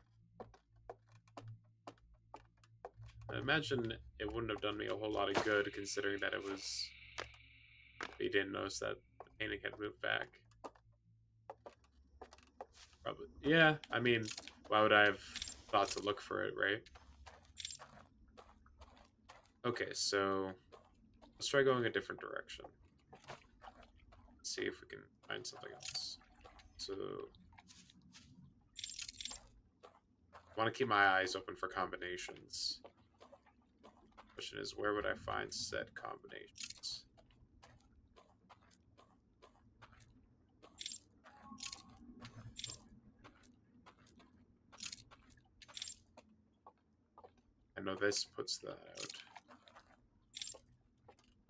I imagine it wouldn't have done me a whole lot of good considering that it was... You didn't notice that the painting had moved back. Probably. Yeah, I mean, why would I have thought to look for it, right? Okay, so let's try going a different direction. See if we can find something else. So I want to keep my eyes open for combinations. question is, where would I find said combinations? I know this puts that out.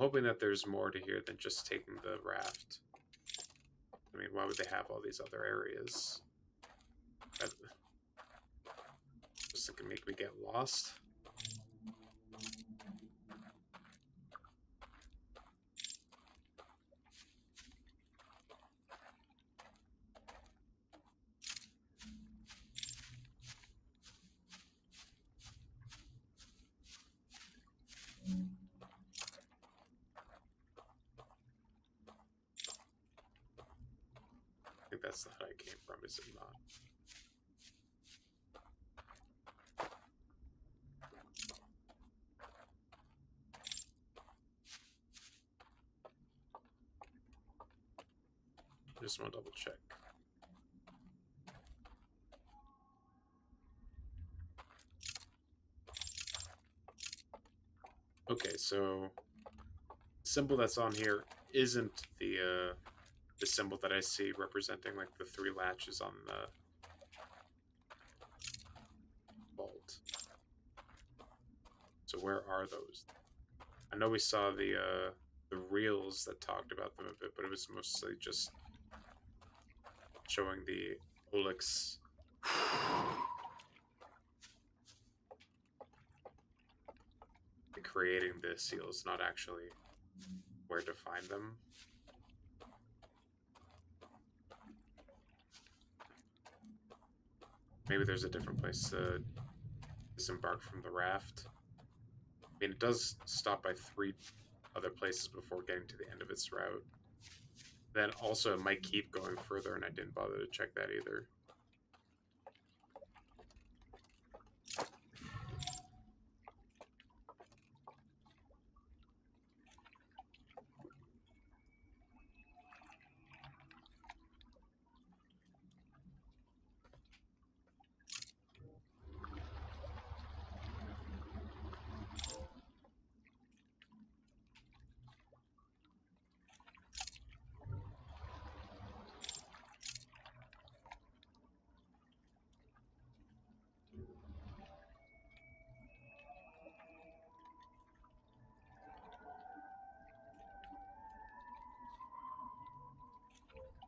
Hoping that there's more to here than just taking the raft. I mean, why would they have all these other areas? That just can make me get lost. I think that's the hut I came from, is it not? I just want to double check. Okay, so the symbol that's on here isn't the symbol that I see representing like the 3 latches on the vault. So where are those? I know we saw the reels that talked about them a bit, but it was mostly just showing the Olix. Creating the seals, not actually where to find them. Maybe there's a different place to disembark from the raft. I mean, it does stop by 3 other places before getting to the end of its route. Then also it might keep going further, and I didn't bother to check that either.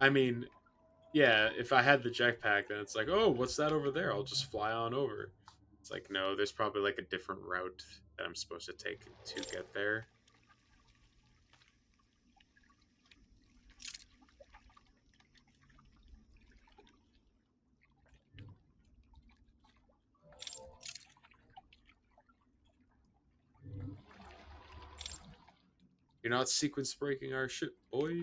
I mean, yeah, if I had the jetpack, then it's like, oh, what's that over there? I'll just fly on over. It's like, no, there's probably like a different route that I'm supposed to take to get there. You're not sequence breaking our ship, boy.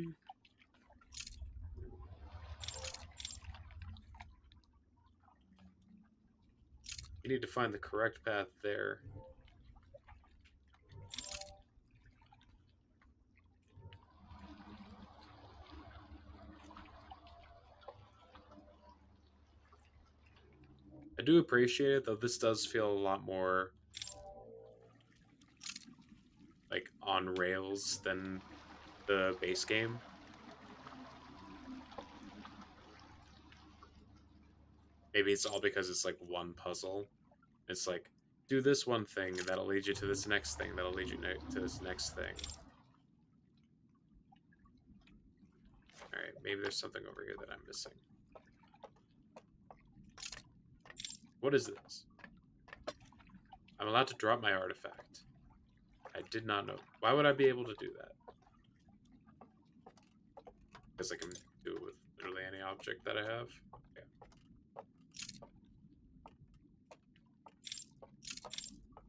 You need to find the correct path there. I do appreciate it, though this does feel a lot more like on rails than the base game. Maybe it's all because it's like one puzzle. It's like, do this one thing, and that'll lead you to this next thing, that'll lead you to this next thing. Alright, maybe there's something over here that I'm missing. What is this? I'm allowed to drop my artifact. I did not know. Why would I be able to do that? Because I can do it with literally any object that I have. Yeah.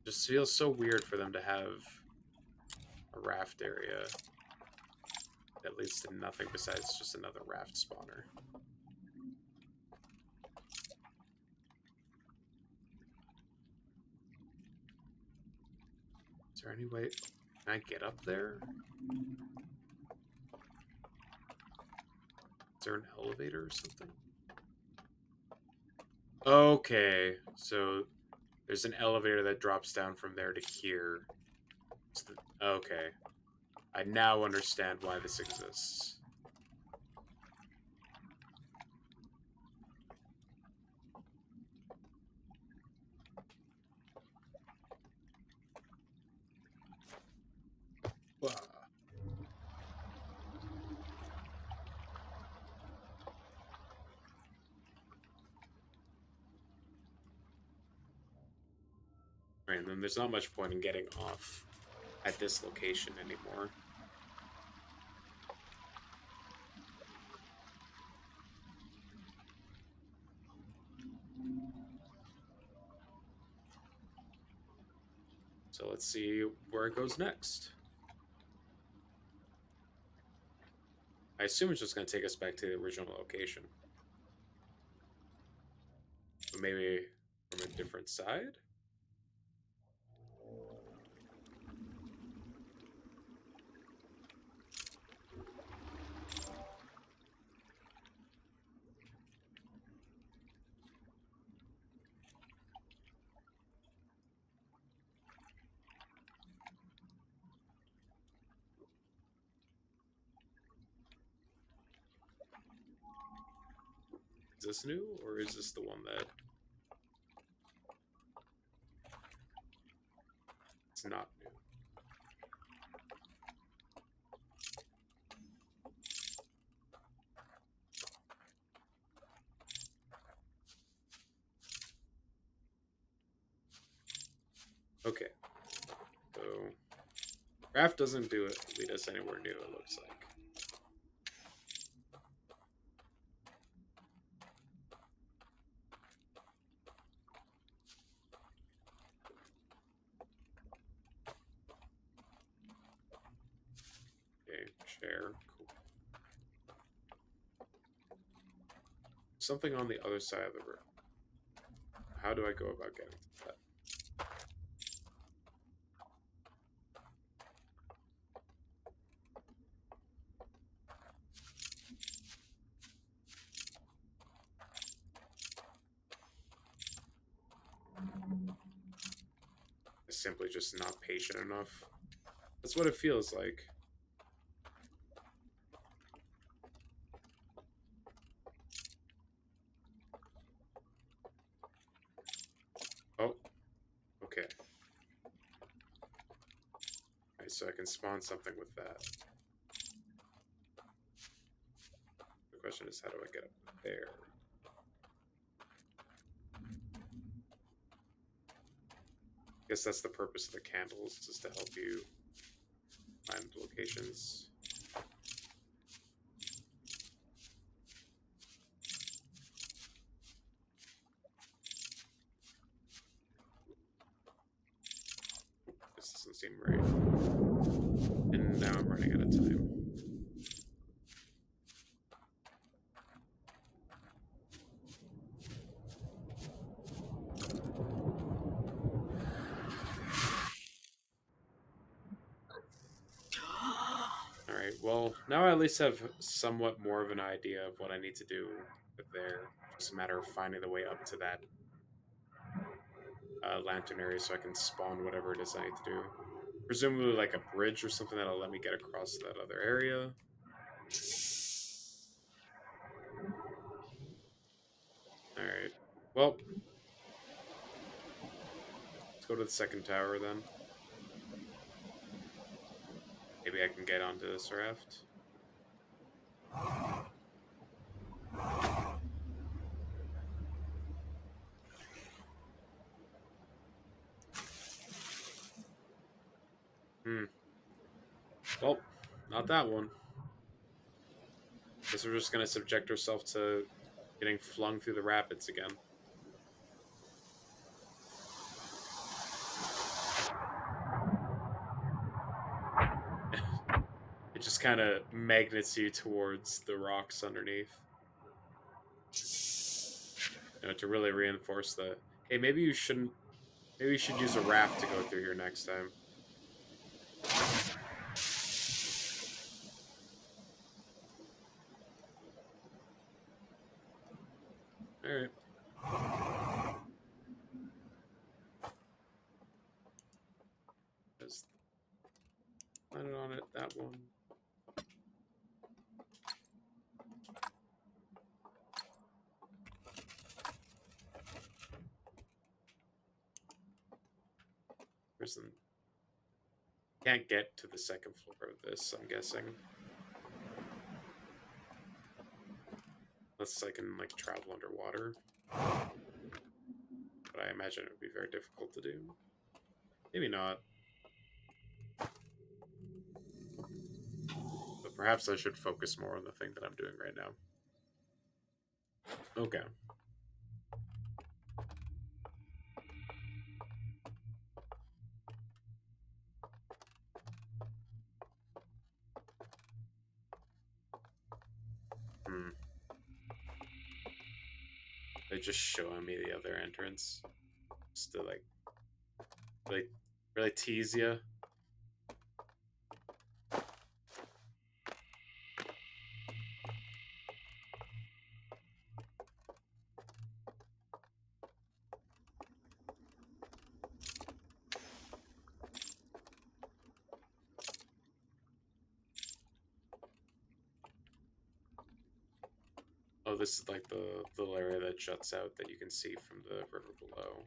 Just feels so weird for them to have a raft area that leads to nothing besides just another raft spawner. Is there any way... Can I get up there? Is there an elevator or something? Okay, so there's an elevator that drops down from there to here. Okay. I now understand why this exists. Wow. Right, and then there's not much point in getting off at this location anymore. So let's see where it goes next. I assume it's just going to take us back to the original location. But maybe from a different side? Is this new, or is this the one that it's not new? Okay, so raft doesn't lead us anywhere new, it looks like. Okay, chair, cool. Something on the other side of the room. How do I go about getting to that? I'm simply just not patient enough. That's what it feels like. Oh, okay. Alright, so I can spawn something with that. The question is, how do I get up there? Guess that's the purpose of the candles, is to help you find locations. This doesn't seem right. And now I'm running out of time. Alright, well, now I at least have somewhat more of an idea of what I need to do there. It's a matter of finding the way up to that lantern area so I can spawn whatever it is I need to do. Presumably like a bridge or something that'll let me get across to that other area. Alright, well, let's go to the second tower then. Maybe I can get onto this raft. Well, not that one. Guess we're just gonna subject ourselves to getting flung through the rapids again. It just kind of magnets you towards the rocks underneath. You know, to really reinforce the, hey, maybe you shouldn't, maybe you should use a raft to go through here next time. Alright. that one. There's an... Can't get to the second floor of this, I'm guessing. Unless I can, like, travel underwater. But I imagine it would be very difficult to do. Maybe not. But perhaps I should focus more on the thing that I'm doing right now. Okay. Hmm. They're just showing me the other entrance. Just to, like, really, really tease you. Oh, this is like the little area that juts out that you can see from the river below.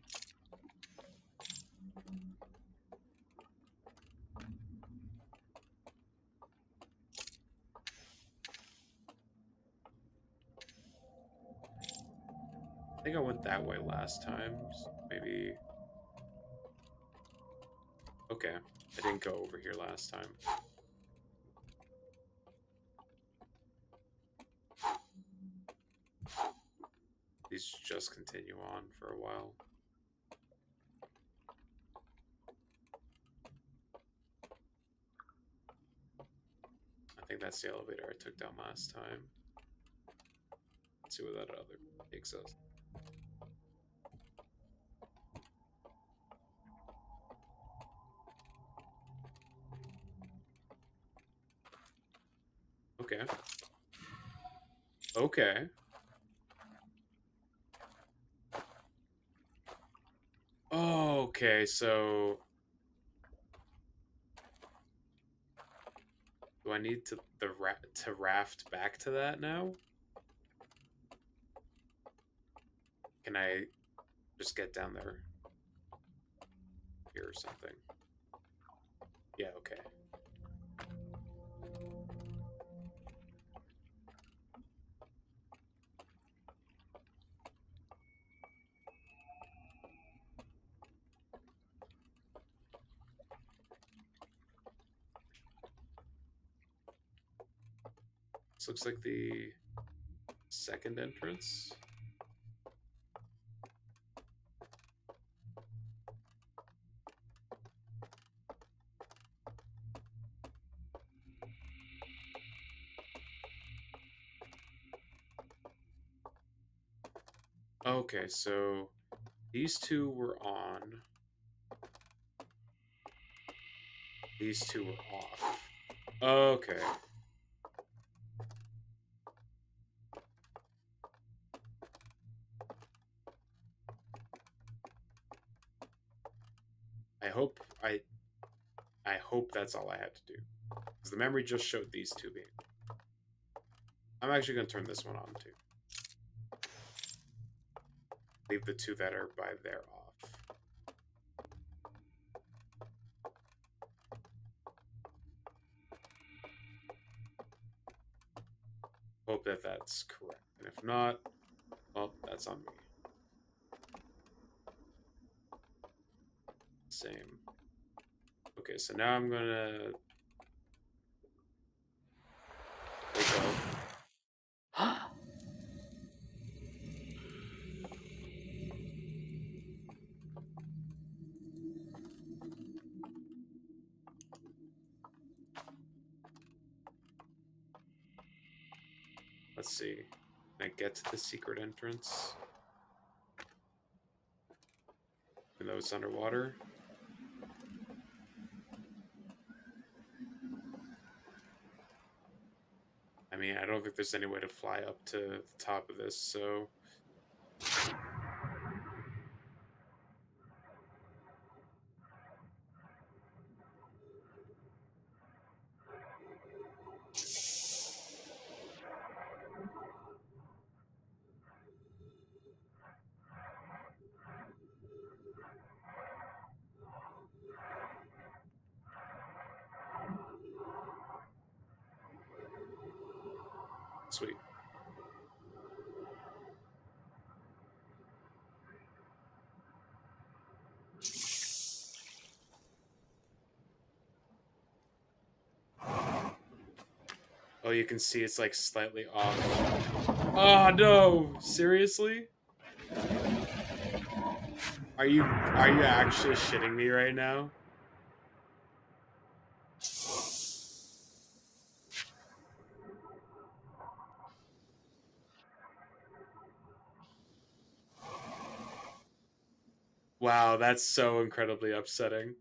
I think I went that way last time. So maybe... Okay. I didn't go over here last time. These just continue on for a while. I think that's the elevator I took down last time. Let's see where that other takes us. Okay. Okay. Oh, okay, so... Do I need to raft back to that now? Can I just get down there here or something? Yeah, okay. This looks like the second entrance. Okay, so these two were on. These two were off. Okay. I hope I hope that's all I had to do. Because the memory just showed these two being. I'm actually gonna turn this one on too. Leave the two that are by there off. Hope that that's correct. And if not, well, that's on me. Same. Okay, so now I'm gonna go. Let's see. Can I get to the secret entrance? Even though it's underwater? I mean, I don't think there's any way to fly up to the top of this, so... Sweet. Oh, you can see it's like slightly off. Oh no! Seriously? Are you actually shitting me right now? Wow, that's so incredibly upsetting.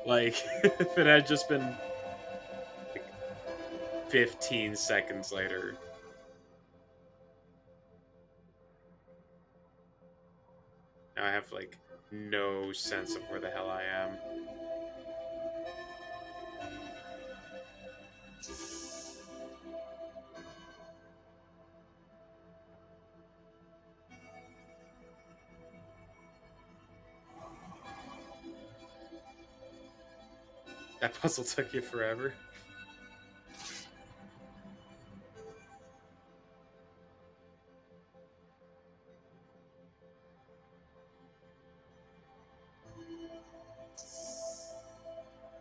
Like, if it had just been like 15 seconds later. Now I have like no sense of where the hell I am. That puzzle took you forever.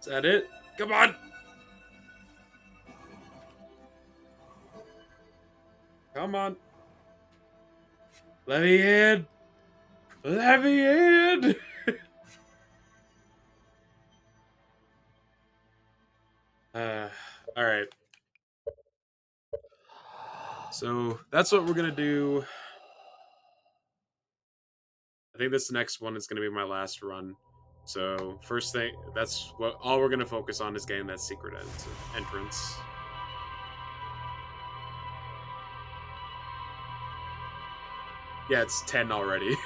Is that it? Come on! Come on. Let me in! Let me in! uh, Alright. So, that's what we're gonna do. I think this next one is gonna be my last run. So, first thing, that's what all we're gonna focus on is getting that secret entrance. Yeah, it's 10 already.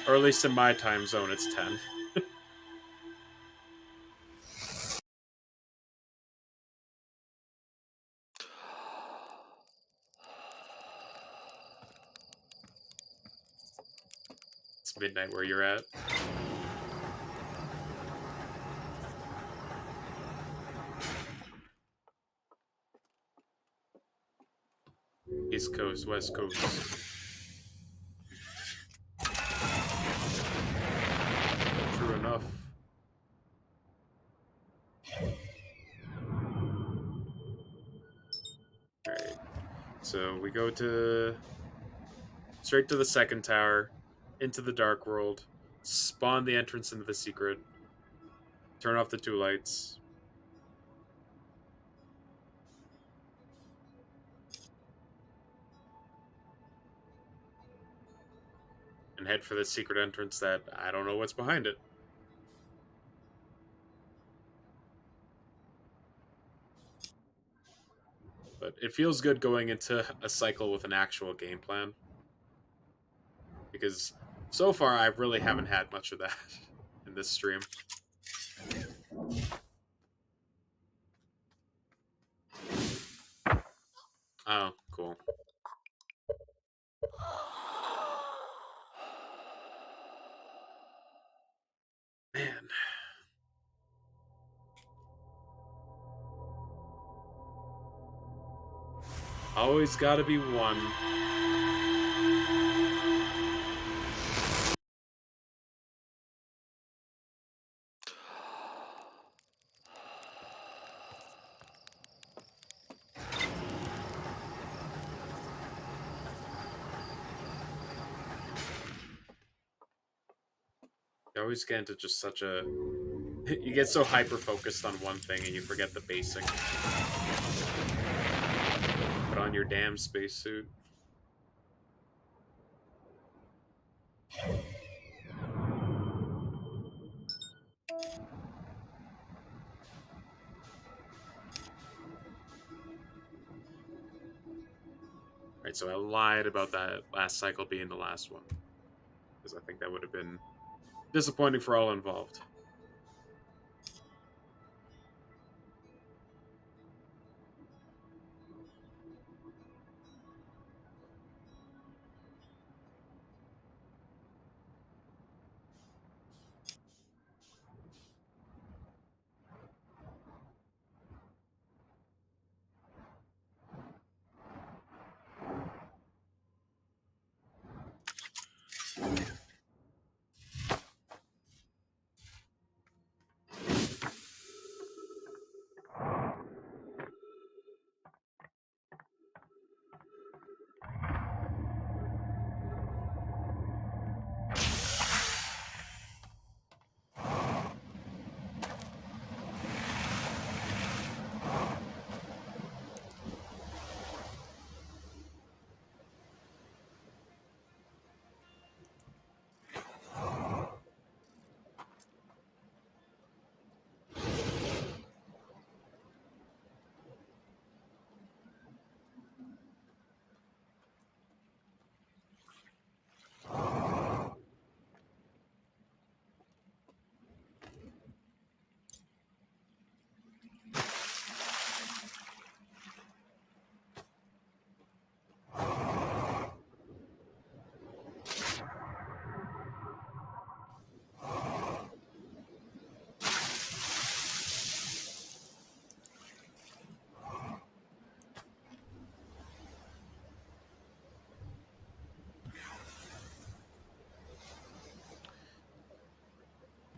Or at least in my time zone, it's 10. It's midnight where you're at. East Coast, West Coast. True enough. Alright. So we go to straight to the second tower, into the dark world, spawn the entrance into the secret, turn off the two lights. And head for the secret entrance that I don't know what's behind it. But it feels good going into a cycle with an actual game plan. Because so far I really haven't had much of that in this stream. Oh, cool. Man. Always gotta be one. You always get into just such a... You get so hyper-focused on one thing and you forget the basic. Put on your damn spacesuit. Right, so I lied about that last cycle being the last one. Because I think that would have been disappointing for all involved.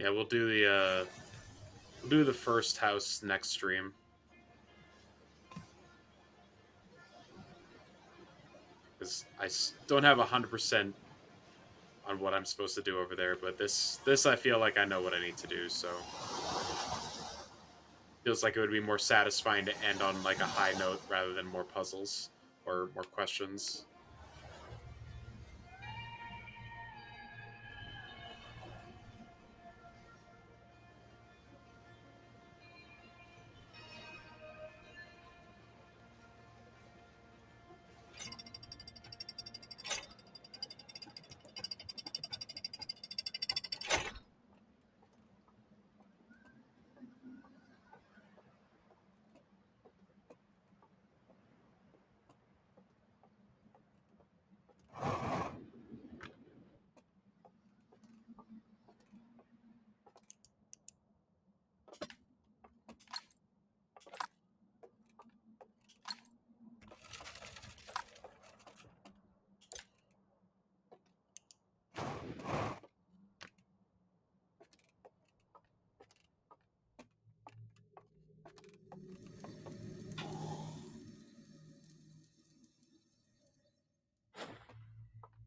Yeah, we'll do the first house next stream. Because don't have 100% on what I'm supposed to do over there, but this I feel like I know what I need to do, so feels like it would be more satisfying to end on like a high note rather than more puzzles or more questions.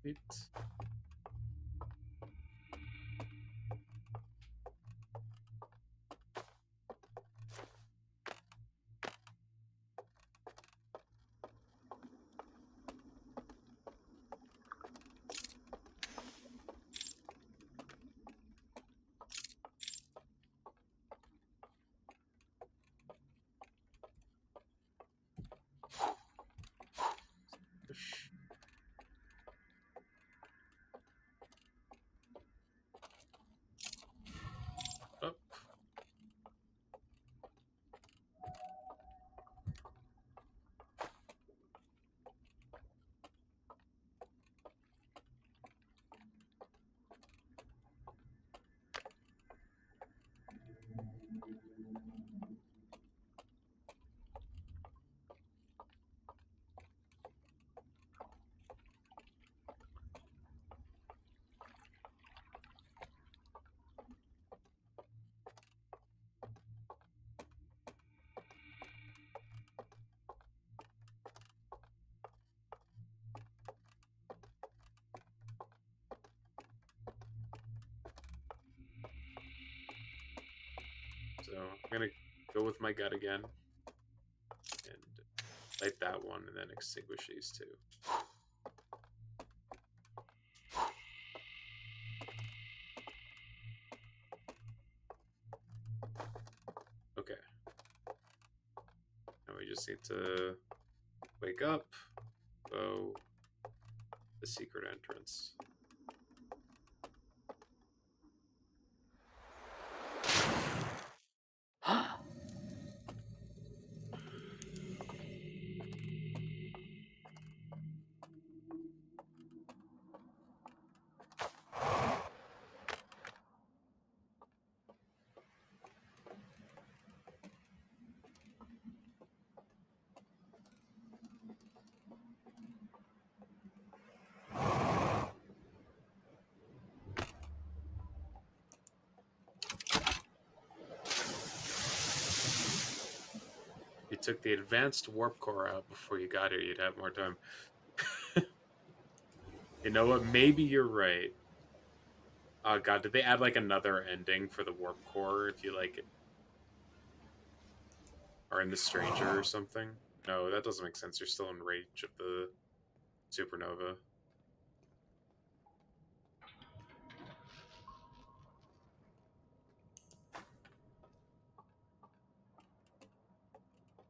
Wait. Oh. So I'm gonna go with my gut again and light that one and then extinguish these two. Okay. Now we just need to wake up, go the secret entrance. You took the advanced warp core out before you got here, you'd have more time. You know what? Maybe you're right. Oh god, did they add like another ending for the warp core if you like are in the stranger or something? No, that doesn't make sense. You're still in range of the supernova.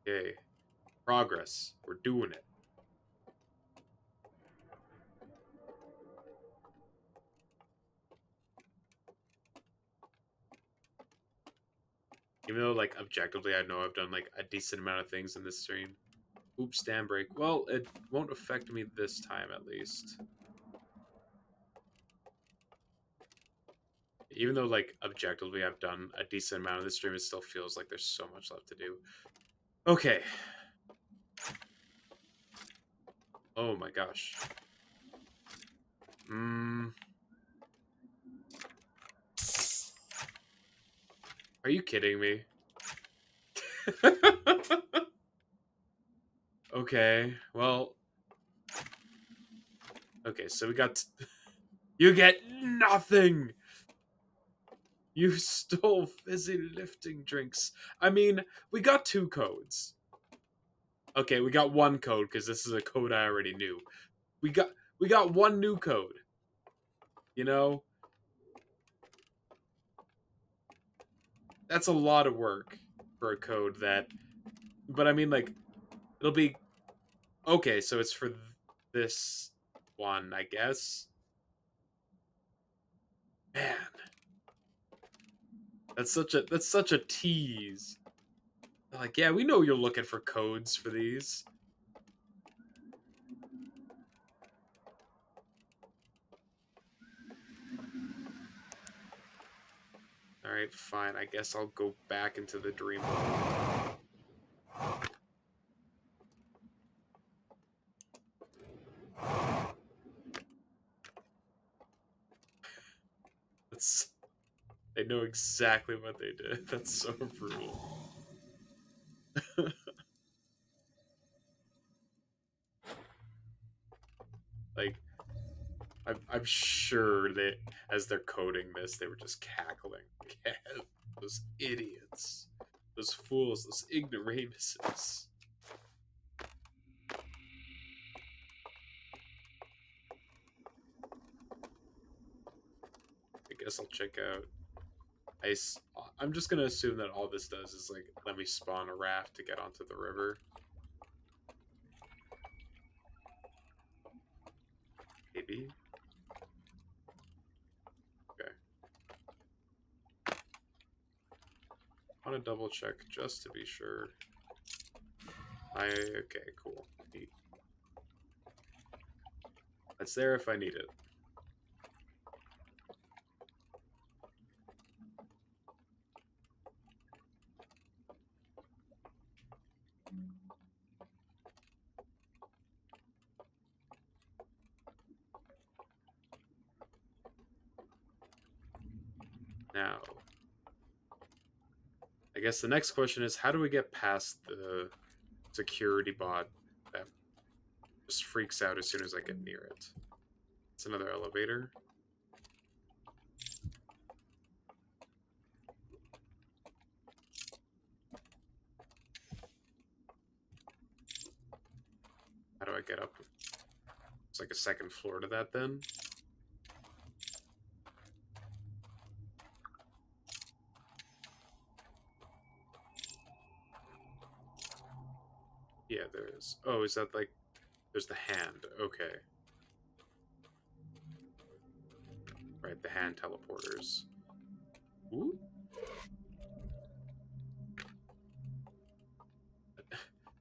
Okay. Progress. We're doing it. Even though, like, objectively, I know I've done, like, a decent amount of things in this stream. Oops, dam break. Well, it won't affect me this time, at least. Even though, like, objectively, I've done a decent amount of this stream, it still feels like there's so much left to do. Okay. Oh my gosh. Are you kidding me? Okay, well, okay, so we got. You get nothing! You stole fizzy lifting drinks. I mean, we got 2 codes. Okay, we got 1 code because this is a code I already knew. We got we got 1 new code. You know, that's a lot of work for a code that. But I mean, like, it'll be okay. So it's for this one, I guess. Man, that's such a tease. They're like, yeah, we know you're looking for codes for these. All right, fine. I guess I'll go back into the dream world. That's, they know exactly what they did. That's so brutal. Like, I'm sure that as they're coding this, they were just cackling. Yeah, those idiots, those fools, those ignoramuses. I guess I'll check out. I'm just gonna assume that all this does is like let me spawn a raft to get onto the river. Maybe. Okay. I want to double check just to be sure. Okay, cool. Neat. It's there if I need it. Now, I guess the next question is how do we get past the security bot that just freaks out as soon as I get near it? It's another elevator. How do I get up? It's like a second floor to that then. Yeah, there is. Oh, is that like there's the hand. Okay. Right, the hand teleporters. Ooh.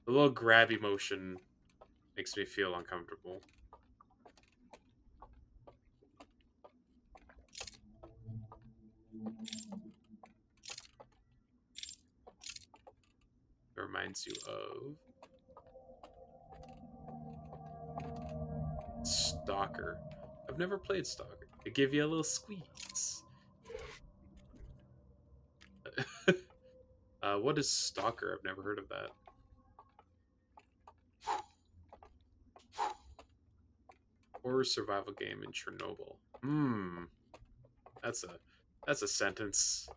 The little grabby motion makes me feel uncomfortable. It reminds you of Stalker. I've never played Stalker. They give you a little squeeze. What is Stalker? I've never heard of that. Horror survival game in Chernobyl. Hmm. That's a sentence.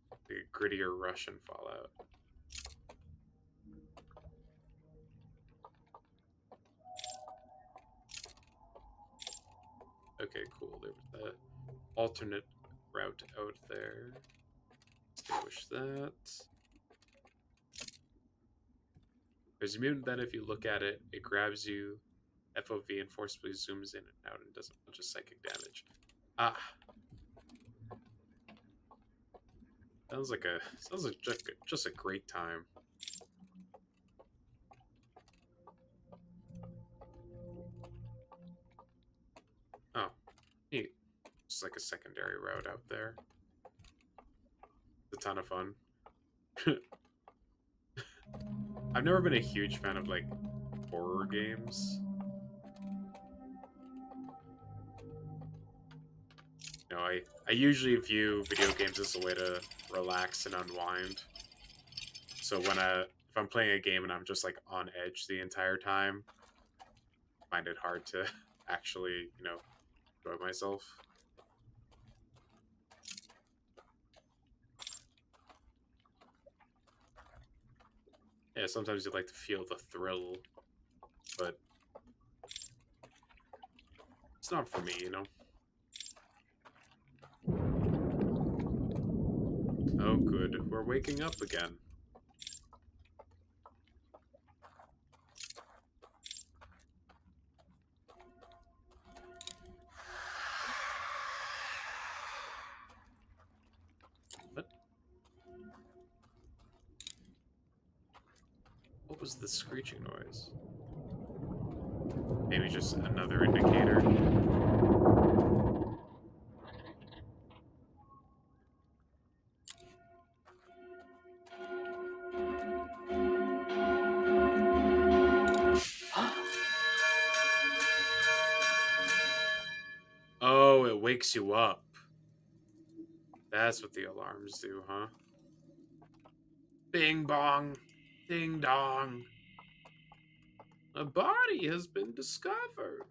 Like a grittier Russian Fallout. Okay, cool. There was that alternate route out there. Extinguish that. There's a mutant that if you look at it, it grabs you, FOV, and forcibly zooms in and out and does a bunch of psychic damage. Ah, sounds like just a great time. Oh, neat. Just like a secondary route out there. It's a ton of fun. I've never been a huge fan of like horror games. I usually view video games as a way to relax and unwind. So if I'm playing a game and I'm just like on edge the entire time, I find it hard to actually, enjoy myself. Yeah, sometimes you like to feel the thrill, but it's not for me. Oh, good. We're waking up again. What? What was the screeching noise? Maybe just another indicator. Oh, it wakes you up. That's what the alarms do, huh? Bing bong. Ding dong. A body has been discovered.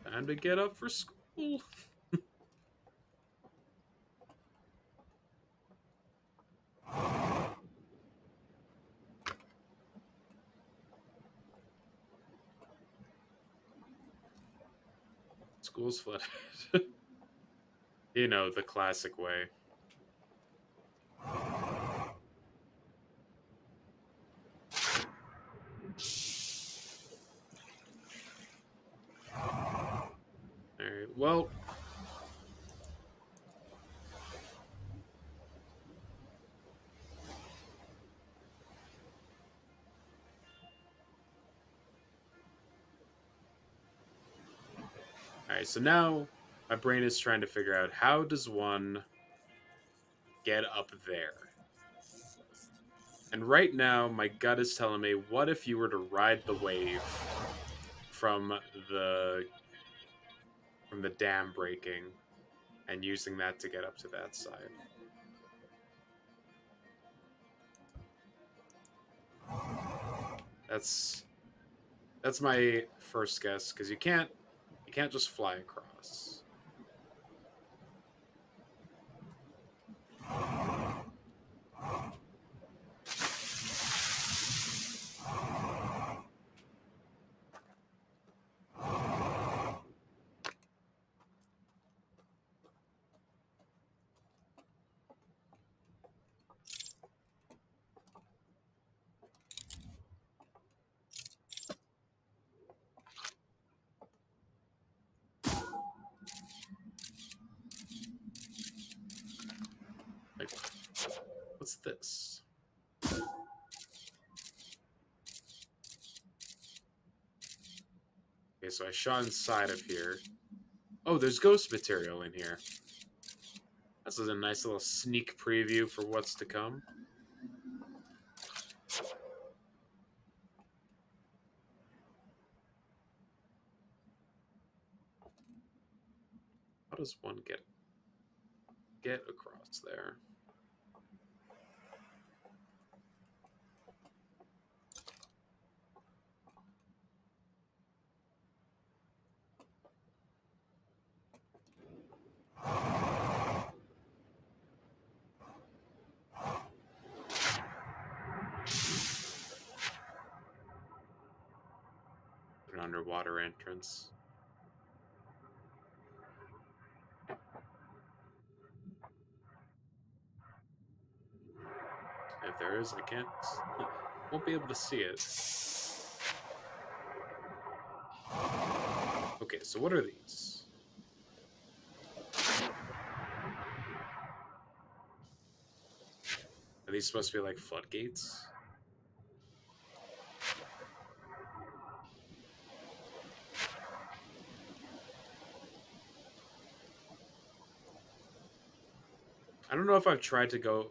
Time to get up for school. School's flooded. The classic way. Alright, well. Alright, so now my brain is trying to figure out how does one get up there? And right now, my gut is telling me, what if you were to ride the wave from the from the dam breaking and using that to get up to that side? That's my first guess, because you can't just fly across. Like, what's this? Okay, so I shot inside of here. Oh, there's ghost material in here. That's a nice little sneak preview for what's to come. How does one get across there? An underwater entrance. If there is, I can't. Won't be able to see it. Okay, so what are these? Are these supposed to be like floodgates? I don't know if I've tried to go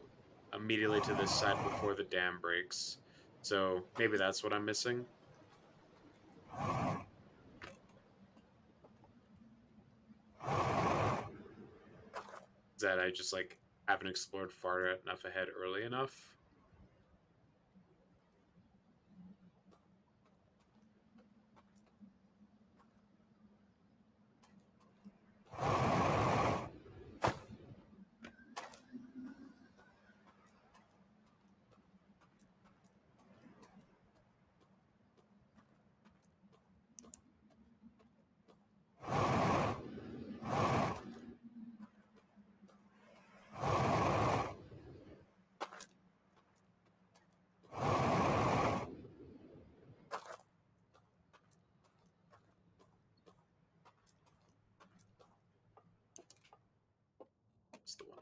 immediately to this side before the dam breaks. So maybe that's what I'm missing. Is that I just like haven't explored far enough ahead early enough. That's the one.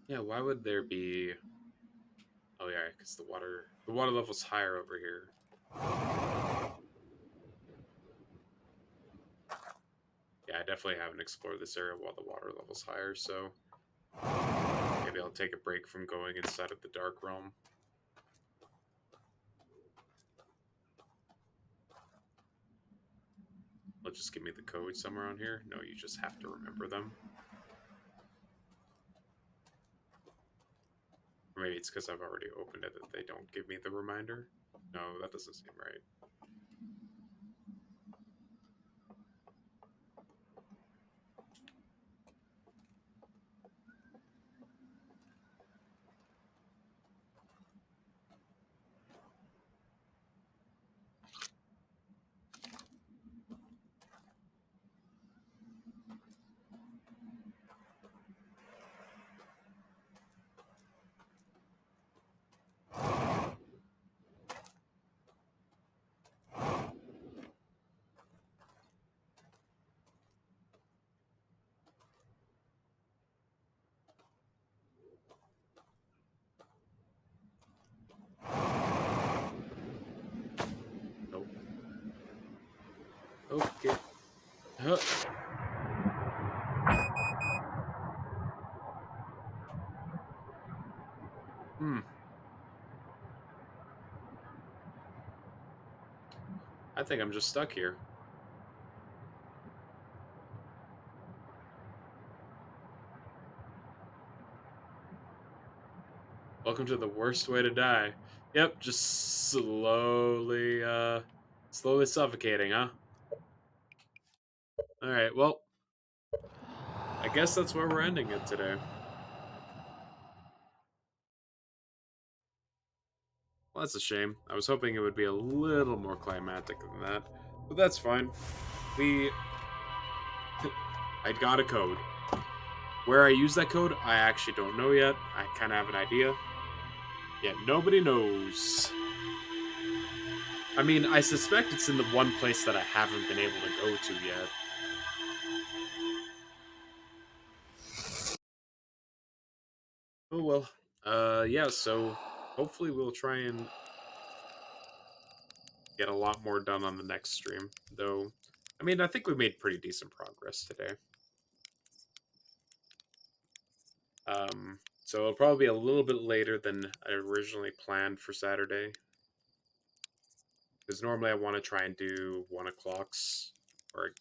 Yeah, why would there be? Oh yeah, because the water level's higher over here. Yeah, I definitely haven't explored this area while the water level's higher, so maybe I'll take a break from going inside of the dark realm. They'll just give me the code somewhere on here. No, you just have to remember them. Or maybe it's because I've already opened it that they don't give me the reminder. No, that doesn't seem right. Nope. Okay. Huh. Hmm. I think I'm just stuck here. Welcome to the worst way to die. Yep, just slowly suffocating, huh? Alright, well, I guess that's where we're ending it today. Well, that's a shame. I was hoping it would be a little more climactic than that. But that's fine. We... I got a code. Where I use that code, I actually don't know yet. I kind of have an idea. Yet nobody knows. I mean, I suspect it's in the one place that I haven't been able to go to yet. Oh well. Yeah, so hopefully we'll try and get a lot more done on the next stream. Though, I mean, I think we made pretty decent progress today. So it'll probably be a little bit later than I originally planned for Saturday. Because normally I want to try and do 1 o'clocks or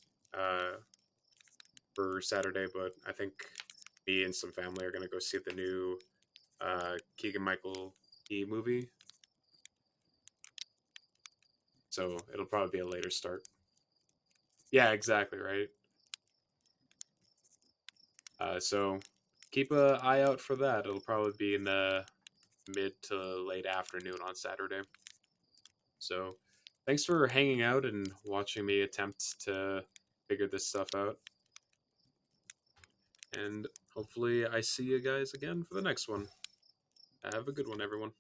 for Saturday, but I think me and some family are gonna go see the new Keegan Michael E movie. So it'll probably be a later start. Yeah, exactly right. So keep an eye out for that. It'll probably be in the mid to late afternoon on Saturday. So thanks for hanging out and watching me attempt to figure this stuff out. And hopefully I see you guys again for the next one. Have a good one, everyone.